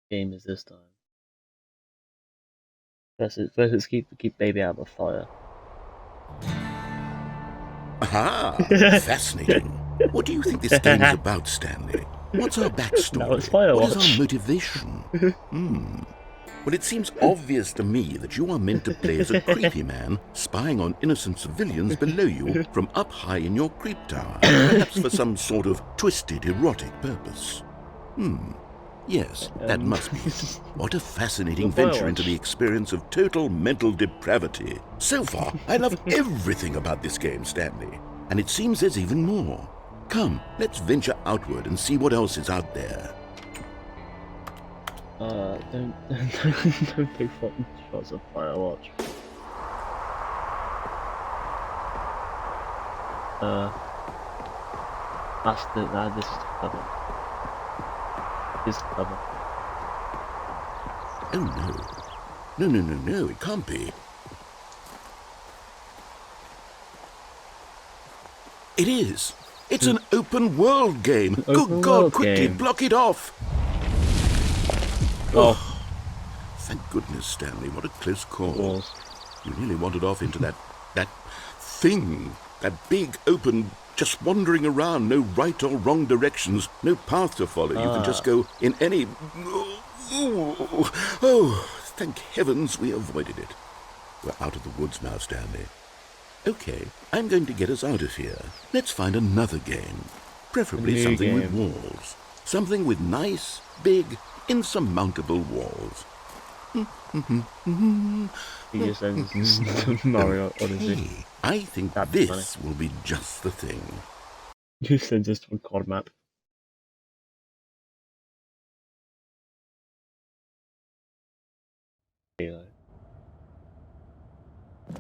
Game is this time? First, let's keep baby out of the fire. Aha! Fascinating. What do you think this game is about, Stanley? What's our backstory? Now it's What is Firewatch. our motivation? Well, it seems obvious to me that you are meant to play as a creepy man spying on innocent civilians below you from up high in your creep tower, perhaps for some sort of twisted erotic purpose. Yes, that must be it. What a fascinating The venture into Firewatch. the experience of total mental depravity. So far, I love everything about this game, Stanley. And it seems there's even more. Come, let's venture outward and see what else is out there. Don't take fucking shots of Firewatch. This is the cover. This is the cover. Oh no. No, it can't be. It is. It's an open world game. An Good open God, world quickly, game. block it off. Oh, Thank goodness, Stanley. What a close call. it was. You nearly wandered off into that thing. That big, open, just wandering around. No right or wrong directions. No path to follow. You can just go in any... Oh, thank heavens we avoided it. We're out of the woods now, Stanley. Okay, I'm going to get us out of here. Let's find another game. Preferably something with walls. Something with nice, big, insurmountable walls. He just ends Mario Odyssey. Hey, I think That'd be this will be just the thing. He sends us to a COD map.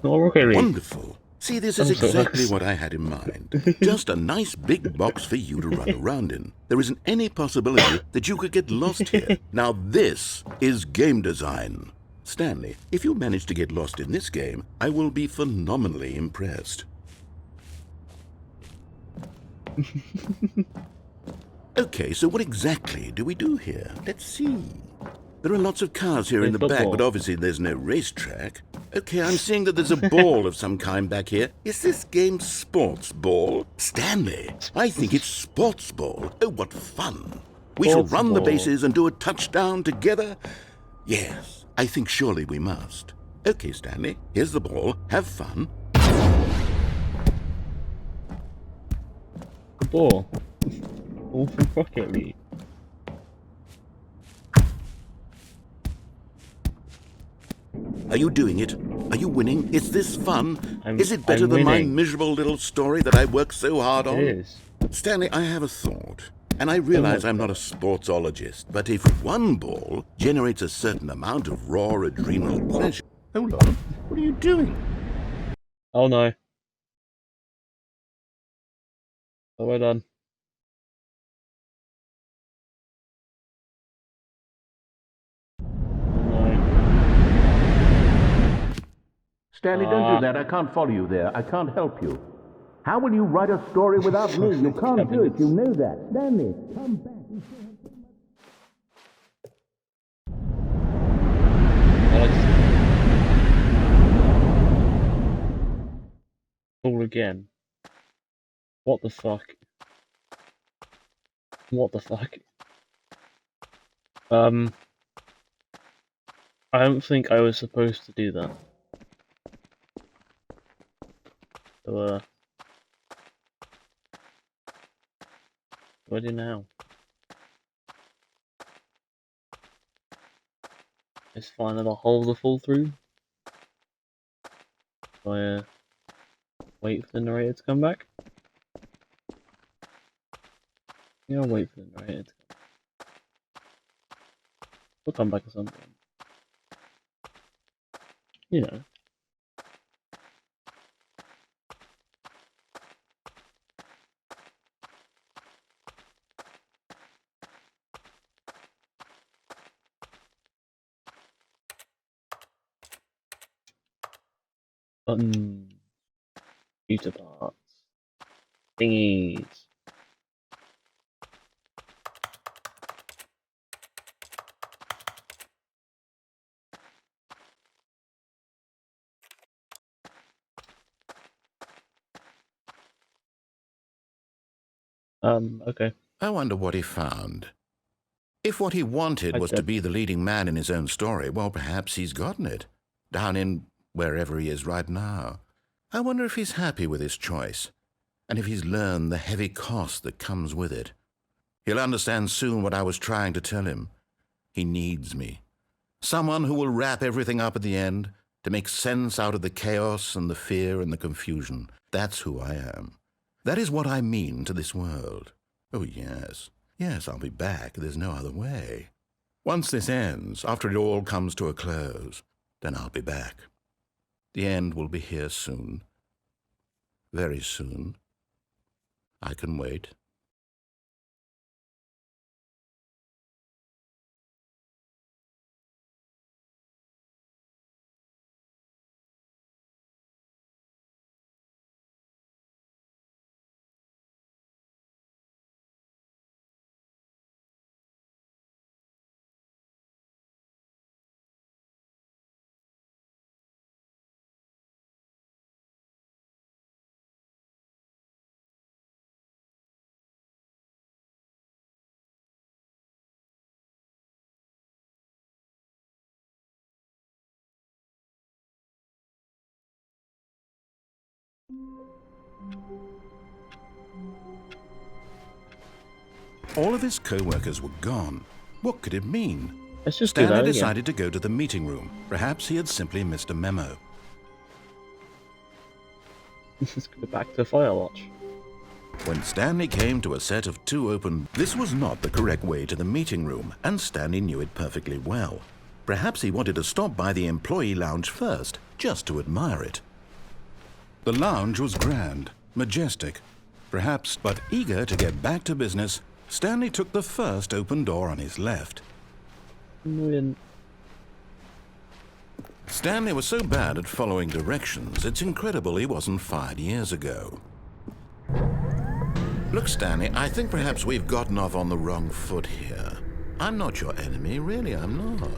Oh, Rocket League. Wonderful. See, this is I'm so exactly nice. what I had in mind. Just a nice big box for you to run around in. There isn't any possibility that you could get lost here. Now this is game design. Stanley, if you manage to get lost in this game, I will be phenomenally impressed. Okay, so what exactly do we do here? Let's see. There are lots of cars here in the back, but obviously there's no racetrack. Okay, I'm seeing that there's a ball of some kind back here. Is this game sports ball? Stanley, I think it's sports ball. Oh, what fun. We shall run the bases and do a touchdown together. Yes, I think surely we must. Okay, Stanley, here's the ball. Have fun. The ball. All from Rocket League. Are you doing it? Are you winning? Is this fun? Is it better I'm than my winning. miserable little story that I worked so hard on? It is. Stanley, I have a thought. And I realize I'm not a sportsologist, but if one ball generates a certain amount of raw adrenal pleasure... Hold on. What are you doing? Oh no. Oh, well done. Stanley, don't do that. I can't follow you there. I can't help you. How will you write a story without me? You can't do it. You know that. Stanley, come back. All again. What the fuck? What the fuck? I don't think I was supposed to do that. So, what do I do now? It's fine another hole to fall through. So I wait for the narrator to come back. Yeah, I'll wait for the narrator to come back. We'll come back at some point. You know. Buttons. Computer parts. Thingies. Okay. I wonder what he found. If what he wanted was to be the leading man in his own story, well, perhaps he's gotten it. Down in wherever he is right now. I wonder if he's happy with his choice, and if he's learned the heavy cost that comes with it. He'll understand soon what I was trying to tell him. He needs me. Someone who will wrap everything up at the end, to make sense out of the chaos and the fear and the confusion. That's who I am. That is what I mean to this world. Oh, yes. Yes, I'll be back. There's no other way. Once this ends, after it all comes to a close, then I'll be back. The end will be here soon. Very soon. I can wait. All of his co-workers were gone. What could it mean? Let's just do Stanley that again. decided to go to the meeting room. Perhaps he had simply missed a memo. Let's go back to Firewatch. When Stanley came to a set of 2 open, this was not the correct way to the meeting room, and Stanley knew it perfectly well. Perhaps he wanted to stop by the employee lounge first, just to admire it. The lounge was grand, majestic, perhaps, but eager to get back to business, Stanley took the first open door on his left. Stanley was so bad at following directions, it's incredible he wasn't fired years ago. Look, Stanley, I think perhaps we've gotten off on the wrong foot here. I'm not your enemy, really, I'm not.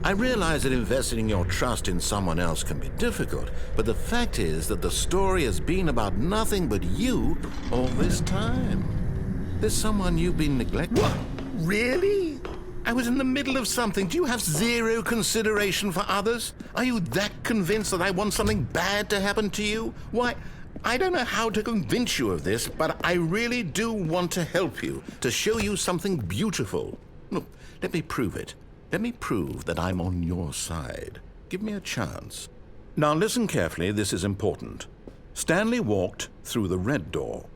I realize that investing your trust in someone else can be difficult, but the fact is that the story has been about nothing but you all this time. There's someone you've been neglecting. What? Really? I was in the middle of something. Do you have zero consideration for others? Are you that convinced that I want something bad to happen to you? Why, I don't know how to convince you of this, but I really do want to help you, to show you something beautiful. Look, let me prove it. Let me prove that I'm on your side. Give me a chance. Now listen carefully, this is important. Stanley walked through the red door.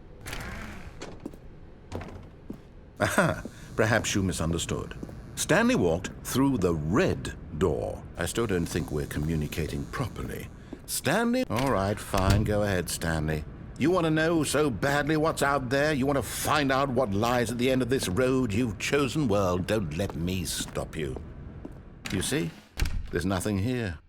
Aha, perhaps you misunderstood. Stanley walked through the red door. I still don't think we're communicating properly. Stanley? All right, fine, go ahead, Stanley. You want to know so badly what's out there? You want to find out what lies at the end of this road you've chosen? Well, don't let me stop you. You see? There's nothing here.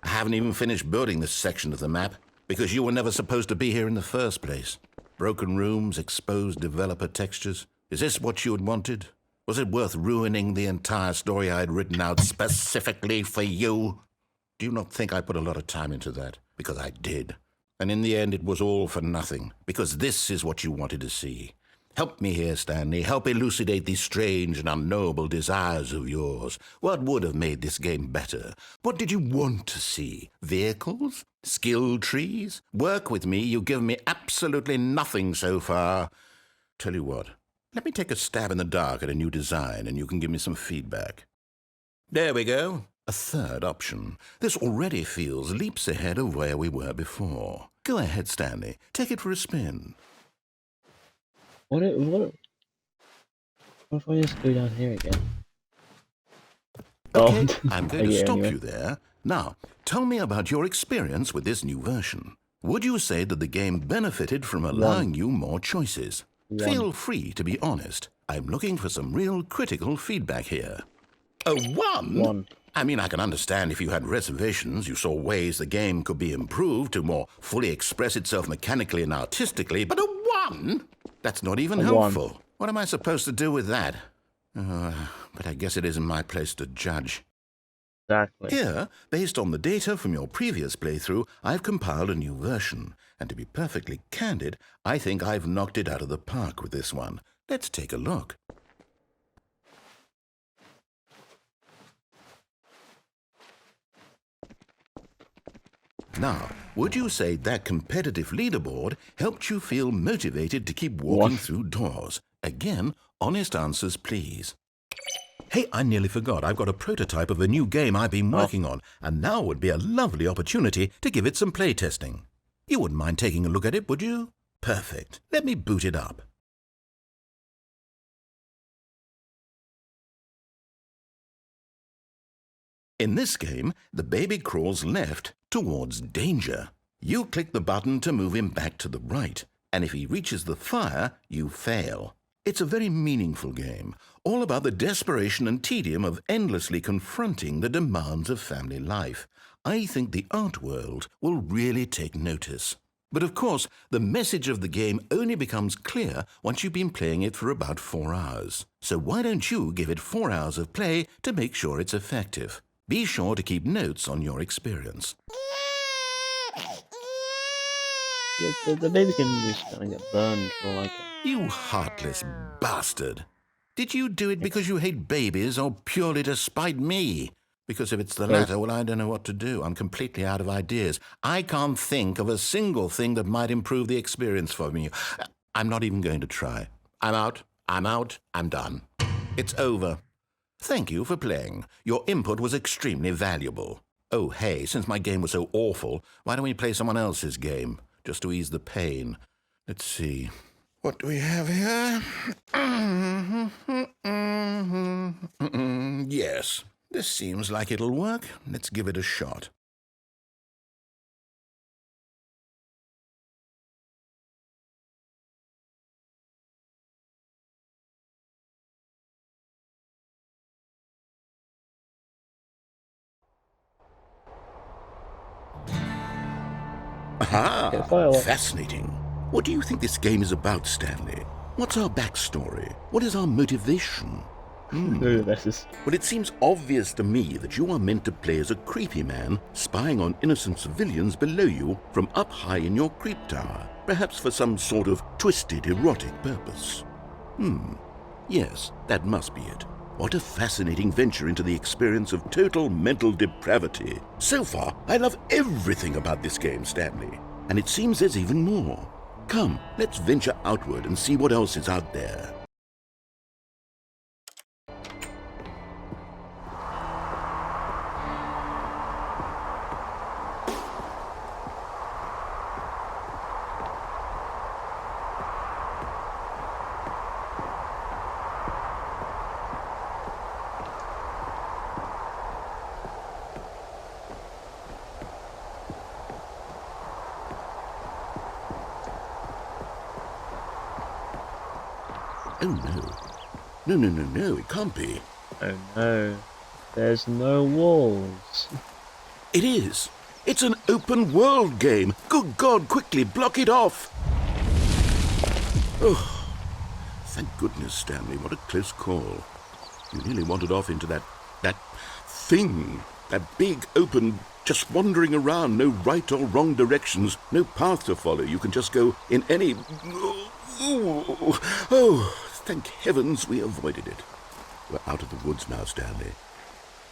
I haven't even finished building this section of the map because you were never supposed to be here in the first place. Broken rooms, exposed developer textures. Is this what you had wanted? Was it worth ruining the entire story I had written out specifically for you? Do you not think I put a lot of time into that? Because I did. And in the end, it was all for nothing. Because this is what you wanted to see. Help me here, Stanley. Help elucidate these strange and unknowable desires of yours. What would have made this game better? What did you want to see? Vehicles? Skill trees? Work with me. You've given me absolutely nothing so far. Tell you what. Let me take a stab in the dark at a new design, and you can give me some feedback. There we go. A third option. This already feels leaps ahead of where we were before. Go ahead, Stanley. Take it for a spin. What if I just go down here again? Okay, Oh, I'm going to yeah, stop anyway. you there. Now, tell me about your experience with this new version. Would you say that the game benefited from allowing you more choices? Feel free to be honest. I'm looking for some real critical feedback here. A 1? 1. I mean, I can understand if you had reservations, you saw ways the game could be improved to more fully express itself mechanically and artistically, but a 1? That's not even A 1. helpful. What am I supposed to do with that? But I guess it isn't my place to judge. Exactly. Here, based on the data from your previous playthrough, I've compiled a new version. And to be perfectly candid, I think I've knocked it out of the park with this one. Let's take a look. Now, would you say that competitive leaderboard helped you feel motivated to keep walking through doors? Again, honest answers, please. Hey, I nearly forgot. I've got a prototype of a new game I've been working on, and now would be a lovely opportunity to give it some playtesting. You wouldn't mind taking a look at it, would you? Perfect. Let me boot it up. In this game, the baby crawls left towards danger. You click the button to move him back to the right, and if he reaches the fire, you fail. It's a very meaningful game, all about the desperation and tedium of endlessly confronting the demands of family life. I think the art world will really take notice. But of course, the message of the game only becomes clear once you've been playing it for about 4 hours. So why don't you give it 4 hours of play to make sure it's effective? Be sure to keep notes on your experience. Yeah, the baby can just kind of get burned for like it. You heartless bastard. Did you do it because you hate babies or purely to spite me? Because if it's the Yes. latter, well, I don't know what to do. I'm completely out of ideas. I can't think of a single thing that might improve the experience for me. I'm not even going to try. I'm out. I'm done. It's over. Thank you for playing. Your input was extremely valuable. Oh, hey, since my game was so awful, why don't we play someone else's game, just to ease the pain? Let's see. What do we have here? Yes, this seems like it'll work. Let's give it a shot. Okay, Ah, fireworks. fascinating. What do you think this game is about, Stanley? What's our backstory? What is our motivation? Ooh, this is. Well, it seems obvious to me that you are meant to play as a creepy man spying on innocent civilians below you from up high in your creep tower, perhaps for some sort of twisted erotic purpose. Yes, that must be it. What a fascinating venture into the experience of total mental depravity. So far, I love everything about this game, Stanley. And it seems there's even more. Come, let's venture outward and see what else is out there. Oh, no. No, it can't be. Oh no. There's no walls. It is. It's an open world game. Good God, quickly block it off. Oh, thank goodness, Stanley. What a close call. You nearly wandered off into that thing. That big, open, just wandering around. No right or wrong directions. No path to follow. You can just go in any... Oh, thank heavens we avoided it. We're out of the woods now, Stanley.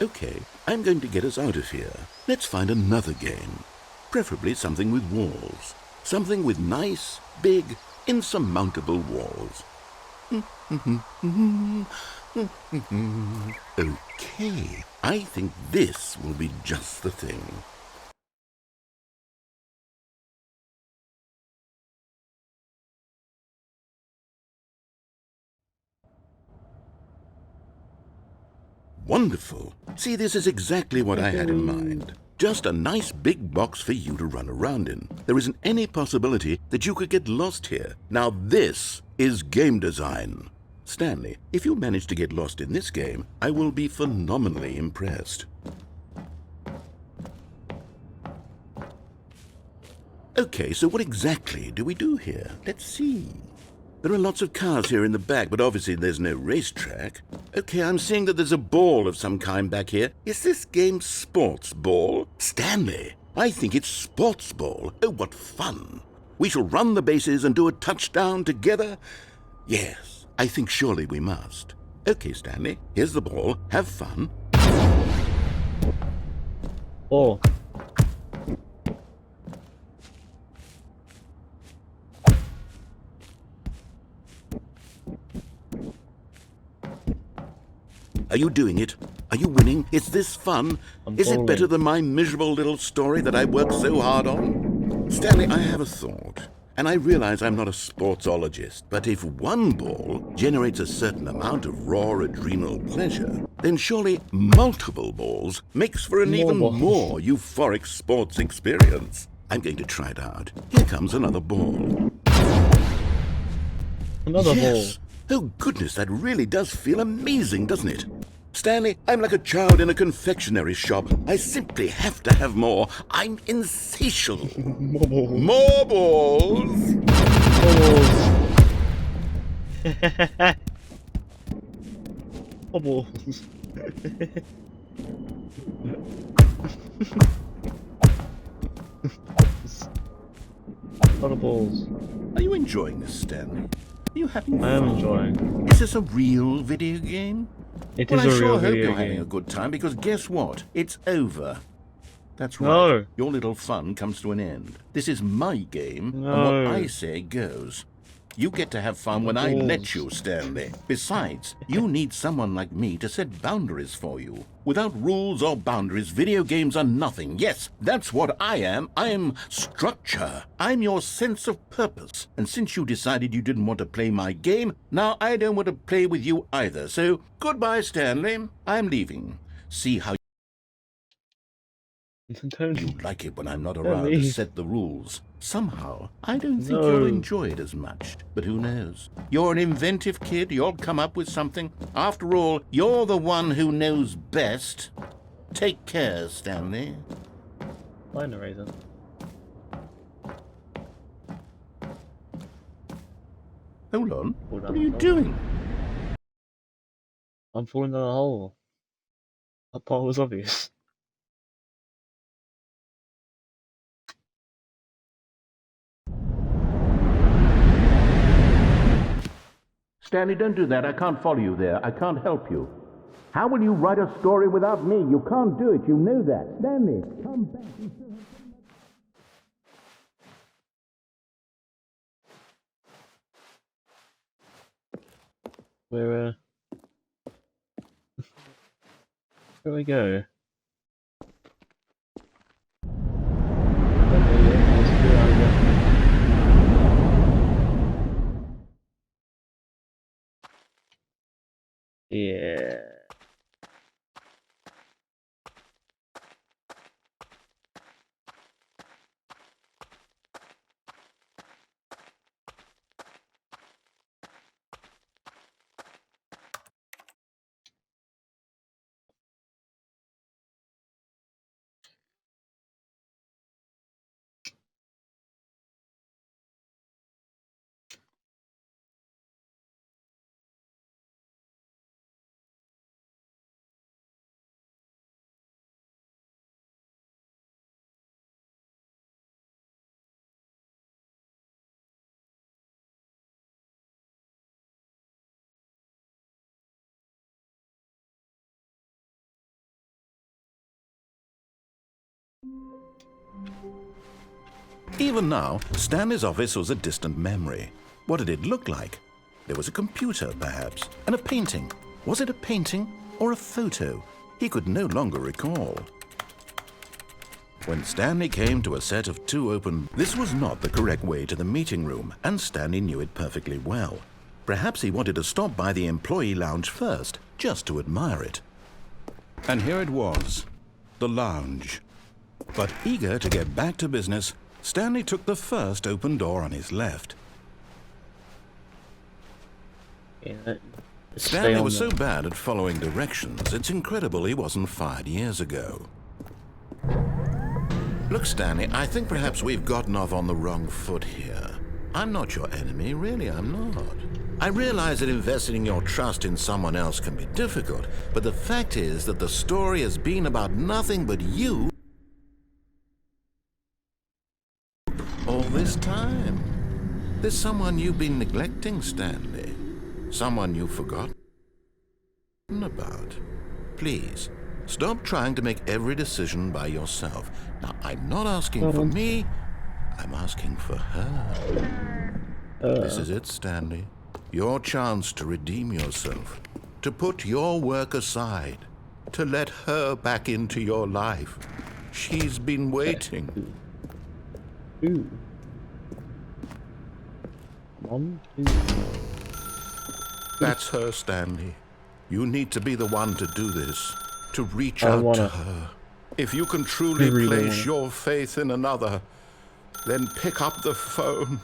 Okay, I'm going to get us out of here. Let's find another game. Preferably something with walls. Something with nice, big, insurmountable walls. Okay, I think this will be just the thing. Wonderful. See, this is exactly what I had in mind. Just a nice big box for you to run around in. There isn't any possibility that you could get lost here. Now this is game design. Stanley, if you manage to get lost in this game, I will be phenomenally impressed. Okay, so what exactly do we do here? Let's see. There are lots of cars here in the back, but obviously there's no racetrack. Okay, I'm seeing that there's a ball of some kind back here. Is this game sports ball? Stanley, I think it's sports ball. Oh, what fun. We shall run the bases and do a touchdown together? Yes, I think surely we must. Okay, Stanley, here's the ball. Have fun. Oh. Are you doing it? Are you winning? Is this fun? Is it better than my miserable little story that I worked so hard on? Stanley, I have a thought. And I realize I'm not a sportsologist, but if one ball generates a certain amount of raw adrenal pleasure, then surely multiple balls makes for an even more euphoric sports experience. I'm going to try it out. Here comes another ball. Another Yes. Oh, goodness, that really does feel amazing, doesn't it? Stanley, I'm like a child in a confectionery shop. I simply have to have more. I'm insatiable. More balls! Bubbles. Lot of balls. Are you enjoying this, Stanley? Are you having fun? I am enjoying. Is this a real video game? It Well, is I a sure real hope video you're having a game. good time, because guess what? It's over. That's right. No. Your little fun comes to an end. This is my game, and what I No. say goes. You get to have fun when I Balls. let you, Stanley. Besides, you need someone like me to set boundaries for you. Without rules or boundaries, video games are nothing. Yes, that's what I am. I'm structure. I'm your sense of purpose. And since you decided you didn't want to play my game, now I don't want to play with you either. So, goodbye, Stanley. I'm leaving. See how you like it when I'm not around to set the rules. Somehow, I don't think you'll enjoy it as much. But who knows? You're an inventive kid. You'll come up with something. After all, you're the one who knows best. Take care, Stanley. Bye, narrator. Hold on. What are you doing? I'm falling down a hole. That part was obvious. Stanley, don't do that. I can't follow you there. I can't help you. How will you write a story without me? You can't do it. You know that. Stanley, come back. Where do we go? Yeah. Even now, Stanley's office was a distant memory. What did it look like? There was a computer, perhaps, and a painting. Was it a painting or a photo? He could no longer recall. When Stanley came to a set of two open, this was not the correct way to the meeting room, and Stanley knew it perfectly well. Perhaps he wanted to stop by the employee lounge first, just to admire it. And here it was, the lounge. But eager to get back to business, Stanley took the first open door on his left. Yeah, Stanley was so bad at following directions, it's incredible he wasn't fired years ago. Look, Stanley, I think perhaps we've gotten off on the wrong foot here. I'm not your enemy, really, I'm not. I realize that investing your trust in someone else can be difficult, but the fact is that the story has been about nothing but you all this time. There's someone you've been neglecting, Stanley. Someone you've forgotten about. Please, stop trying to make every decision by yourself. Now, I'm not asking for me, I'm asking for her. This is it, Stanley. Your chance to redeem yourself, to put your work aside, to let her back into your life. She's been waiting. Ooh. 1, 2. That's her, Stanley. You need to be the one to do this, to reach out to her. If you can truly place your faith in another, then pick up the phone.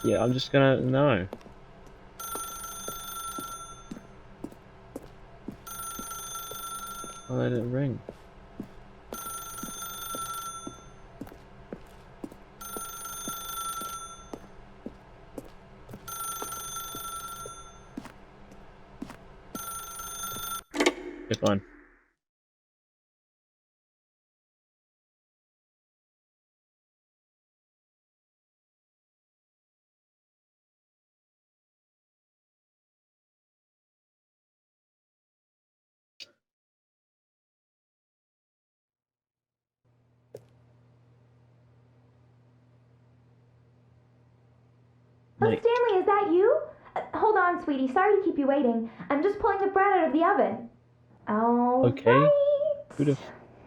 Yeah, I'm just gonna no. I'll let it ring. Okay, fine. Oh, Like, Stanley, is that you? Hold on, sweetie. Sorry to keep you waiting. I'm just pulling the bread out of the oven. All okay. right. Who'd have...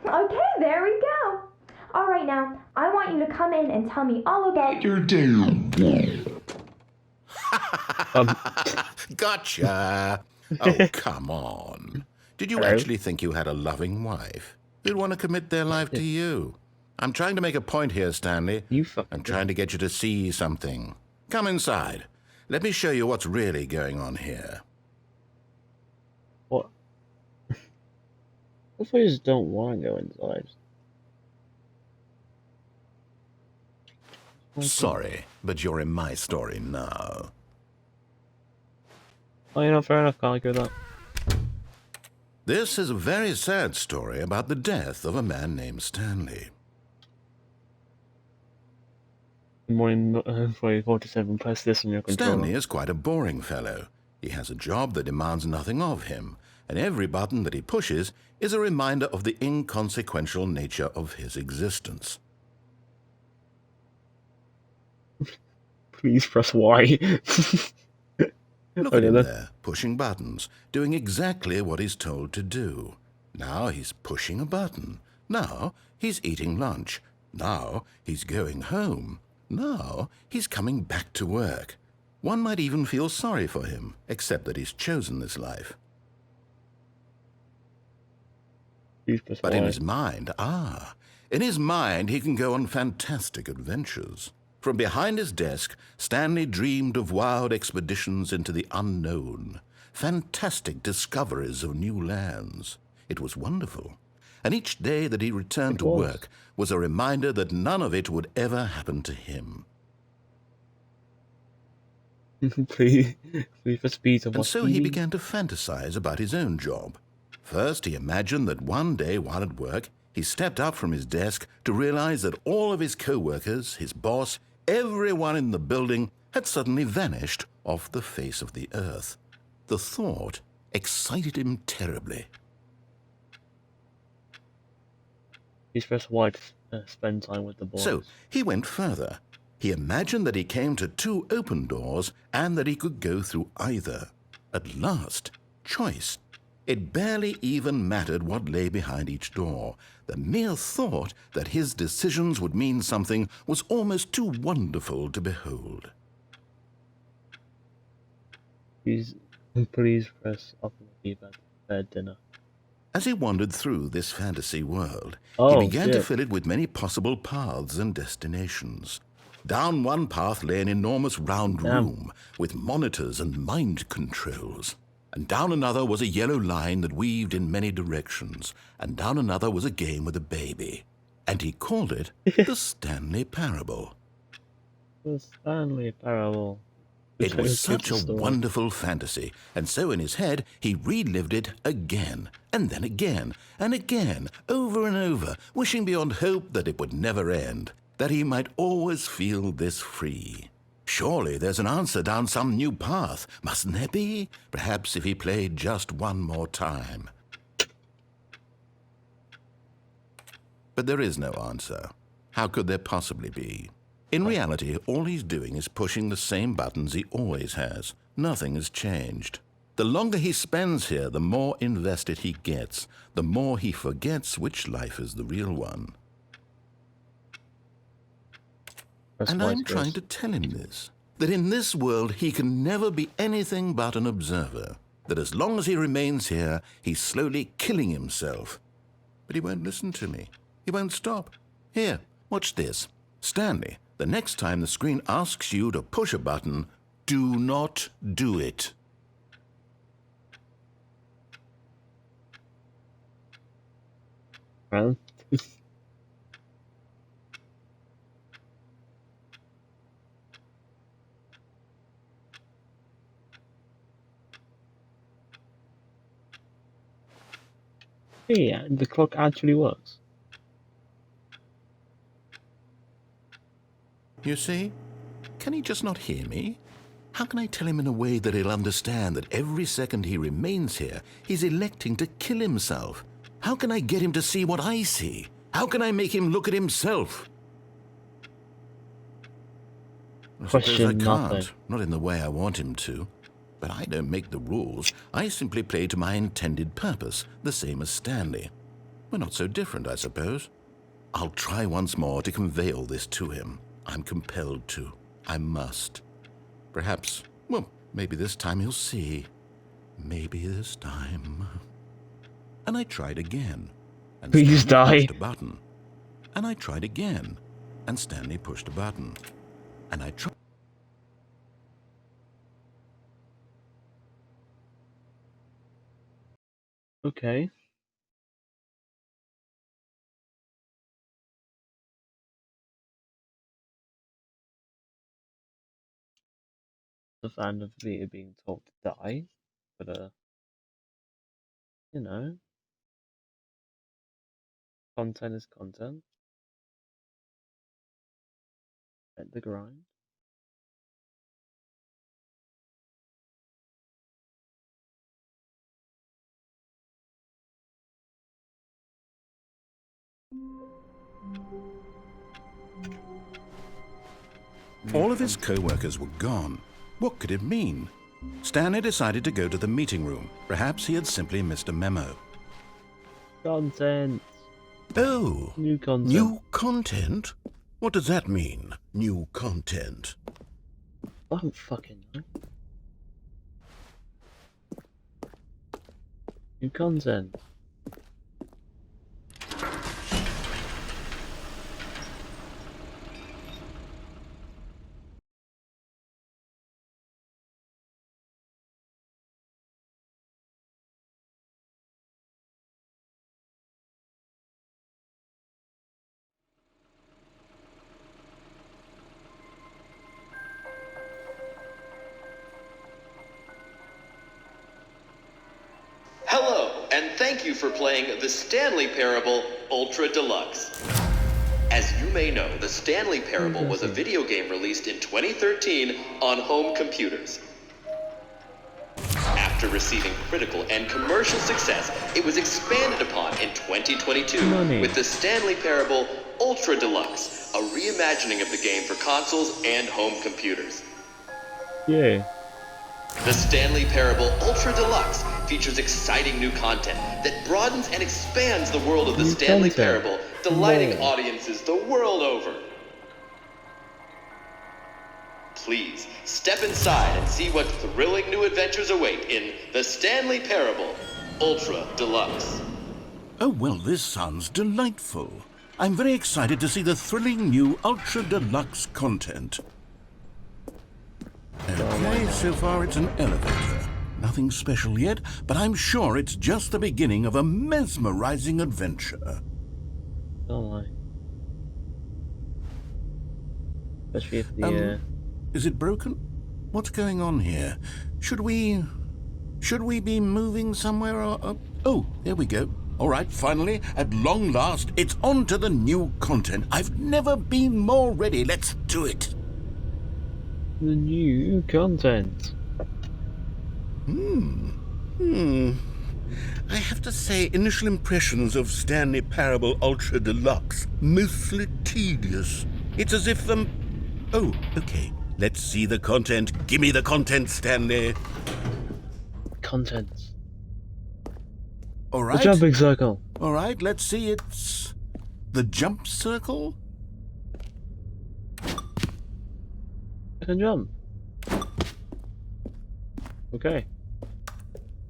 Okay, there we go. All right, now, I want you to come in and tell me all about your Gotcha. Oh, come on. Did you Hello? actually think you had a loving wife who'd want to commit their life to you? I'm trying to make a point here, Stanley. You fucking... I'm trying to get you to see something. Come inside. Let me show you what's really going on here. What? What if I just don't want to go inside? Sorry, but you're in my story now. Oh, you know, fair enough, can't go that. This is a very sad story about the death of a man named Stanley. Good morning, employee 47, press this on your controller. Stanley is quite a boring fellow. He has a job that demands nothing of him, and every button that he pushes is a reminder of the inconsequential nature of his existence. Please press Y. Look at him there, pushing buttons, doing exactly what he's told to do. Now he's pushing a button. Now he's eating lunch. Now he's going home. Now he's coming back to work. One might even feel sorry for him, except that he's chosen this life. Please press But Y. in his mind, he can go on fantastic adventures. From behind his desk, Stanley dreamed of wild expeditions into the unknown, fantastic discoveries of new lands. It was wonderful. And each day that he returned to work was a reminder that none of it would ever happen to him. please press B to watch And so TV. he began to fantasize about his own job. First, he imagined that one day while at work, he stepped up from his desk to realize that all of his co-workers, his boss, everyone in the building had suddenly vanished off the face of the earth. The thought excited him terribly. Please press Y to spend time with the boys. So he went further. He imagined that he came to two open doors and that he could go through either. At last, choice. It barely even mattered what lay behind each door. The mere thought that his decisions would mean something was almost too wonderful to behold. Please press up on the keypad to prepare dinner. As he wandered through this fantasy world, Oh, he began to shit. fill it with many possible paths and destinations. Down one path lay an enormous round room with monitors and mind controls. And down another was a yellow line that weaved in many directions. And down another was a game with a baby. And he called it the Stanley Parable. The Stanley Parable. It was such a story. wonderful fantasy, and so in his head he relived it again, and then again, and again, over and over, wishing beyond hope that it would never end, that he might always feel this free. Surely there's an answer down some new path, mustn't there be? Perhaps if he played just one more time. But there is no answer. How could there possibly be? In reality, all he's doing is pushing the same buttons he always has. Nothing has changed. The longer he spends here, the more invested he gets, the more he forgets which life is the real one. And I'm trying to tell him this, that in this world he can never be anything but an observer, that as long as he remains here, he's slowly killing himself. But he won't listen to me. He won't stop. Here, watch this. Stanley, the next time the screen asks you to push a button, do not do it. Well, yeah, the clock actually works. You see? Can he just not hear me? How can I tell him in a way that he'll understand that every second he remains here, he's electing to kill himself? How can I get him to see what I see? How can I make him look at himself? I suppose I Question can't. nothing. Not in the way I want him to. But I don't make the rules. I simply play to my intended purpose, the same as Stanley. We're not so different, I suppose. I'll try once more to convey all this to him. I'm compelled to. I must. Perhaps, well, maybe this time he'll see. Maybe this time. And I tried again. And Please Stanley die. pushed a button. And I tried again. And Stanley pushed a button. And I tried. Okay. A fan of Vita being told to die, but you know, content is content. Let the grind. All of his co-workers were gone. What could it mean? Stanley decided to go to the meeting room. Perhaps he had simply missed a memo. Content. Oh, New content. new content? What does that mean, new content? I don't fucking know. New content. Hello, and thank you for playing the Stanley Parable Ultra Deluxe. As you may know, the Stanley Parable was a video game released in 2013 on home computers. After receiving critical and commercial success, it was expanded upon in 2022 with the Stanley Parable Ultra Deluxe, a reimagining of the game for consoles and home computers. Yeah. The Stanley Parable Ultra Deluxe features exciting new content that broadens and expands the world of the New Stanley content. Parable, delighting More. audiences the world over. Please, step inside and see what thrilling new adventures await in the Stanley Parable Ultra Deluxe. Oh, well, this sounds delightful. I'm very excited to see the thrilling new Ultra Deluxe content. Okay, so far it's an elevator. Nothing special yet, but I'm sure it's just the beginning of a mesmerizing adventure. Don't lie. Especially if the Is it broken? What's going on here? Should we be moving somewhere or... Oh, there we go. All right, finally, at long last, it's on to the new content. I've never been more ready. Let's do it. the new content. I have to say, initial impressions of Stanley Parable Ultra Deluxe, mostly tedious. It's as if Oh, okay. Let's see the content. Gimme the content, Stanley. Content. All The right. jumping circle. All right, let's see. It's the jump circle. I can jump. Okay.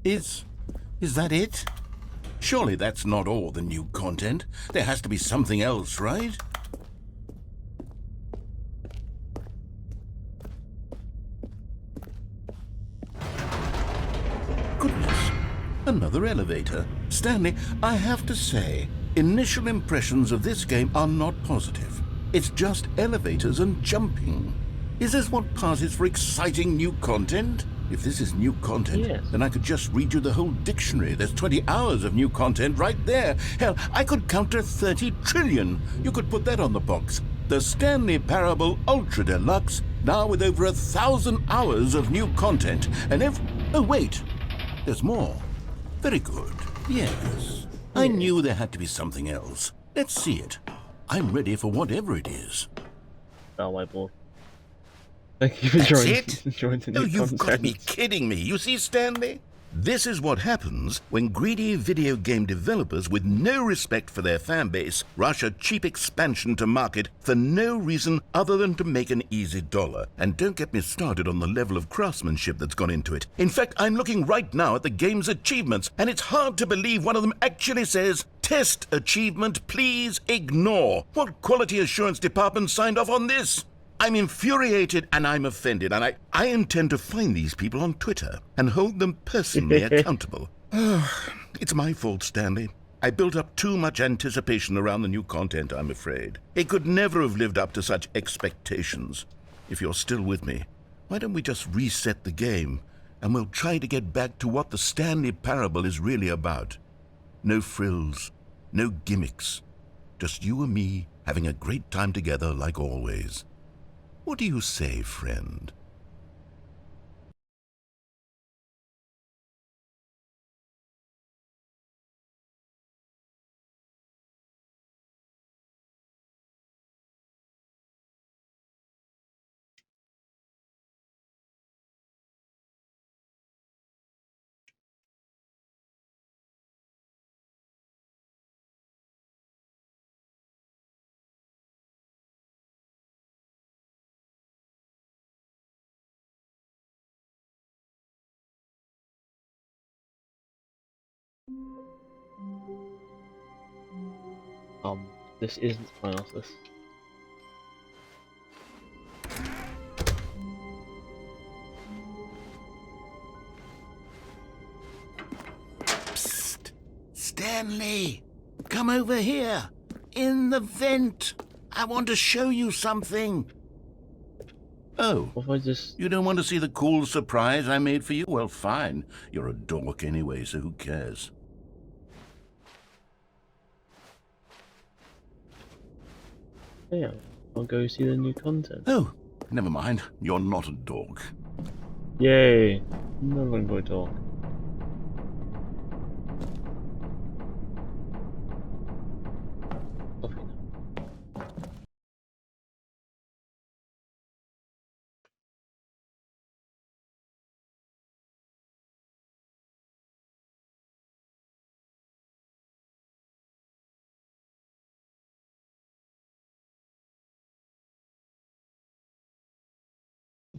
Is that it? Surely that's not all the new content. There has to be something else, right? Goodness, another elevator. Stanley, I have to say, initial impressions of this game are not positive. It's just elevators and jumping. Is this what passes for exciting new content? If this is new content, Yes. then I could just read you the whole dictionary. There's 20 hours of new content right there. Hell, I could count to 30 trillion. You could put that on the box. The Stanley Parable Ultra Deluxe, now with over 1,000 hours of new content. And oh, wait. There's more. Very good. Yes. I knew there had to be something else. Let's see it. I'm ready for whatever it is. Oh, my boy. Thank you for That's joining, it? joining the Oh, new you've got to be content. kidding me. You see, Stanley? This is what happens when greedy video game developers with no respect for their fan base rush a cheap expansion to market for no reason other than to make an easy dollar. And don't get me started on the level of craftsmanship that's gone into it. In fact, I'm looking right now at the game's achievements, and it's hard to believe one of them actually says, "Test achievement, please ignore." What quality assurance department signed off on this? I'm infuriated and I'm offended, and I intend to find these people on Twitter and hold them personally accountable. It's my fault, Stanley. I built up too much anticipation around the new content, I'm afraid. It could never have lived up to such expectations. If you're still with me, why don't we just reset the game, and we'll try to get back to what the Stanley Parable is really about. No frills, no gimmicks. Just you and me having a great time together like always. What do you say, friend? This isn't Analysis. Psst! Stanley! Come over here! In the vent! I want to show you something! Oh, What if I just... you don't want to see the cool surprise I made for you? Well, fine. You're a dork anyway, so who cares? Yeah, I'll go see the new content. Oh, never mind. You're not a dork. Yay! No one go talk.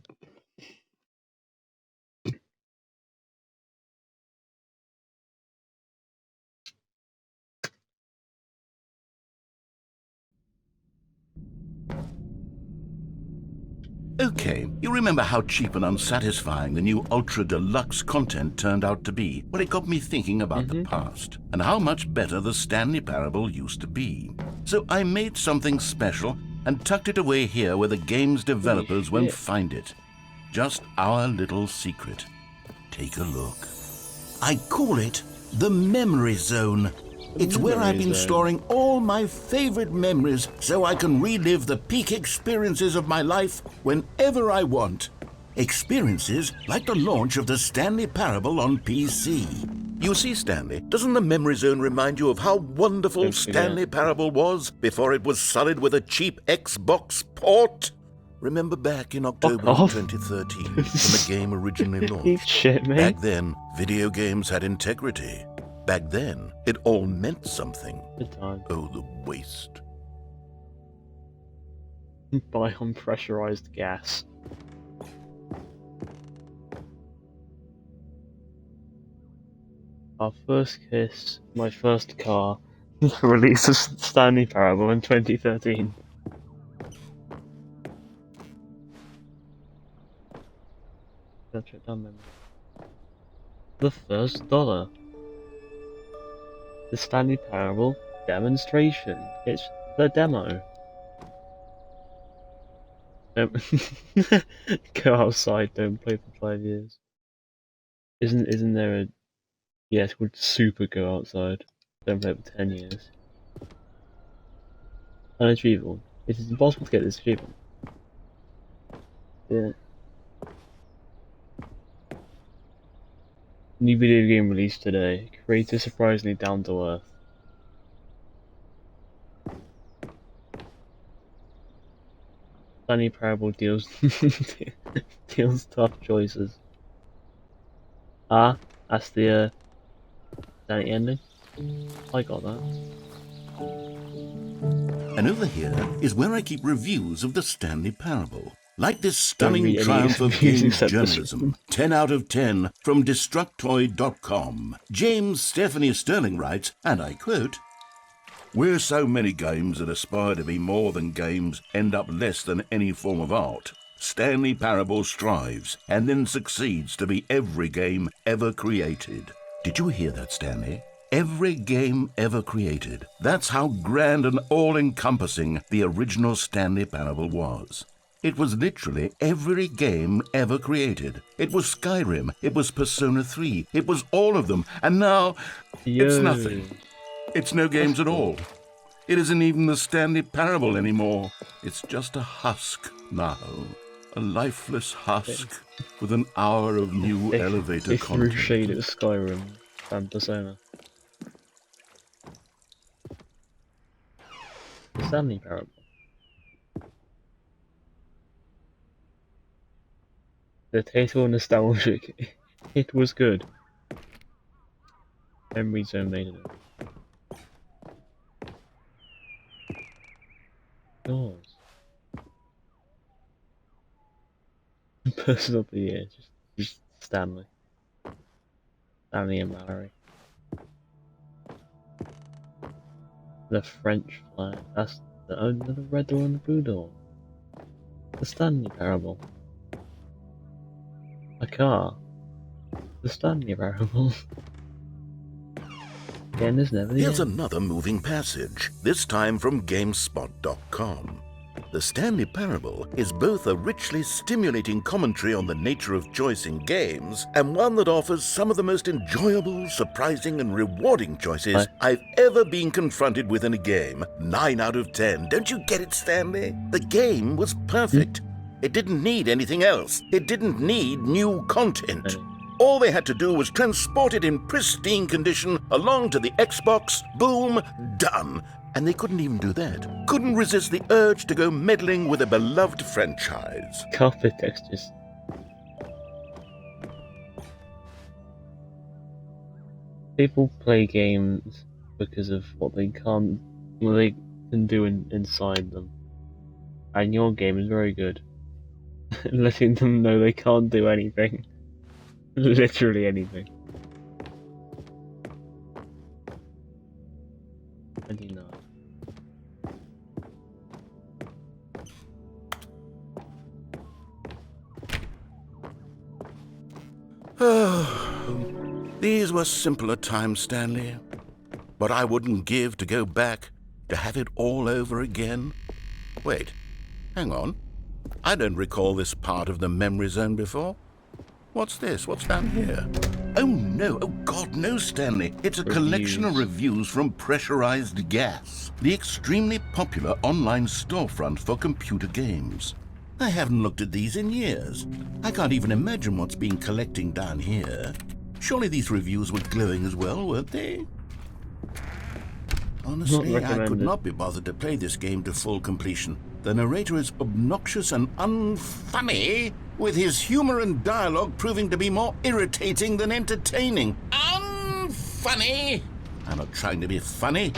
Coffee now. Okay, you remember how cheap and unsatisfying the new Ultra Deluxe content turned out to be? Well, it got me thinking about the past, and how much better the Stanley Parable used to be. So I made something special and tucked it away here where the game's developers won't find it. Just our little secret. Take a look. I call it the Memory Zone. It's where I've been storing all my favorite memories so I can relive the peak experiences of my life whenever I want. Experiences like the launch of the Stanley Parable on PC. You see, Stanley, doesn't the Memory Zone remind you of how wonderful Stanley Parable was before it was sullied with a cheap Xbox port? Remember back in October of 2013 when the game originally launched? Shit, mate. Back then, video games had integrity. Back then, it all meant something. Good time. Oh, the waste. Buy unpressurized gas. Our first kiss, my first car, the release of Stanley Parable in 2013. That's it, done memory. The first dollar. The Stanley Parable demonstration. It's the demo. Go outside, don't play for 5 years. Isn't there a... Yeah, it's called Super Go Outside. Don't play for 10 years. Unachievable. It is impossible to get this achievement. Yeah. New video game released today. Creator surprisingly down to earth. Stanley Parable deals deals tough choices. Ah, that's the Stanley ending. I got that. And over here is where I keep reviews of the Stanley Parable. Like this Don't stunning read any triumph of reviews games except this journalism, 10 out of 10 from Destructoid.com. James Stephanie Sterling writes, and I quote, "Where so many games that aspire to be more than games end up less than any form of art, Stanley Parable strives and then succeeds to be every game ever created." Did you hear that, Stanley? Every game ever created. That's how grand and all-encompassing the original Stanley Parable was. It was literally every game ever created. It was Skyrim, it was Persona 3, it was all of them, and now it's nothing. It's no games at all. It isn't even the Stanley Parable anymore. It's just a husk now. A lifeless husk with an hour of new elevator They threw content. shade at Skyrim and Persona. The Stanley Parable. The title nostalgic. It was good. Memory Zone made it. Yours. Person of the year, just Stanley. Stanley and Mallory. The French flag. That's the red door and the blue door. The Stanley Parable. A car. The Stanley Parable. Again, there's never the Here's end. another moving passage, this time from GameSpot.com. The Stanley Parable is both a richly stimulating commentary on the nature of choice in games and one that offers some of the most enjoyable, surprising, and rewarding choices I've ever been confronted with in a game. 9 out of 10. Don't you get it, Stanley? The game was perfect. It didn't need anything else. It didn't need new content. All they had to do was transport it in pristine condition along to the Xbox. Boom, done. And they couldn't even do that. Couldn't resist the urge to go meddling with a beloved franchise. Carpet textures. People play games because of what they can do inside them. And your game is very good. Letting them know they can't do anything. Literally anything. 29. These were simpler times, Stanley. But I wouldn't give to go back, to have it all over again. Wait, hang on. I don't recall this part of the memory zone before. What's this? What's down here? Oh no, oh God, no, Stanley. It's a collection of reviews from Pressurized Gas, the extremely popular online storefront for computer games. I haven't looked at these in years. I can't even imagine what's been collecting down here. Surely these reviews were glowing as well, weren't they? Honestly, I could not be bothered to play this game to full completion. The narrator is obnoxious and unfunny, with his humor and dialogue proving to be more irritating than entertaining. Unfunny! I'm not trying to be funny.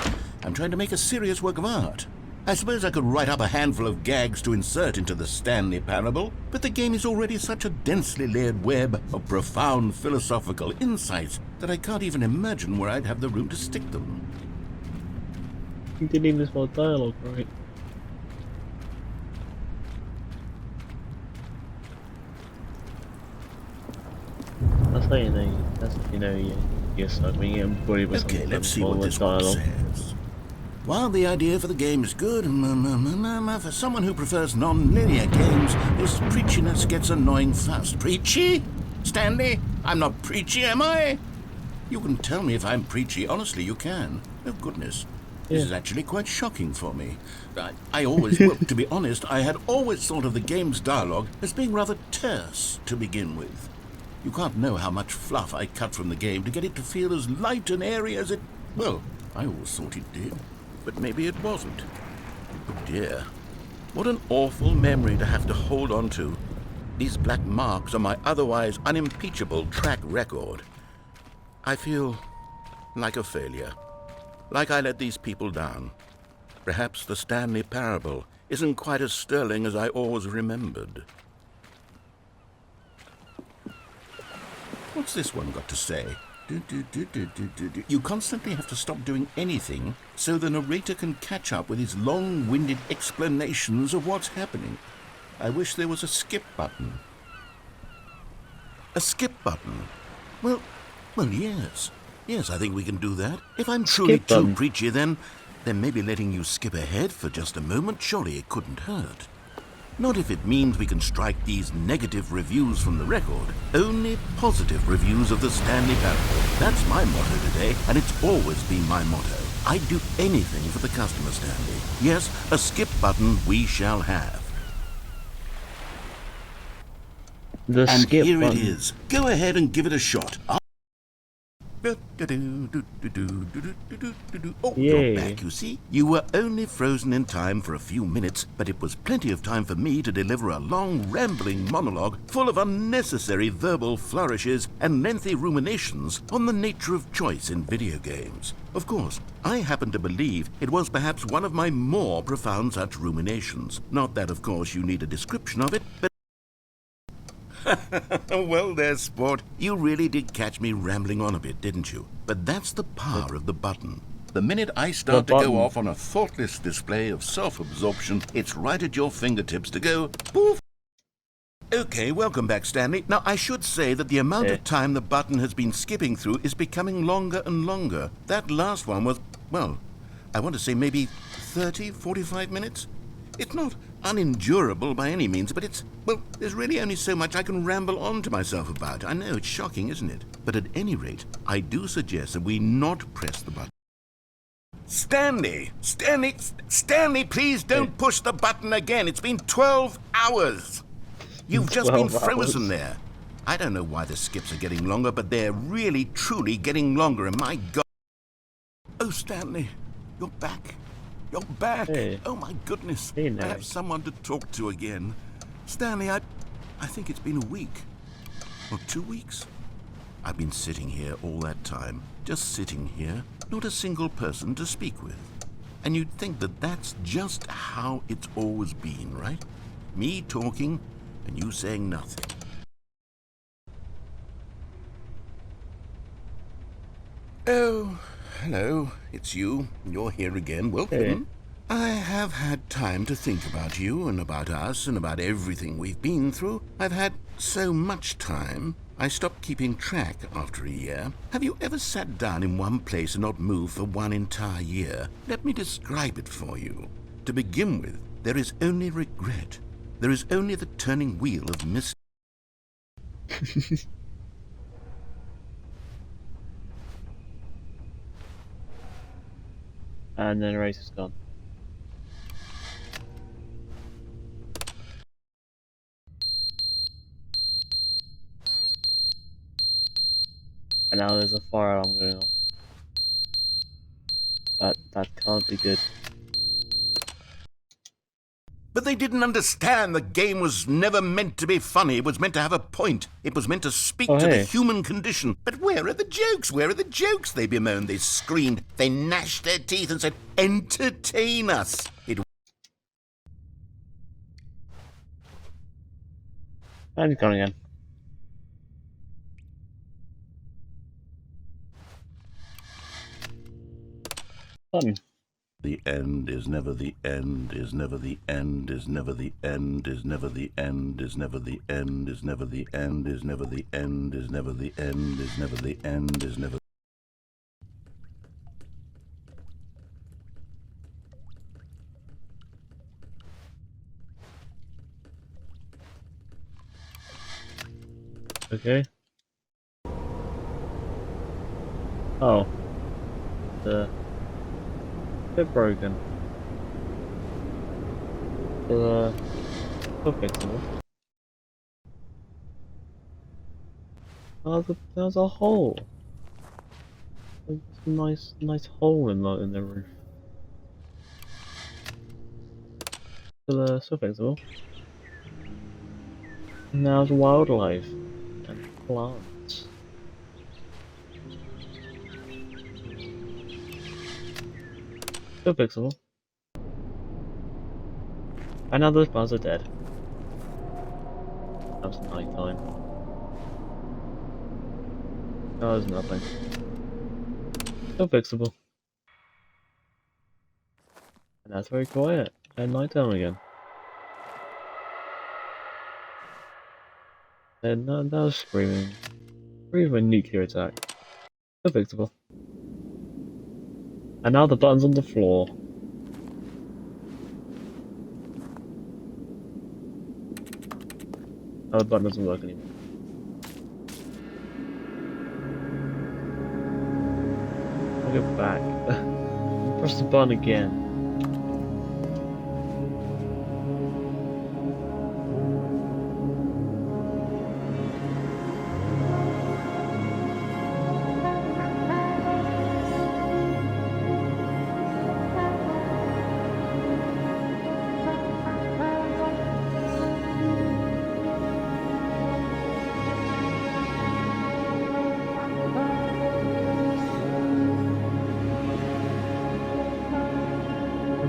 I'm trying to make a serious work of art. I suppose I could write up a handful of gags to insert into the Stanley Parable, but the game is already such a densely layered web of profound philosophical insights that I can't even imagine where I'd have the room to stick them. You didn't even spell dialogue right. That's how you know. That's how you know you're stuck when you get bored with Okay, something let's see all what the this one dialogue. says. While the idea for the game is good, for someone who prefers non-linear games, this preachiness gets annoying fast. Preachy? Stanley? I'm not preachy, am I? You can tell me if I'm preachy. Honestly, you can. Oh, goodness. This is actually quite shocking for me. I always, well, to be honest, I had always thought of the game's dialogue as being rather terse to begin with. You can't know how much fluff I cut from the game to get it to feel as light and airy as it... Well, I always thought it did. But maybe it wasn't. Oh dear. What an awful memory to have to hold on to. These black marks on my otherwise unimpeachable track record. I feel like a failure. Like I let these people down. Perhaps the Stanley Parable isn't quite as sterling as I always remembered. What's this one got to say? You constantly have to stop doing anything so the narrator can catch up with his long-winded explanations of what's happening. I wish there was a skip button. A skip button? Well, yes. Yes, I think we can do that. If I'm truly too preachy, then maybe letting you skip ahead for just a moment, surely it couldn't hurt. Not if it means we can strike these negative reviews from the record. Only positive reviews of the Stanley Parable. That's my motto today, and it's always been my motto. I'd do anything for the customer, Stanley. Yes, a skip button we shall have. The And skip here button. it is. Go ahead and give it a shot. Oh, Yay. you're back, you see. You were only frozen in time for a few minutes, but it was plenty of time for me to deliver a long, rambling monologue full of unnecessary verbal flourishes and lengthy ruminations on the nature of choice in video games. Of course, I happen to believe it was perhaps one of my more profound such ruminations. Not that, of course, you need a description of it, but well there, sport. You really did catch me rambling on a bit, didn't you? But that's the power of the button. The minute I start to go off on a thoughtless display of self-absorption, it's right at your fingertips to go poof. Okay, welcome back, Stanley. Now, I should say that the amount of time the button has been skipping through is becoming longer and longer. That last one was, well, I want to say maybe 30, 45 minutes? It's not unendurable by any means, but well, there's really only so much I can ramble on to myself about. I know, it's shocking, isn't it? But at any rate, I do suggest that we not press the button. Stanley, please don't push the button again. It's been 12 hours. You've just been 12 frozen hours. there. I don't know why the skips are getting longer, but they're really, truly getting longer, and my God. Oh, Stanley, you're back. You're back. Hey. Oh, my goodness. Hey, I now. have someone to talk to again. Stanley, I think it's been a week. Or 2 weeks. I've been sitting here all that time. Just sitting here. Not a single person to speak with. And you'd think that that's just how it's always been, right? Me talking and you saying nothing. Oh, hello. It's you. You're here again. Welcome. Hey. I have had time to think about you and about us and about everything we've been through. I've had so much time. I stopped keeping track after a year. Have you ever sat down in one place and not moved for one entire year? Let me describe it for you. To begin with, there is only regret. There is only the turning wheel of misery. And then the race is gone. And now there's a fire alarm going off. That can't be good. But they didn't understand the game was never meant to be funny. It was meant to have a point. It was meant to speak to the hey. human condition. But where are the jokes? Where are the jokes? They bemoaned, they screamed, they gnashed their teeth and said, entertain us. And it's gone again. Fun. The end is never the end, is never the end, is never the end, is never the end, is never the end, is never the end, is never the end, is never the end, is never the end, is never. Okay. Oh. The bit broken. We'll fix it. Oh, there's a hole. There's a nice hole in the roof. still fixable. Now it's wildlife and plants. Still fixable. And now those plants are dead. That's night time. Oh, there's nothing. Still fixable. And that's very quiet. And night time again. And that was screaming. Screaming nuclear attack. Still fixable. And now the button's on the floor. Oh, the button doesn't work anymore. I'll go back. Press the button again.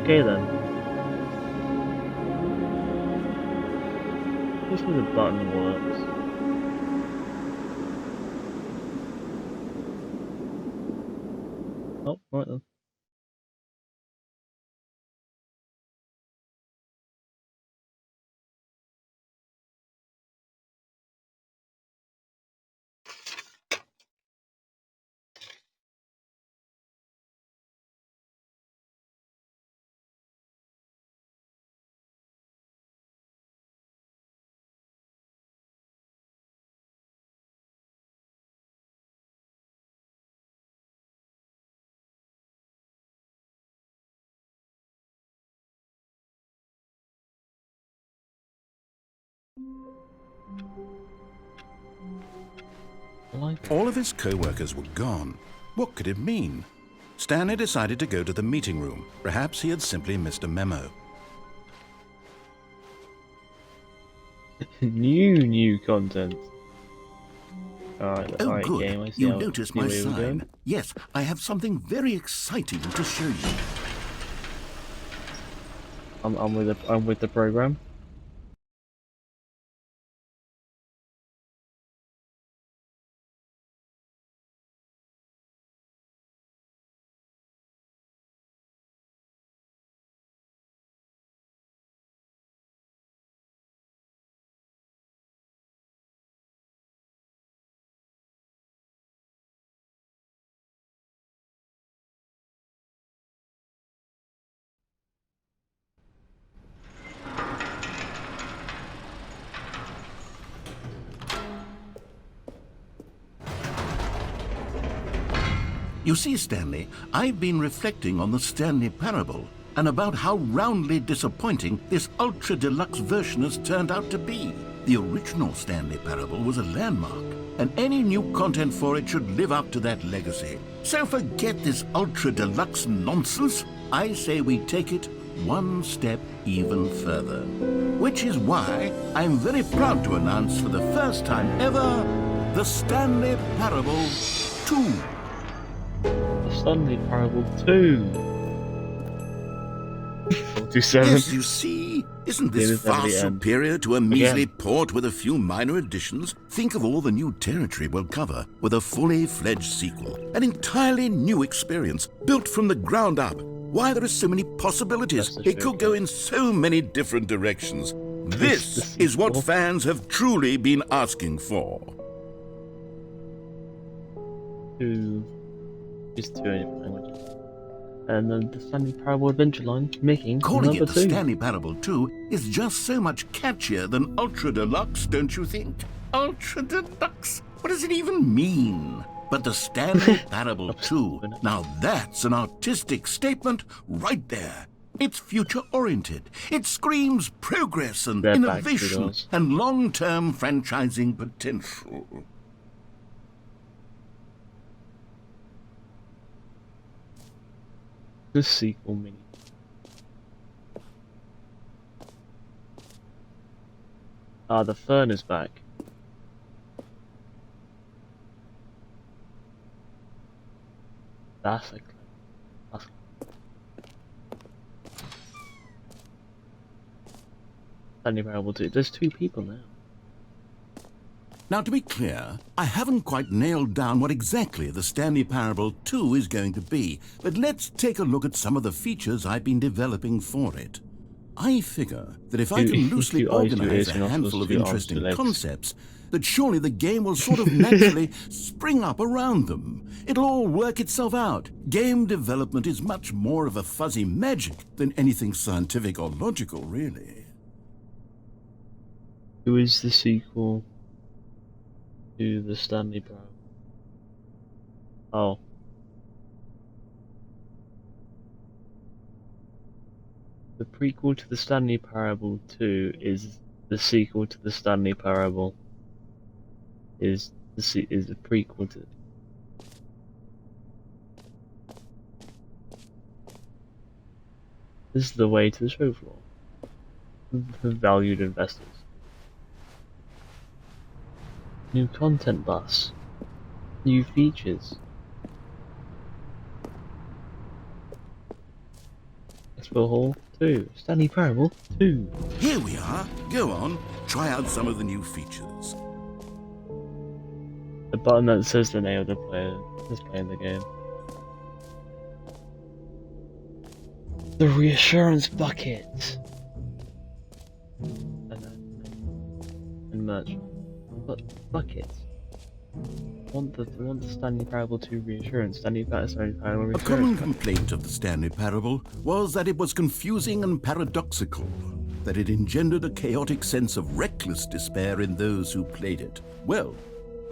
Okay then. Hopefully the button works. Oh, right then. I like it. All of his co-workers were gone. What could it mean? Stanley decided to go to the meeting room. Perhaps he had simply missed a memo. New content. Alright, Oh, alright good. game, I see You how noticed see my where you're going. sign. Yes, I have something very exciting to show you. I'm with the program. You see, Stanley, I've been reflecting on the Stanley Parable and about how roundly disappointing this Ultra Deluxe version has turned out to be. The original Stanley Parable was a landmark, and any new content for it should live up to that legacy. So forget this Ultra Deluxe nonsense. I say we take it one step even further. Which is why I'm very proud to announce for the first time ever, the Stanley Parable 2. The Stanley Parable 2. 47. Yes, you see, isn't this It is never far the end. superior to a measly Again. port with a few minor additions? Think of all the new territory we'll cover with a fully fledged sequel. An entirely new experience, built from the ground up. Why, there are so many possibilities. That's the It could go in so many different directions. This is what sequel. fans have truly been asking for. Just two languages. And then the Stanley Parable Adventure Line making Calling number it the 2. Stanley Parable 2 is just so much catchier than Ultra Deluxe, don't you think? Ultra Deluxe? What does it even mean? But the Stanley Parable 2, now that's an artistic statement right there. It's future-oriented. It screams progress and They're back to innovation those. and long-term franchising potential. The sequel mini. Ah, the fern is back. That's a that's Stanley Parable 2. There's 2 people now. Now, to be clear, I haven't quite nailed down what exactly the Stanley Parable 2 is going to be, but let's take a look at some of the features I've been developing for it. I figure that if I can loosely organize a handful of interesting concepts, that surely the game will sort of naturally spring up around them. It'll all work itself out. Game development is much more of a fuzzy magic than anything scientific or logical, really. Who is the sequel to the Stanley Parable? Oh. The prequel to the Stanley Parable 2 is the sequel to the Stanley Parable. Is the prequel to. This is the way to the show floor for valued investors. New content bus. New features. Expo Hall 2. Stanley Parable 2. Here we are. Go on, try out some of the new features. The button that says the name of the player is playing the game. The reassurance bucket. And merch. But buckets. I want the Stanley Parable 2 reassurance. Stanley Parable reassurance. A common complaint of the Stanley Parable was that it was confusing and paradoxical, that it engendered a chaotic sense of reckless despair in those who played it. Well,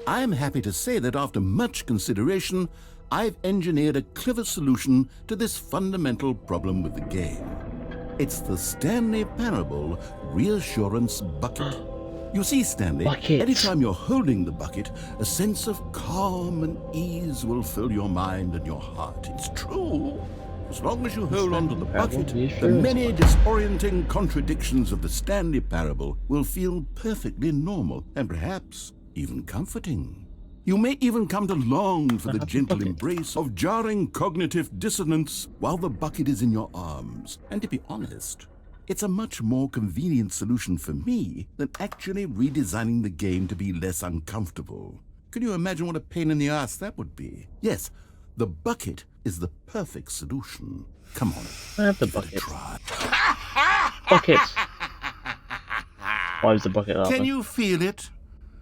I'm happy to say that after much consideration, I've engineered a clever solution to this fundamental problem with the game. It's the Stanley Parable Reassurance Bucket. You see, Stanley, anytime you're holding the bucket, a sense of calm and ease will fill your mind and your heart. It's true. As long as you hold on to the bucket, the many disorienting contradictions of the Stanley Parable will feel perfectly normal and perhaps even comforting. You may even come to long for the gentle embrace of jarring cognitive dissonance while the bucket is in your arms. And to be honest, it's a much more convenient solution for me than actually redesigning the game to be less uncomfortable. Can you imagine what a pain in the ass that would be? Yes, the bucket is the perfect solution. Come on. I have the bucket. Buckets. Why is the bucket up? Can you feel it?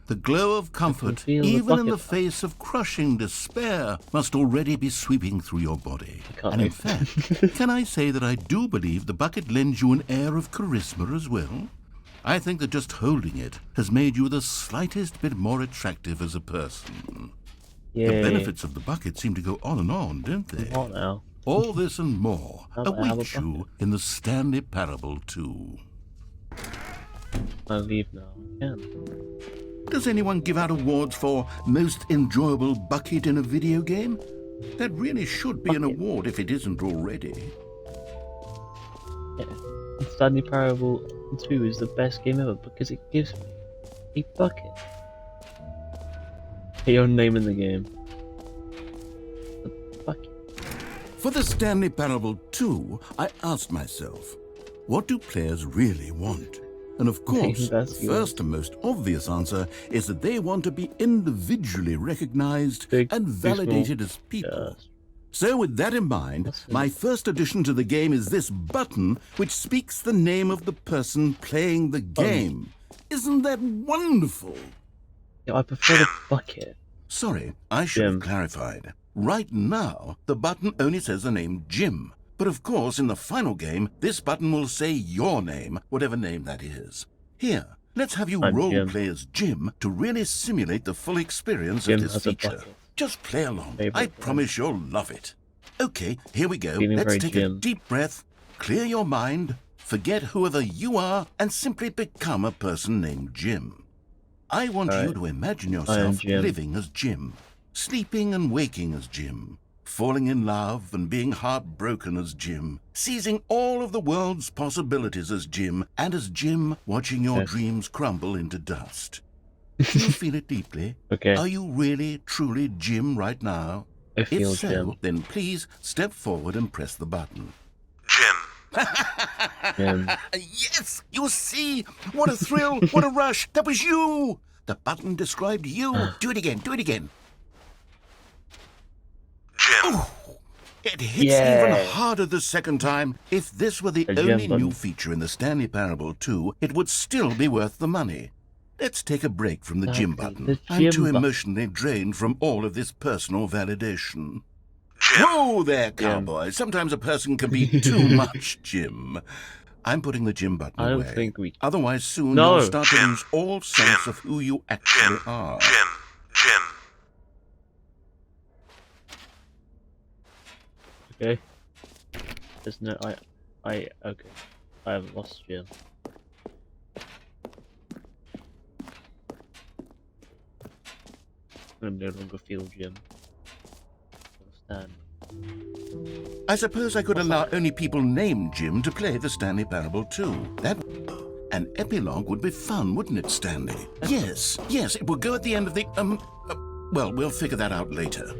The glow of comfort, even in the face of crushing despair, must already be sweeping through your body. And in fact, can I say that I do believe the bucket lends you an air of charisma as well? I think that just holding it has made you the slightest bit more attractive as a person. Yay. The benefits of the bucket seem to go on and on, don't they? What now? All this and more awaits you in the Stanley Parable 2. I leave now. I can. Does anyone give out awards for most enjoyable bucket in a video game? That really should be an award if it isn't already. Yeah. Stanley Parable 2 is the best game ever because it gives me a bucket. Your name in the game. The bucket. For the Stanley Parable 2, I asked myself, what do players really want? And of course, the first and most obvious answer is that they want to be individually recognized and validated as people. So with that in mind, my first addition to the game is this button which speaks the name of the person playing the game. Isn't that wonderful? Yeah, I prefer the bucket. Sorry, I should have clarified. Right now, the button only says the name Jim. But of course, in the final game, this button will say your name, whatever name that is. Here, let's have you role-play as Jim to really simulate the full experience of this feature. Just play along. I promise you'll love it. Okay, here we go. Let's take a deep breath, clear your mind, forget whoever you are, and simply become a person named Jim. I want you to imagine yourself living as Jim, sleeping and waking as Jim, falling in love and being heartbroken as Jim, seizing all of the world's possibilities as Jim, and as Jim, watching your Yes. dreams crumble into dust. Do you feel it deeply? Okay. Are you really, truly Jim right now? I If feel so, Jim. then please step forward and press the button. Jim. Yes, you see? What a thrill, what a rush. That was you. The button described you. Do it again, do it again. Jim. It hits even Yeah. harder the second time. If this were the A Jim only new button. feature in the Stanley Parable 2, it would still be worth the money. Let's take a break from the Jim Exactly, button. the I'm Jim too button. emotionally drained from all of this personal validation. Whoa there, cowboy. Sometimes a person can be too much, Jim. I'm putting the Jim button I don't away. think we- Otherwise, soon No. you'll start to lose all sense of who you actually are. Okay. There's no. Okay. I haven't lost Jim. I no longer feel Jim. Understand. I suppose I could allow only people named Jim to play the Stanley Parable 2. An epilogue would be fun, wouldn't it, Stanley? Yes, it will go at the end of the, well, we'll figure that out later.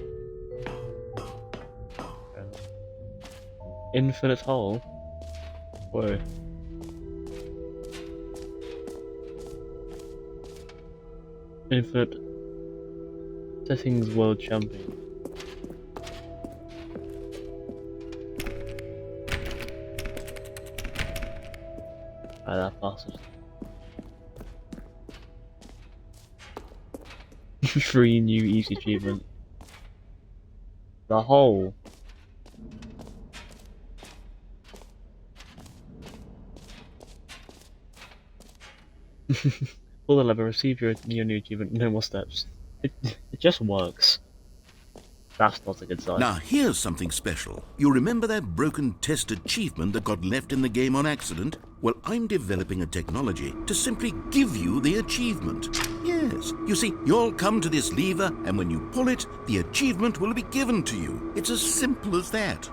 Infinite hole? Whoa. Infinite settings world champion. That passes. 3 new easy achievement. The hole. Pull the lever, receive your new achievement, no more steps. It just works. That's not a good sign. Now, here's something special. You remember that broken test achievement that got left in the game on accident? Well, I'm developing a technology to simply give you the achievement. Yes. You see, you'll come to this lever, and when you pull it, the achievement will be given to you. It's as simple as that.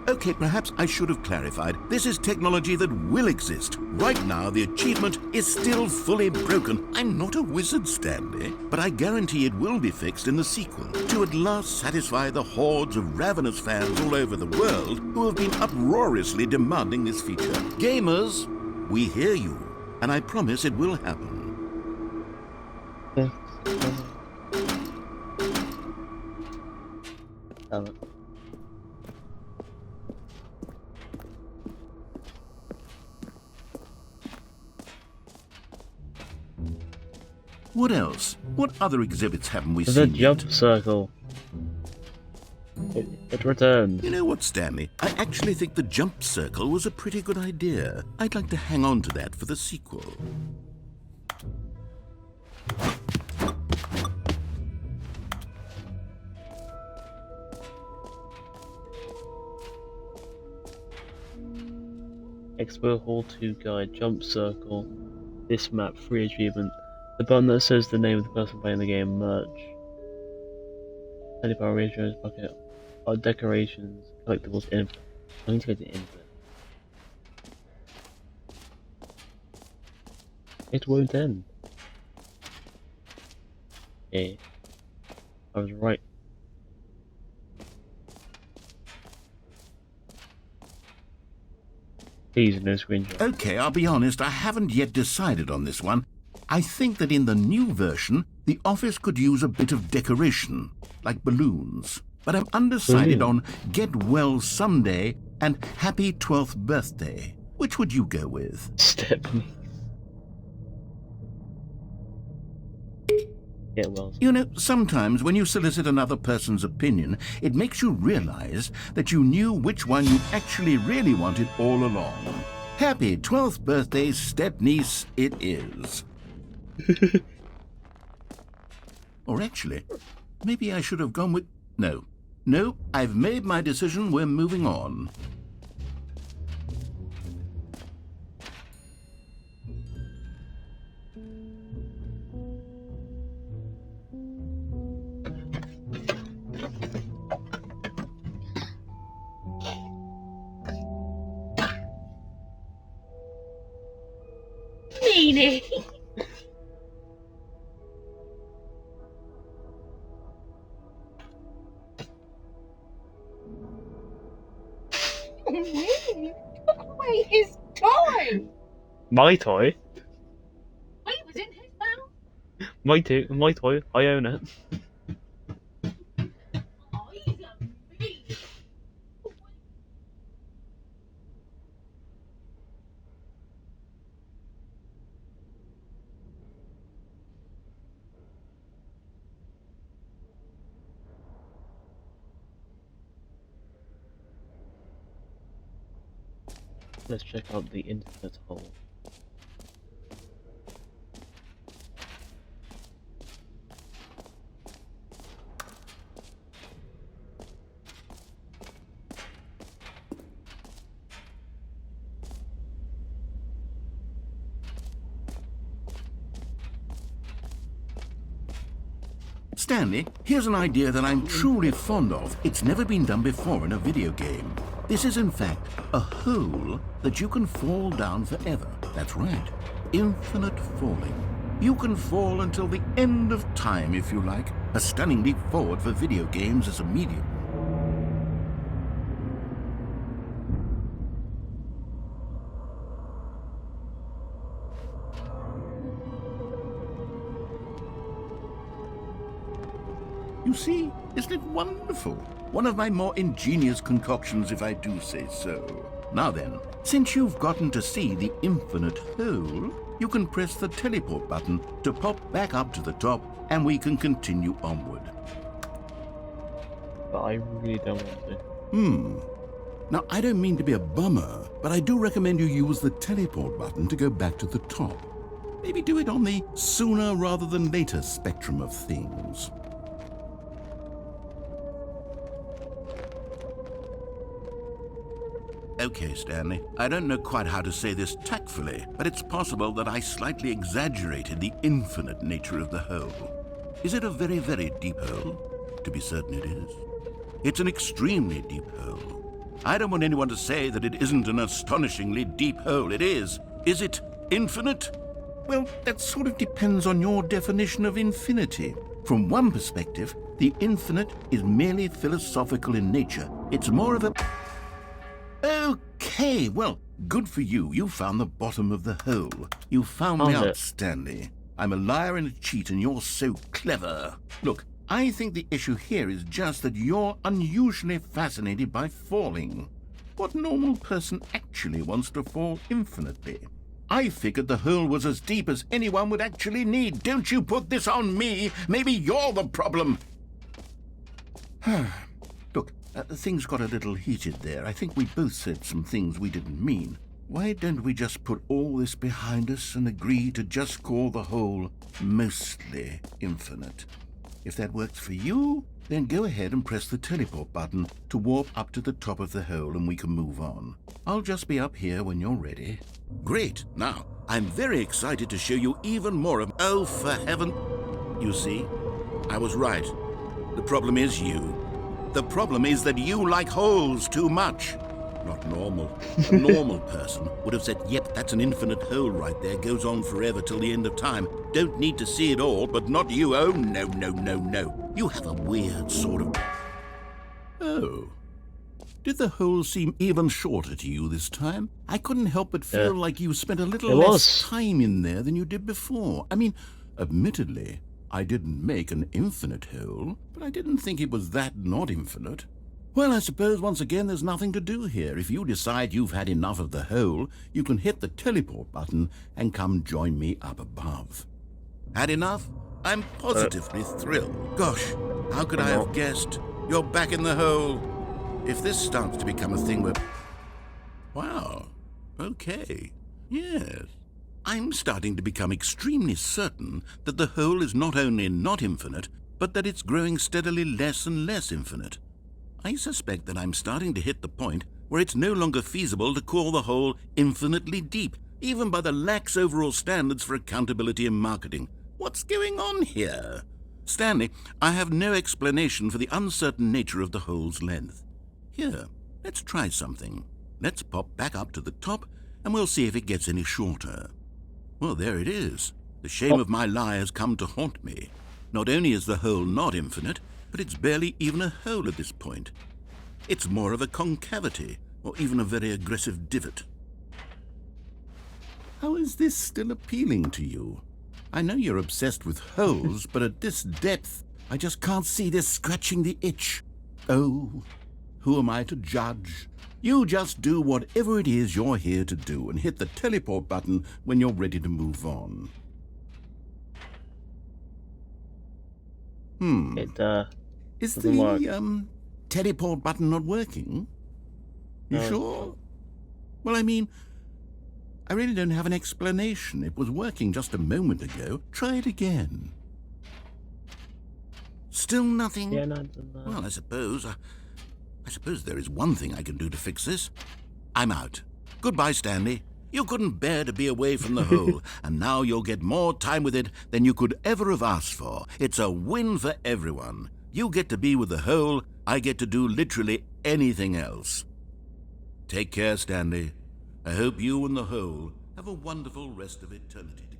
Okay, perhaps I should have clarified. This is technology that will exist. Right now, the achievement is still fully broken. I'm not a wizard, Stanley, but I guarantee it will be fixed in the sequel to at last satisfy the hordes of ravenous fans all over the world who have been uproariously demanding this feature. Gamers, we hear you, and I promise it will happen. Damn it. What else? What other exhibits haven't we The seen jump yet? circle. It returned. You know what, Stanley? I actually think the jump circle was a pretty good idea. I'd like to hang on to that for the sequel. Expo Hall 2 guide, jump circle, this map, free achievement, the button that says the name of the person playing the game, merch, Stanley Parable Ratios bucket, art decorations, collectibles, infinite. I need to go to infinite. It won't end. Yeah. I was right. Please, no screenshot. Okay, I'll be honest, I haven't yet decided on this one. I think that in the new version, the office could use a bit of decoration, like balloons. But I'm undecided on Get Well Someday and Happy 12th Birthday. Which would you go with? Stepney. Yeah, well. You know, sometimes when you solicit another person's opinion, it makes you realize that you knew which one you actually really wanted all along. Happy 12th birthday, step-niece, it is. Or actually, maybe I should have gone with... No, I've made my decision, we're moving on. Genie. He took away his toy. My toy? It was in his mouth. My toy. I own it. Oh, he's a mean. Let's check out the infinite hole. Stanley, here's an idea that I'm truly fond of. It's never been done before in a video game. This is, in fact, a hole that you can fall down forever. That's right. Infinite falling. You can fall until the end of time, if you like. A stunning leap forward for video games as a medium. You see, isn't it wonderful? One of my more ingenious concoctions, if I do say so. Now then, since you've gotten to see the infinite hole, you can press the teleport button to pop back up to the top, and we can continue onward. But I really don't want to. Now, I don't mean to be a bummer, but I do recommend you use the teleport button to go back to the top. Maybe do it on the sooner rather than later spectrum of things. Okay, Stanley, I don't know quite how to say this tactfully, but it's possible that I slightly exaggerated the infinite nature of the hole. Is it a very, very deep hole? To be certain it is. It's an extremely deep hole. I don't want anyone to say that it isn't an astonishingly deep hole. It is. Is it infinite? Well, that sort of depends on your definition of infinity. From one perspective, the infinite is merely philosophical in nature. It's more of a... Okay, well, good for you. You found the bottom of the hole. You found me out, Stanley. I'm a liar and a cheat, and you're so clever. Look, I think the issue here is just that you're unusually fascinated by falling. What normal person actually wants to fall infinitely? I figured the hole was as deep as anyone would actually need. Don't you put this on me. Maybe you're the problem. Look, things got a little heated there. I think we both said some things we didn't mean. Why don't we just put all this behind us and agree to just call the hole mostly infinite? If that works for you, then go ahead and press the teleport button to warp up to the top of the hole and we can move on. I'll just be up here when you're ready. Great. Now, I'm very excited to show you even more of... Oh, for heaven... You see, I was right. The problem is you. The problem is that you like holes too much. Not normal. A normal person would have said, yep, that's an infinite hole right there. Goes on forever till the end of time. Don't need to see it all, but not you. Oh, no, no, no, no. You have a weird sort of... Oh. Did the hole seem even shorter to you this time? I couldn't help but feel like you spent a little less time in there than you did before. I mean, admittedly, I didn't make an infinite hole, but I didn't think it was that not infinite. Well, I suppose once again there's nothing to do here. If you decide you've had enough of the hole, you can hit the teleport button and come join me up above. Had enough? I'm positively thrilled. Gosh, how could I have guessed? You're back in the hole. If this starts to become a thing where... Wow. Okay. Yes. I'm starting to become extremely certain that the hole is not only not infinite, but that it's growing steadily less and less infinite. I suspect that I'm starting to hit the point where it's no longer feasible to call the hole infinitely deep, even by the lax overall standards for accountability in marketing. What's going on here? Stanley, I have no explanation for the uncertain nature of the hole's length. Here, let's try something. Let's pop back up to the top, and we'll see if it gets any shorter. Well, there it is. The shame of my lie has come to haunt me. Not only is the hole not infinite, but it's barely even a hole at this point. It's more of a concavity, or even a very aggressive divot. How is this still appealing to you? I know you're obsessed with holes, but at this depth, I just can't see this scratching the itch. Oh, who am I to judge? You just do whatever it is you're here to do and hit the teleport button when you're ready to move on. It Is doesn't work. the teleport button not working? You No. sure? Well, I mean, I really don't have an explanation. It was working just a moment ago. Try it again. Still nothing? Yeah, no, it doesn't work. Well, I suppose there is one thing I can do to fix this. I'm out. Goodbye, Stanley. You couldn't bear to be away from the hole, and now you'll get more time with it than you could ever have asked for. It's a win for everyone. You get to be with the hole, I get to do literally anything else. Take care, Stanley. I hope you and the hole have a wonderful rest of eternity together.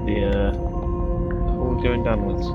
The hole going downwards.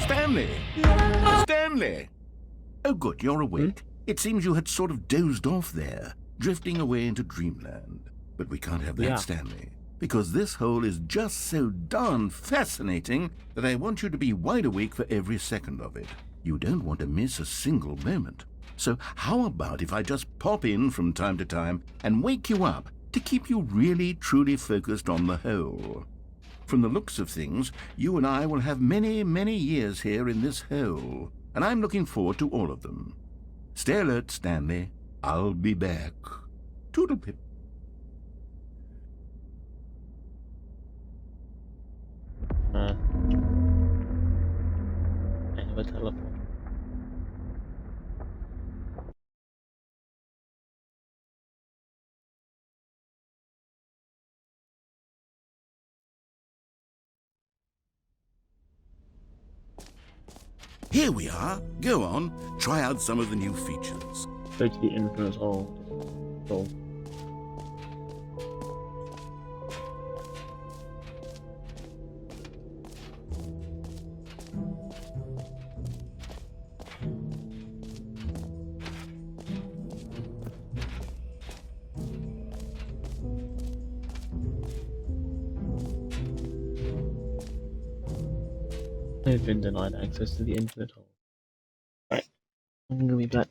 Stanley! Stanley! Oh, good, you're awake. It seems you had sort of dozed off there, drifting away into dreamland. But we can't have that, Yeah. Stanley, because this hole is just so darn fascinating that I want you to be wide awake for every second of it. You don't want to miss a single moment. So how about if I just pop in from time to time and wake you up to keep you really, truly focused on the hole? From the looks of things, you and I will have many, many years here in this hole, and I'm looking forward to all of them. Stay alert, Stanley. I'll be back. Toodlepip. a teleport. Here we are. Go on, try out some of the new features. Go to the infinite hole. Cool. I've been denied access to the infinite hole. Right, I'm gonna be back.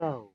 Low.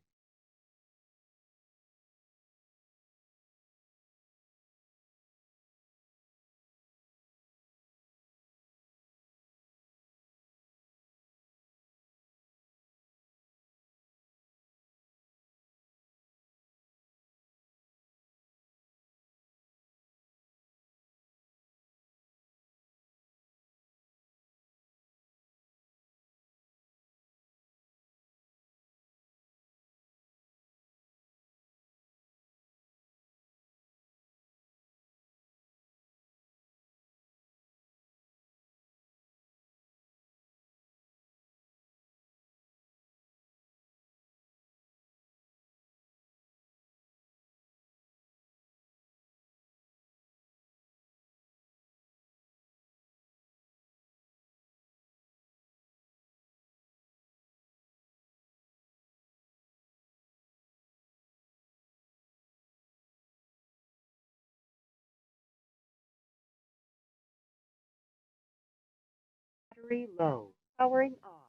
Battery low. Powering off.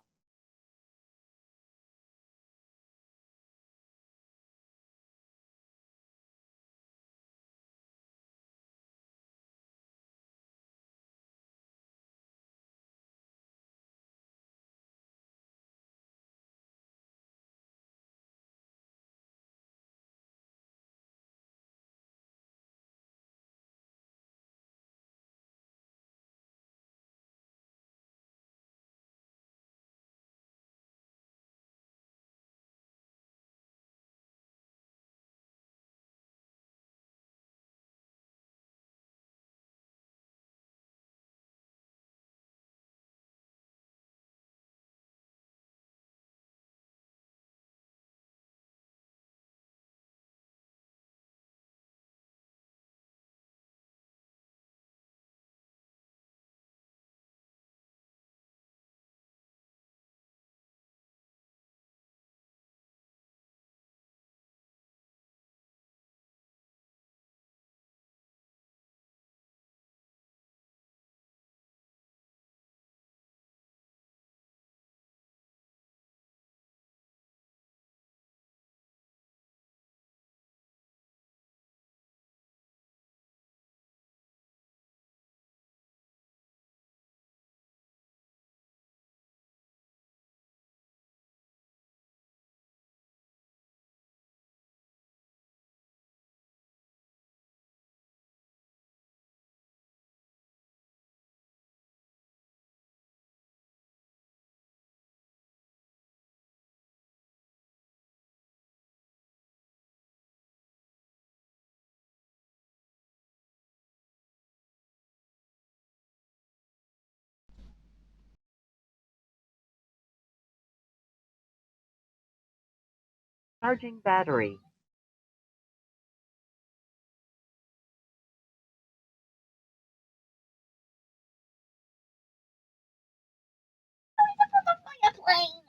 Charging battery. plane.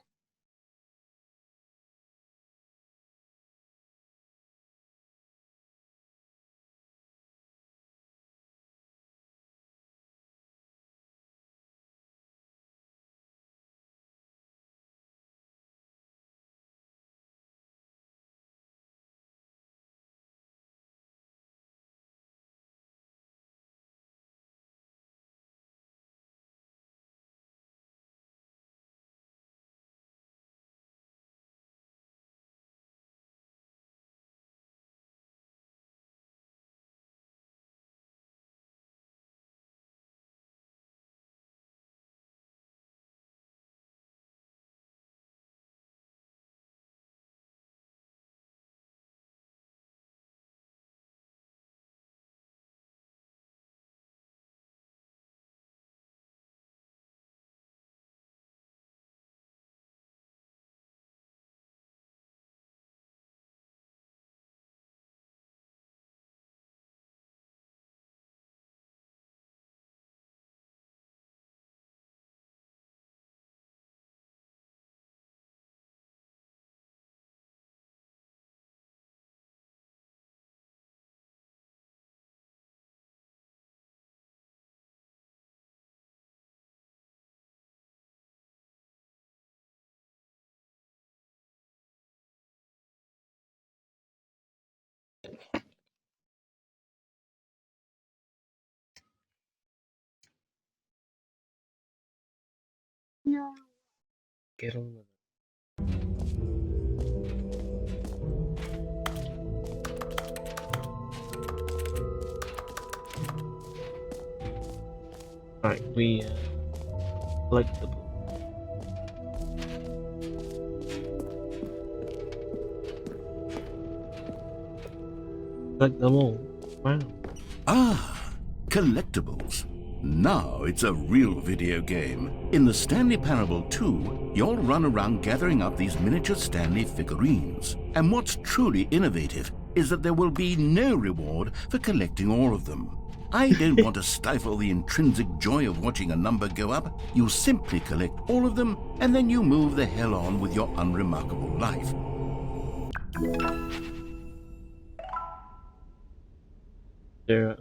No. Get on with it. Right, we collect the book. Collect them all. Wow. Ah, collectibles. Now it's a real video game. In the Stanley Parable 2, you'll run around gathering up these miniature Stanley figurines. And what's truly innovative is that there will be no reward for collecting all of them. I don't want to stifle the intrinsic joy of watching a number go up. You simply collect all of them, and then you move the hell on with your unremarkable life. There.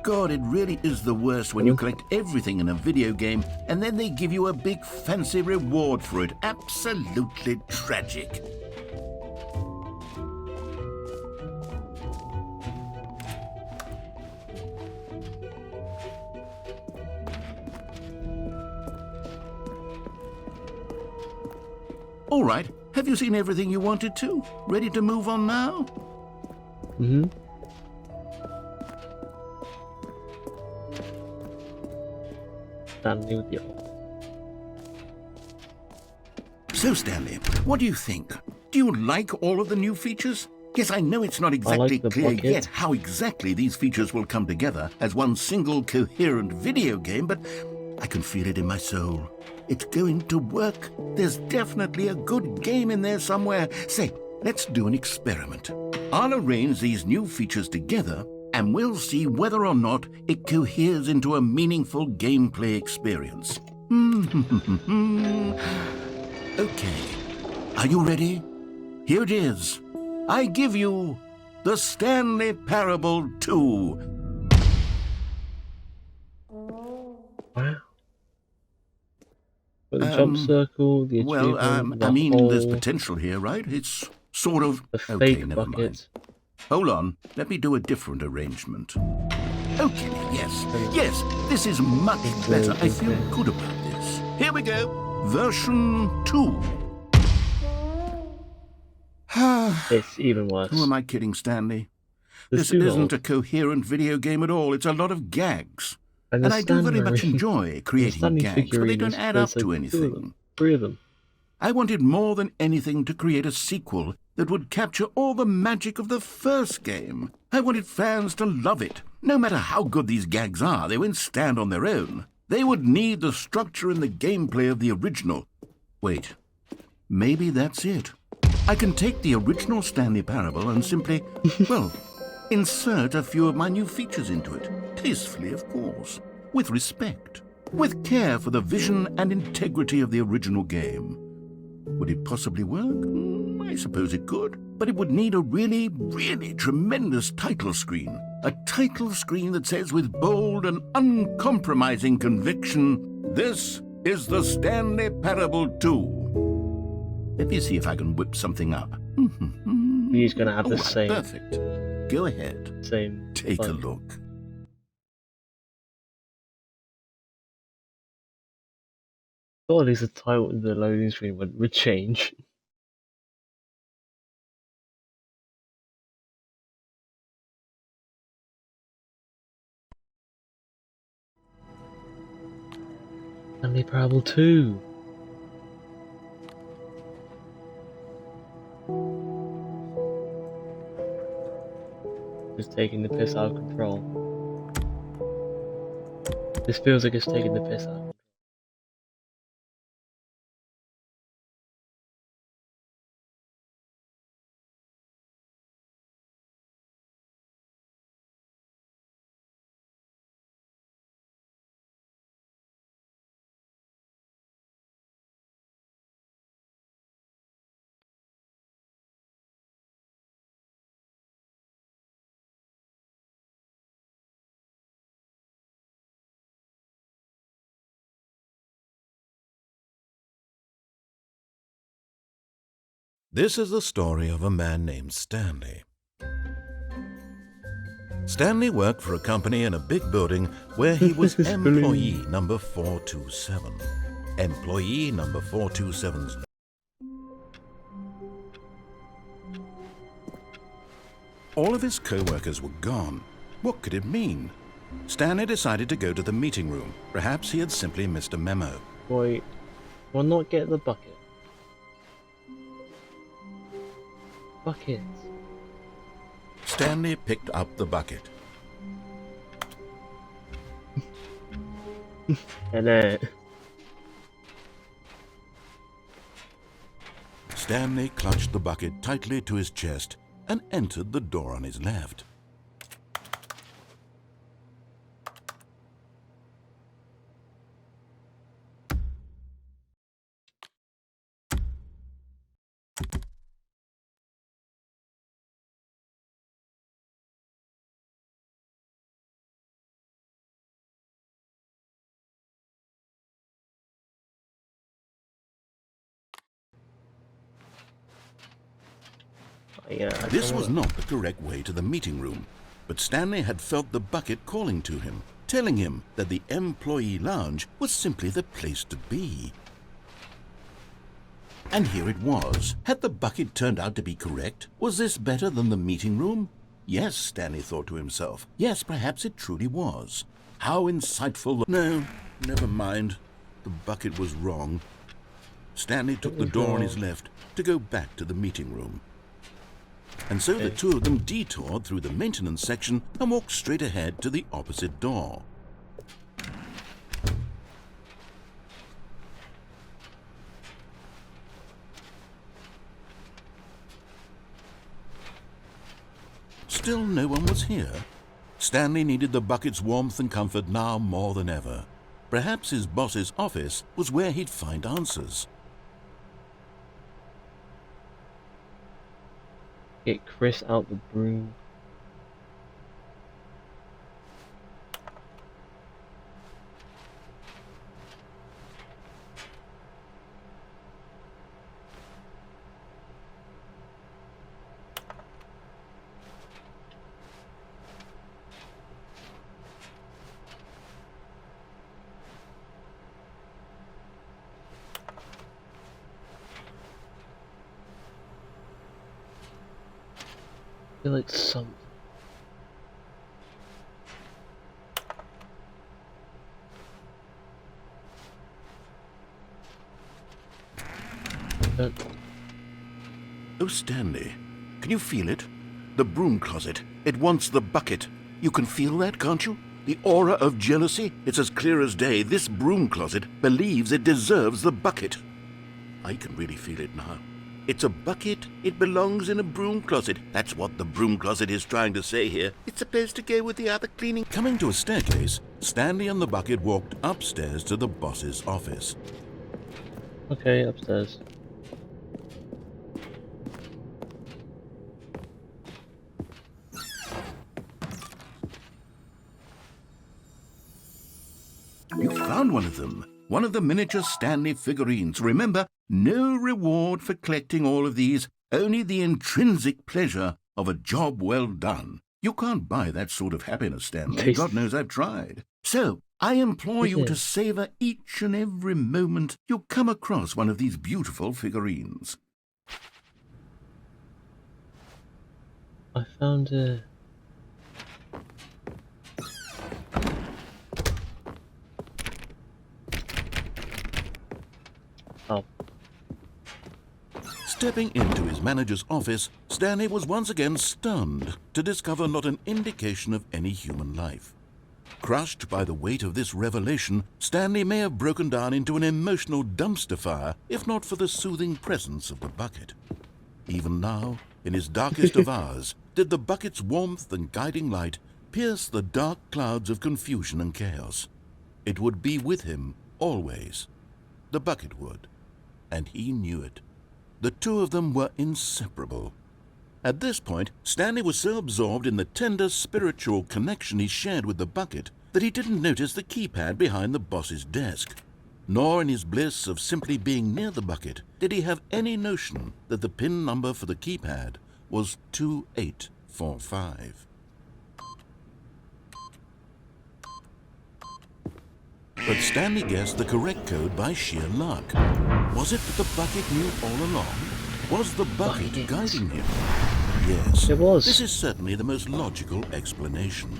God, it really is the worst when you collect everything in a video game and then they give you a big fancy reward for it. Absolutely tragic. All right, have you seen everything you wanted to? Ready to move on now? Mm-hmm. Stanley with you. So, Stanley, what do you think? Do you like all of the new features? Yes, I know it's not exactly clear yet how exactly these features will come together as one single coherent video game, but I can feel it in my soul. It's going to work. There's definitely a good game in there somewhere. Say, let's do an experiment. I'll arrange these new features together and we'll see whether or not it coheres into a meaningful gameplay experience. Okay, are you ready? Here it is. I give you the Stanley Parable 2. Wow. But the jump circle, the Well, achievement, I mean, there's hole, potential here, right? It's sort of... the fake Okay, never bucket. mind. Hold on, let me do a different arrangement. Okay, yes, this is much better. I feel good about this. Here we go, version 2. It's even worse. Who am I kidding, Stanley? There's This two isn't holes. a coherent video game at all. It's a lot of gags. And And the I do very much Stanley- enjoy the creating Stanley gags, but they don't figurines, add there's up to like 2 of anything. them, 3 of them. I wanted more than anything to create a sequel that would capture all the magic of the first game. I wanted fans to love it. No matter how good these gags are, they won't stand on their own. They would need the structure and the gameplay of the original. Wait, maybe that's it. I can take the original Stanley Parable and simply, well, Insert a few of my new features into it, tastefully, of course, with respect, with care for the vision and integrity of the original game. Would it possibly work? I suppose it could, but it would need a really, really tremendous title screen. A title screen that says with bold and uncompromising conviction, "This is the Stanley Parable 2." Let me see if I can whip something up. He's gonna have the same. Perfect. Go ahead. Same. Take a fun. look. Thought at least the title of the loading screen would change. Stanley Parable 2. Just taking the piss out of control. This feels like it's taking the piss out of control. This is the story of a man named Stanley. Stanley worked for a company in a big building where he was employee number 427. Employee number 427's all of his co-workers were gone. What could it mean? Stanley decided to go to the meeting room. Perhaps he had simply missed a memo. Wait, why not get the bucket? Buckets. Stanley picked up the bucket. And Stanley clutched the bucket tightly to his chest and entered the door on his left. This was not the correct way to the meeting room, but Stanley had felt the bucket calling to him, telling him that the employee lounge was simply the place to be. And here it was. Had the bucket turned out to be correct? Was this better than the meeting room? Yes, Stanley thought to himself. Yes, perhaps it truly was. How insightful. No, never mind. The bucket was wrong. Stanley took the door on his left to go back to the meeting room. And so the two of them detoured through the maintenance section and walked straight ahead to the opposite door. Still no one was here. Stanley needed the bucket's warmth and comfort now more than ever. Perhaps his boss's office was where he'd find answers. Get Chris out the broom. I feel like something. Oh, Stanley, can you feel it? The broom closet. It wants the bucket. You can feel that, can't you? The aura of jealousy? It's as clear as day. This broom closet believes it deserves the bucket. I can really feel it now. It's a bucket. It belongs in a broom closet. That's what the broom closet is trying to say here. It's supposed to go with the other cleaning. Coming to a staircase, Stanley and the bucket walked upstairs to the boss's office. Okay, upstairs. You found one of them. One of the miniature Stanley figurines. Remember, no reward for collecting all of these, only the intrinsic pleasure of a job well done. You can't buy that sort of happiness, Stanley. God knows I've tried. So, I implore you to savor each and every moment you come across one of these beautiful figurines. I found a... Oh. Stepping into his manager's office, Stanley was once again stunned to discover not an indication of any human life. Crushed by the weight of this revelation, Stanley may have broken down into an emotional dumpster fire if not for the soothing presence of the bucket. Even now, in his darkest of hours, did the bucket's warmth and guiding light pierce the dark clouds of confusion and chaos. It would be with him always. The bucket would, and he knew it. The two of them were inseparable. At this point, Stanley was so absorbed in the tender spiritual connection he shared with the bucket that he didn't notice the keypad behind the boss's desk. Nor in his bliss of simply being near the bucket did he have any notion that the PIN number for the keypad was 2845. But Stanley guessed the correct code by sheer luck. Was it that the bucket knew all along? Was the bucket guiding him? Yes, it was. This is certainly the most logical explanation.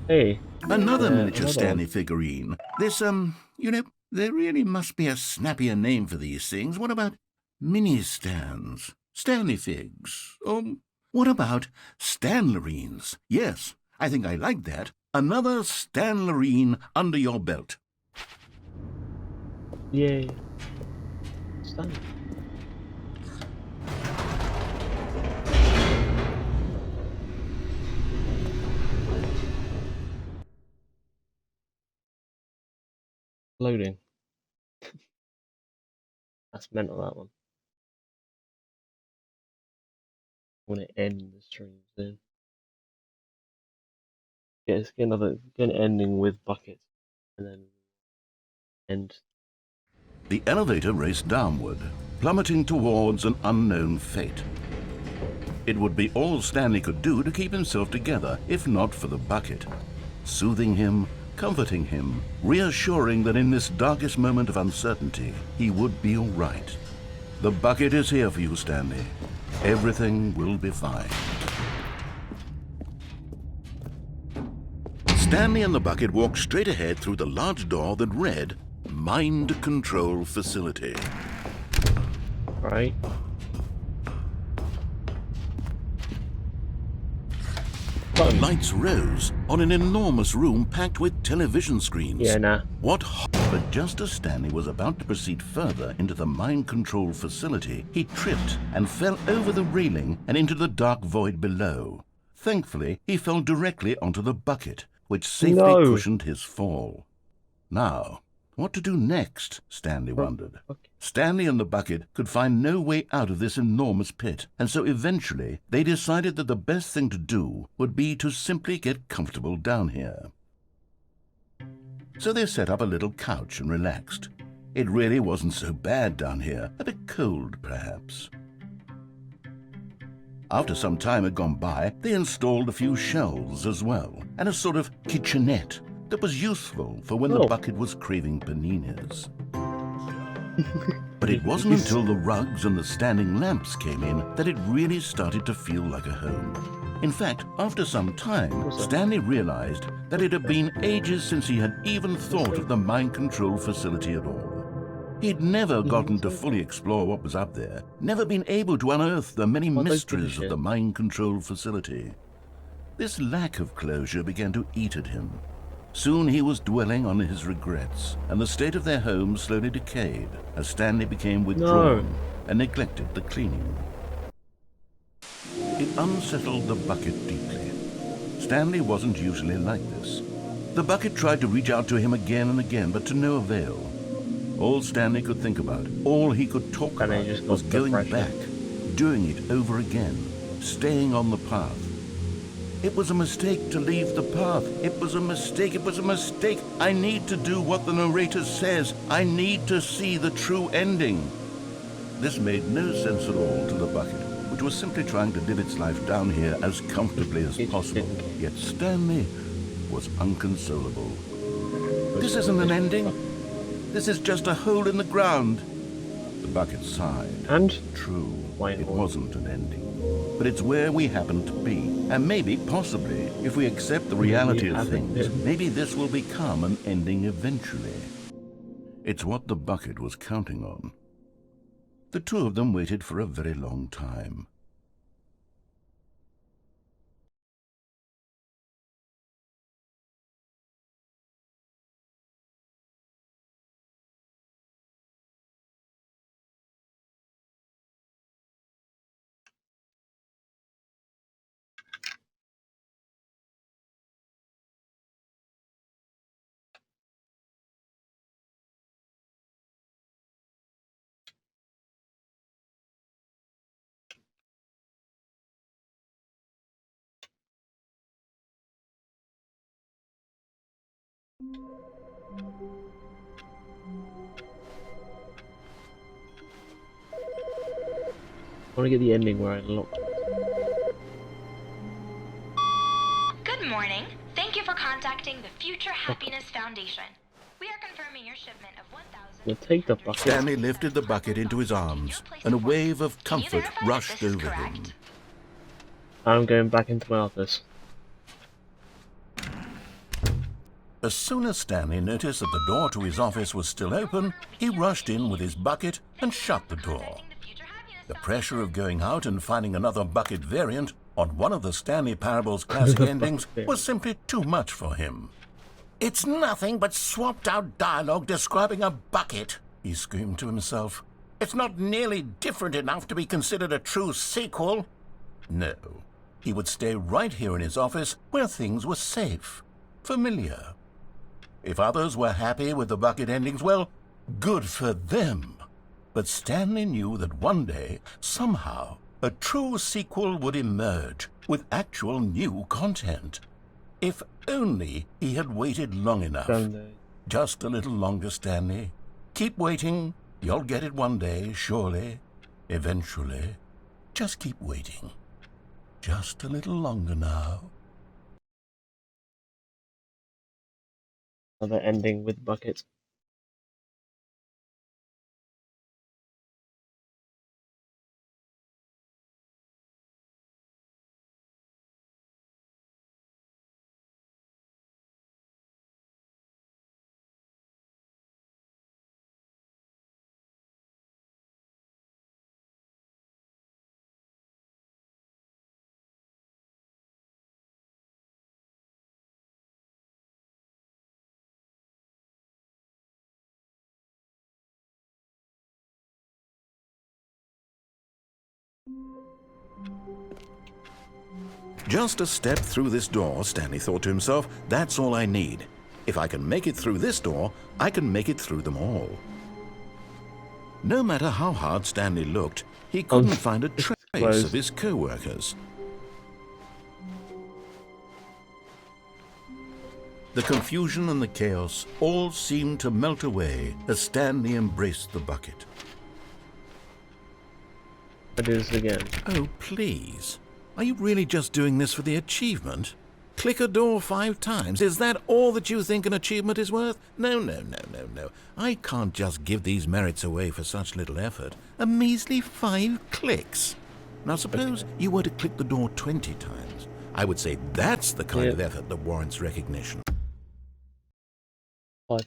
Hey. Another miniature Stanley figurine. This, there really must be a snappier name for these things. What about mini-stands? Stanley figs? Or what about Stanlerines? Yes, I think I like that. Another Stanlerine under your belt. Yay. Stan. Loading. That's mental, that one. I want to end the stream soon. Yeah, let's get an ending with buckets, and then end. The elevator raced downward, plummeting towards an unknown fate. It would be all Stanley could do to keep himself together, if not for the bucket. Soothing him, comforting him, reassuring that in this darkest moment of uncertainty, he would be all right. The bucket is here for you, Stanley. Everything will be fine. Stanley and the bucket walked straight ahead through the large door that read, Mind Control Facility. Right. The lights rose on an enormous room packed with television screens. Yeah, nah. But just as Stanley was about to proceed further into the mind control facility, he tripped and fell over the railing and into the dark void below. Thankfully, he fell directly onto the bucket, which safely cushioned his fall. Now, what to do next, Stanley wondered. Stanley and the bucket could find no way out of this enormous pit, and so eventually they decided that the best thing to do would be to simply get comfortable down here. So they set up a little couch and relaxed. It really wasn't so bad down here, a bit cold perhaps. After some time had gone by, they installed a few shelves as well, and a sort of kitchenette that was useful for when the bucket was craving paninis. But it wasn't until the rugs and the standing lamps came in that it really started to feel like a home. In fact, after some time, Stanley realized that it had been ages since he had even thought of the mind control facility at all. He'd never gotten to fully explore what was up there, never been able to unearth the many mysteries of the mind control facility. This lack of closure began to eat at him. Soon he was dwelling on his regrets, and the state of their home slowly decayed as Stanley became withdrawn and neglected the cleaning. It unsettled the bucket deeply. Stanley wasn't usually like this. The bucket tried to reach out to him again and again, but to no avail. All Stanley could think about, all he could talk And he about, just got was going depression. back, doing it over again, staying on the path. It was a mistake to leave the path. It was a mistake. It was a mistake. I need to do what the narrator says. I need to see the true ending. This made no sense at all to the bucket, which was simply trying to live its life down here as comfortably as possible. Yet Stanley was unconsolable. This isn't an ending. This is just a hole in the ground. The bucket sighed. And True, Why it not? wasn't an ending. But it's where we happen to be. And maybe, possibly, if we accept the reality of happen things, to. maybe this will become an ending eventually. It's what the bucket was counting on. The two of them waited for a very long time. I want to get the ending where I unlock. Good morning. Thank you for contacting the Future Happiness Foundation. We are confirming your shipment of 1,000. We'll take the bucket. Stanley lifted the bucket into his arms, and a wave of Can you comfort verify that rushed this is over him. correct? I'm going back into my office. As soon as Stanley noticed that the door to his office was still open, he rushed in with his bucket and shut the door. The pressure of going out and finding another bucket variant on one of the Stanley Parable's classic endings was simply too much for him. "It's nothing but swapped-out dialogue describing a bucket," he screamed to himself. "It's not nearly different enough to be considered a true sequel." No, he would stay right here in his office where things were safe, familiar. If others were happy with the bucket endings, well, good for them. But Stanley knew that one day, somehow, a true sequel would emerge with actual new content. If only he had waited long enough. Sunday. Just a little longer, Stanley. Keep waiting. You'll get it one day, surely. Eventually. Just keep waiting. Just a little longer now. Another ending with buckets. Just a step through this door, Stanley thought to himself. That's all I need. If I can make it through this door, I can make it through them all. No matter how hard Stanley looked, he couldn't find a trace closed. of his co-workers. The confusion and the chaos all seemed to melt away as Stanley embraced the bucket. I do this again. Oh, please. Are you really just doing this for the achievement? Click a door 5 times. Is that all that you think an achievement is worth? No, no, no, no, no. I can't just give these merits away for such little effort. A measly 5 clicks. Now, suppose you were to click the door 20 times. I would say that's the kind of effort that warrants recognition. 5.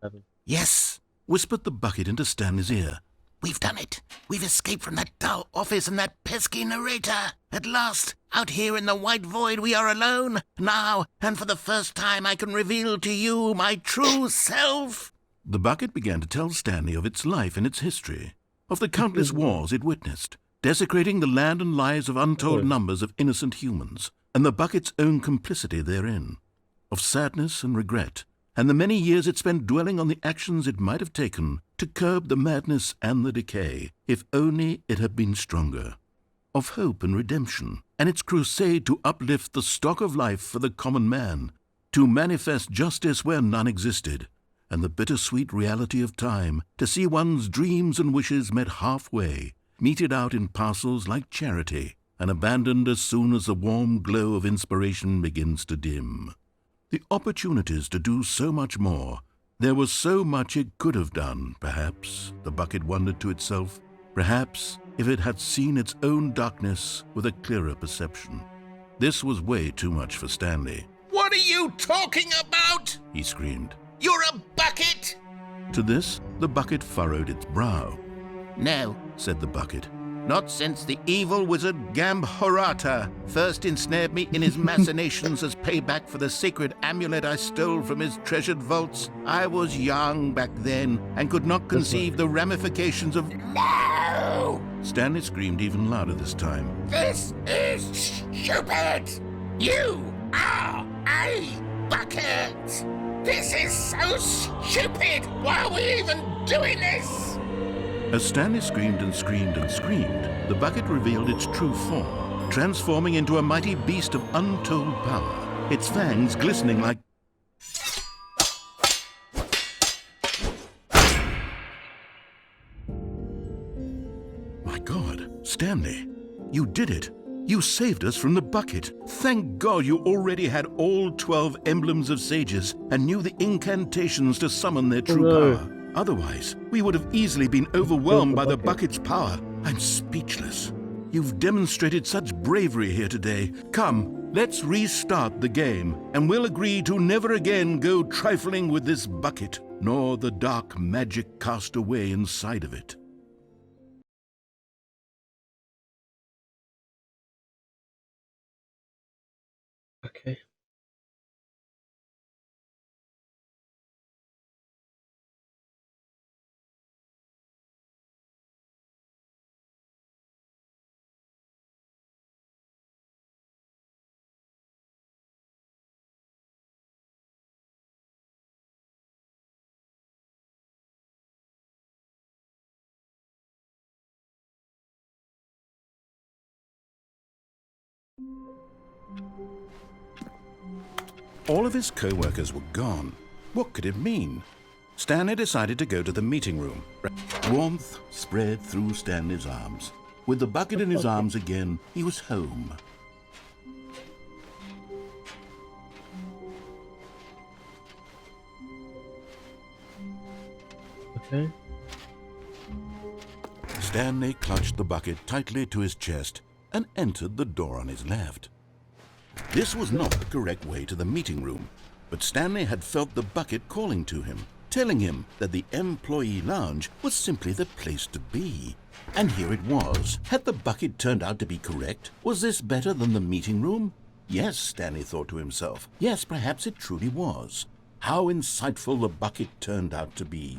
Seven. Yes, whispered the bucket into Stanley's ear. We've done it. We've escaped from that dull office and that pesky narrator. At last, Out here in the white void we are alone. Now, and for the first time, I can reveal to you my true self. The bucket began to tell Stanley of its life and its history, of the countless wars it witnessed, desecrating the land and lives of untold numbers of innocent humans, and the bucket's own complicity therein, of sadness and regret, and the many years it spent dwelling on the actions it might have taken to curb the madness and the decay, if only it had been stronger, of hope and redemption, and its crusade to uplift the stock of life for the common man, to manifest justice where none existed, and the bittersweet reality of time, to see one's dreams and wishes met halfway, meted out in parcels like charity, and abandoned as soon as the warm glow of inspiration begins to dim. The opportunities to do so much more. There was so much it could have done, perhaps, the bucket wondered to itself. Perhaps if it had seen its own darkness with a clearer perception. This was way too much for Stanley. What are you talking about? He screamed. You're a bucket! To this, the bucket furrowed its brow. No, Said the bucket. not since the evil wizard Gambhorata first ensnared me in his machinations as payback for the sacred amulet I stole from his treasured vaults. I was young back then and could not conceive the ramifications of... No! Stanley screamed even louder this time. This is stupid! You are a bucket! This is so stupid! Why are we even doing this? As Stanley screamed and screamed and screamed, the bucket revealed its true form, transforming into a mighty beast of untold power, its fangs glistening like... My God, Stanley, you did it. You saved us from the bucket. Thank God you already had all 12 emblems of sages and knew the incantations to summon their true power. Otherwise, we would have easily been overwhelmed by the bucket's power. I'm speechless. You've demonstrated such bravery here today. Come, let's restart the game, and we'll agree to never again go trifling with this bucket, nor the dark magic cast away inside of it. Okay. All of his co-workers were gone. What could it mean? Stanley decided to go to the meeting room. Warmth spread through Stanley's arms. With the bucket in his arms again, he was home. Okay. Stanley clutched the bucket tightly to his chest and entered the door on his left. This was not the correct way to the meeting room, but Stanley had felt the bucket calling to him, telling him that the employee lounge was simply the place to be. And here it was. Had the bucket turned out to be correct? Was this better than the meeting room? Yes, Stanley thought to himself. Yes, perhaps it truly was. How insightful the bucket turned out to be.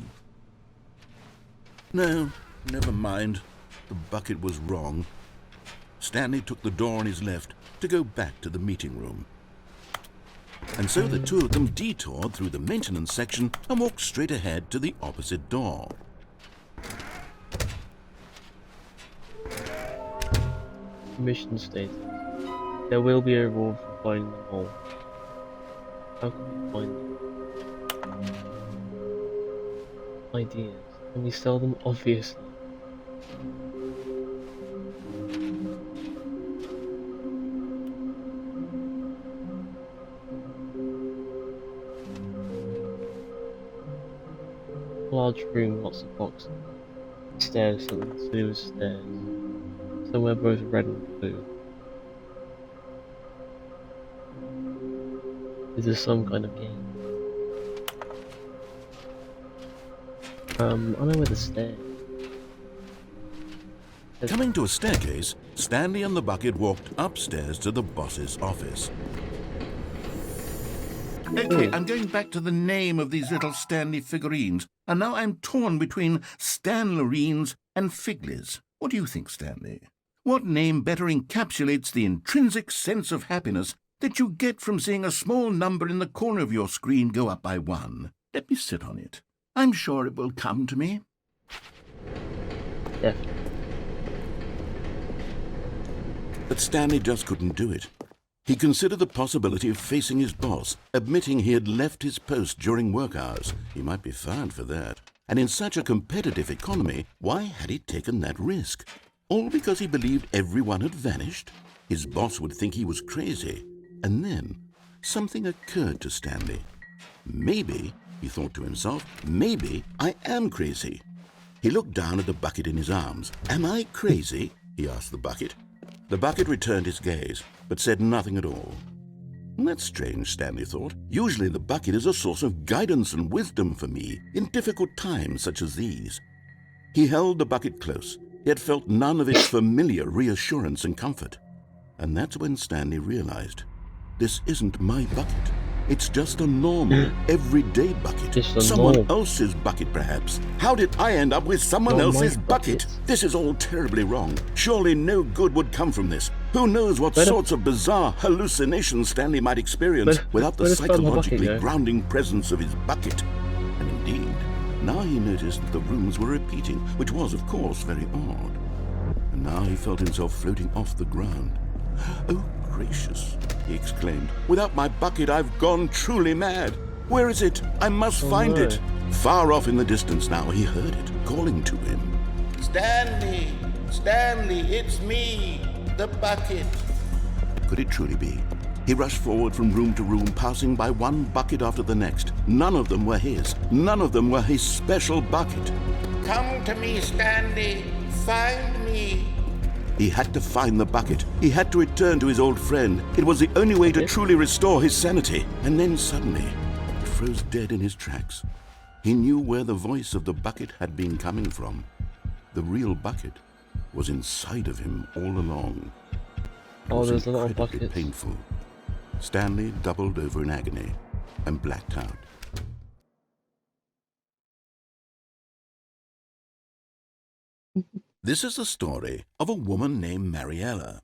No, never mind. The bucket was wrong. Stanley took the door on his left to go back to the meeting room. And so the two of them detoured through the maintenance section and walked straight ahead to the opposite door. Mission stated. There will be a reward for finding them all. How can we find them? Ideas. Can we sell them? Obviously. Large room, lots of boxes. Stairs, something to do with stairs. Somewhere both red and blue. Is this some kind of game? I know where the stairs. Coming to a staircase, Stanley and the bucket walked upstairs to the boss's office. Okay, I'm going back to the name of these little Stanley figurines, and now I'm torn between Stanlerines and Figlies. What do you think, Stanley? What name better encapsulates the intrinsic sense of happiness that you get from seeing a small number in the corner of your screen go up by 1? Let me sit on it. I'm sure it will come to me. Yeah. But Stanley just couldn't do it. He considered the possibility of facing his boss, admitting he had left his post during work hours. He might be fired for that. And in such a competitive economy, why had he taken that risk? All because he believed everyone had vanished? His boss would think he was crazy. And then something occurred to Stanley. Maybe, he thought to himself, maybe I am crazy. He looked down at the bucket in his arms. Am I crazy? He asked the bucket. The bucket returned his gaze, but said nothing at all. That's strange, Stanley thought. Usually the bucket is a source of guidance and wisdom for me in difficult times such as these. He held the bucket close, yet felt none of its familiar reassurance and comfort. And that's when Stanley realized, this isn't my bucket. It's just a normal, everyday bucket. Someone else's bucket, perhaps. How did I end up with someone else's bucket? This is all terribly wrong. Surely no good would come from this. Who knows what sorts of bizarre hallucinations Stanley might experience without the psychologically grounding presence of his bucket. And indeed, now he noticed that the rooms were repeating, which was, of course, very odd. And now he felt himself floating off the ground. Oh, gracious, he exclaimed. Without my bucket, I've gone truly mad. Where is it? I must find it. Far off in the distance now, he heard it, calling to him. Stanley! Stanley, it's me, the bucket. Could it truly be? He rushed forward from room to room, passing by one bucket after the next. None of them were his. None of them were his special bucket. Come to me, Stanley. Find me. He had to find the bucket. He had to return to his old friend. It was the only way to truly restore his sanity. And then suddenly, he froze dead in his tracks. He knew where the voice of the bucket had been coming from. The real bucket was inside of him all along. Oh, there's a lot of buckets. Painful. Stanley doubled over in agony and blacked out. This is the story of a woman named Mariella.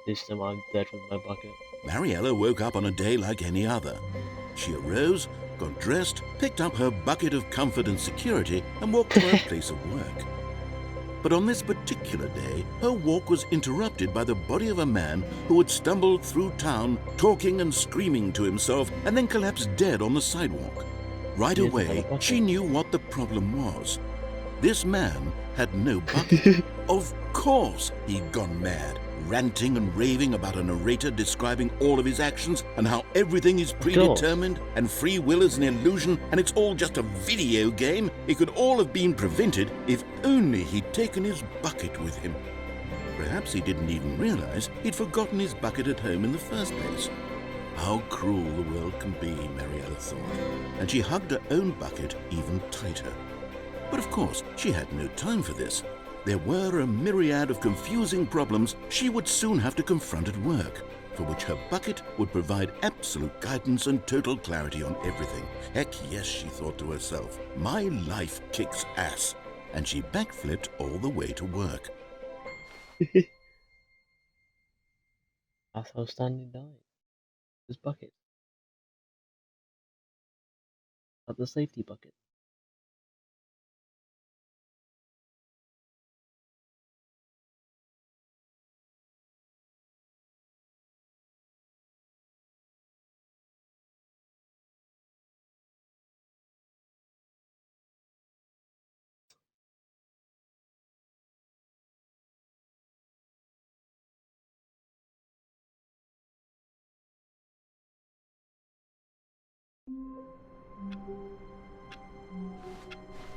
This time I'm dead with my bucket. Mariella woke up on a day like any other. She arose, got dressed, picked up her bucket of comfort and security, and walked to her place of work. But on this particular day, her walk was interrupted by the body of a man who had stumbled through town, talking and screaming to himself, and then collapsed dead on the sidewalk. Right away, she knew what the problem was. This man had no bucket. Of course he'd gone mad, ranting and raving about a narrator describing all of his actions and how everything is predetermined and free will is an illusion and it's all just a video game. It could all have been prevented if only he'd taken his bucket with him. Perhaps he didn't even realize he'd forgotten his bucket at home in the first place. How cruel the world can be, Mariella thought, and she hugged her own bucket even tighter. But of course, she had no time for this. There were a myriad of confusing problems she would soon have to confront at work, for which her bucket would provide absolute guidance and total clarity on everything. Heck yes, she thought to herself, my life kicks ass. And she backflipped all the way to work. That's how Stanley died. His bucket. At the safety bucket.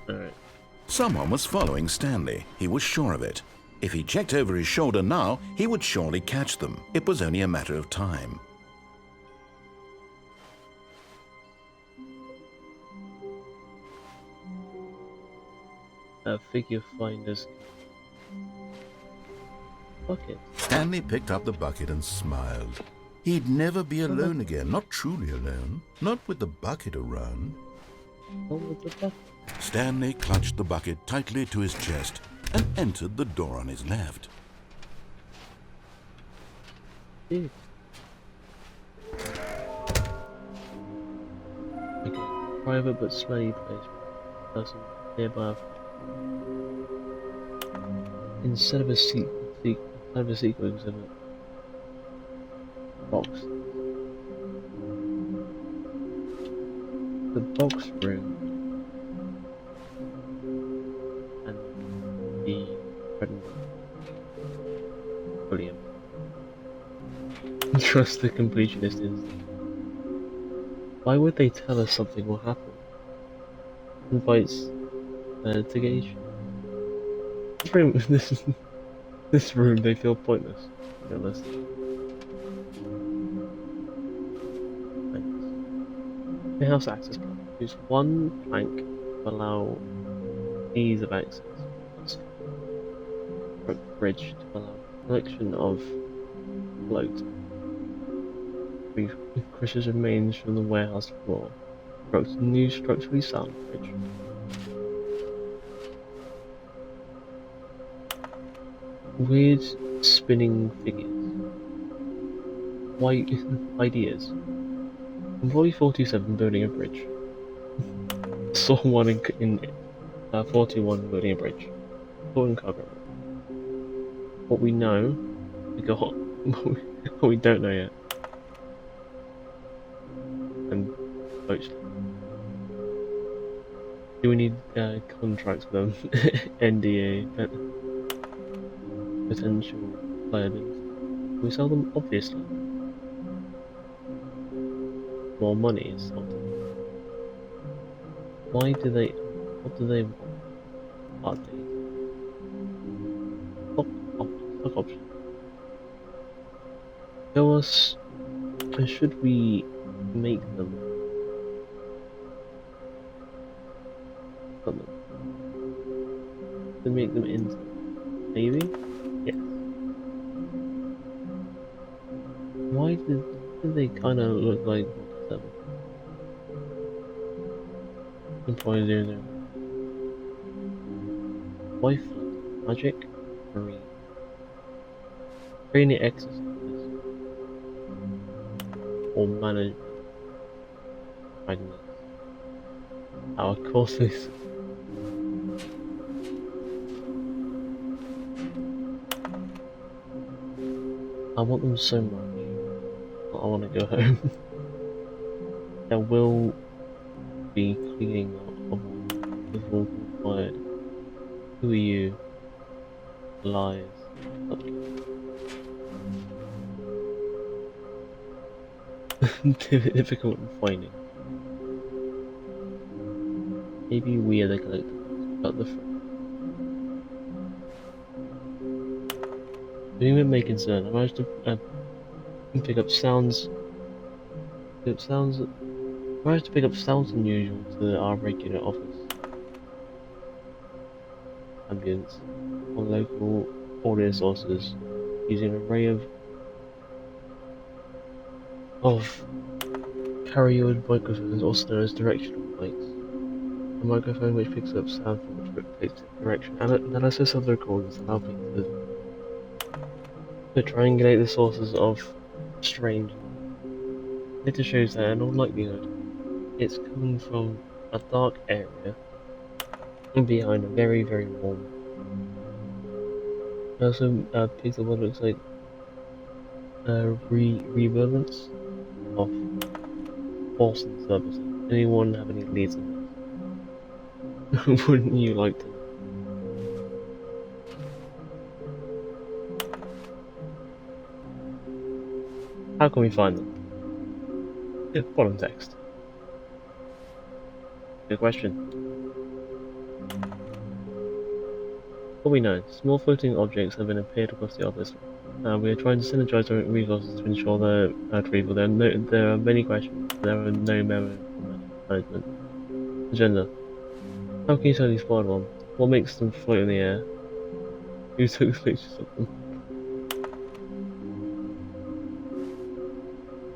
Alright. Someone was following Stanley. He was sure of it. If he checked over his shoulder now, he would surely catch them. It was only a matter of time. Figure finders bucket. Stanley picked up the bucket and smiled. He'd never be alone again, not truly alone, not with the bucket around. What was the bucket? Stanley clutched the bucket tightly to his chest and entered the door on his left. Dude. Okay. Private but smelly place. Person nearby. Instead of a sequel exhibit. Box. The box room. And the present William. Trust the completionist instinct. Why would they tell us something will happen? Invites litigation. This room, they feel pointless. To be honest. The house access plan. Use one plank to allow ease of access. Bridge to allow collection of float. Crushes remains from the warehouse floor. Construct new structurally sound bridge. Weird spinning figures. White ideas. Employee 427 building a bridge. Saw one in 421 building a bridge. Saw in cargo. What we know, we got. What we don't know yet. And poached. Do we need contracts with them? NDA, potential liability. We sell them, obviously. More money is something. Why do they? What do they want? Hardly. Stock option. Tell us, should we make them? Something. To make them into maybe? Yes. Why did they kind of look like them? Employee 00. Wife, magic, marine. Training exercises. Or management. Kindness. Our courses. I want them so much. I want to go home. There will be cleaning of all required. Who are you? Lies. Difficult in finding. Maybe we are the collectors, but the Movement may concern. I managed to pick up sounds. Managed to pick up sounds unusual to our regular office. Ambience on local audio sources using an array of carryoid microphones, also known as directional mics. A microphone which picks up sound from a predicted direction, and analysis of the recordings helping to triangulate the sources of strange. Data shows that in all likelihood, it's coming from a dark area and behind a very, very warm. I also picked up what looks like reverberance of Boston services. Anyone have any leads on this? Wouldn't you like to? How can we find them? Bottom text. Good question. What we know, small floating objects have been appeared across the office. We are trying to synergize our resources to ensure their retrieval. There are many questions. There are no management. Agenda. How can you totally spot one? What makes them float in the air? Who took pictures of them?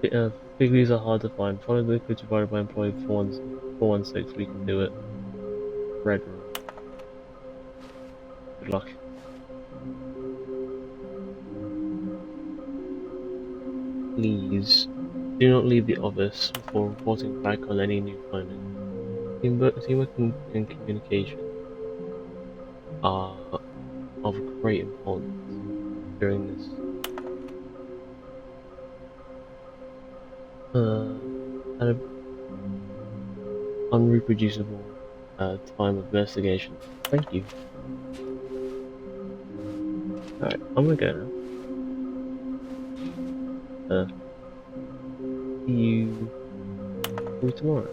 Fig leaves are hard to find. Follow the clues provided by employee 416. We can do it. Red room. Good luck. Please do not leave the office before reporting back on any new findings. Teamwork and communication are of great importance during this kind of unreproducible time of investigation. Thank you. Alright, I'm gonna go now. See you tomorrow.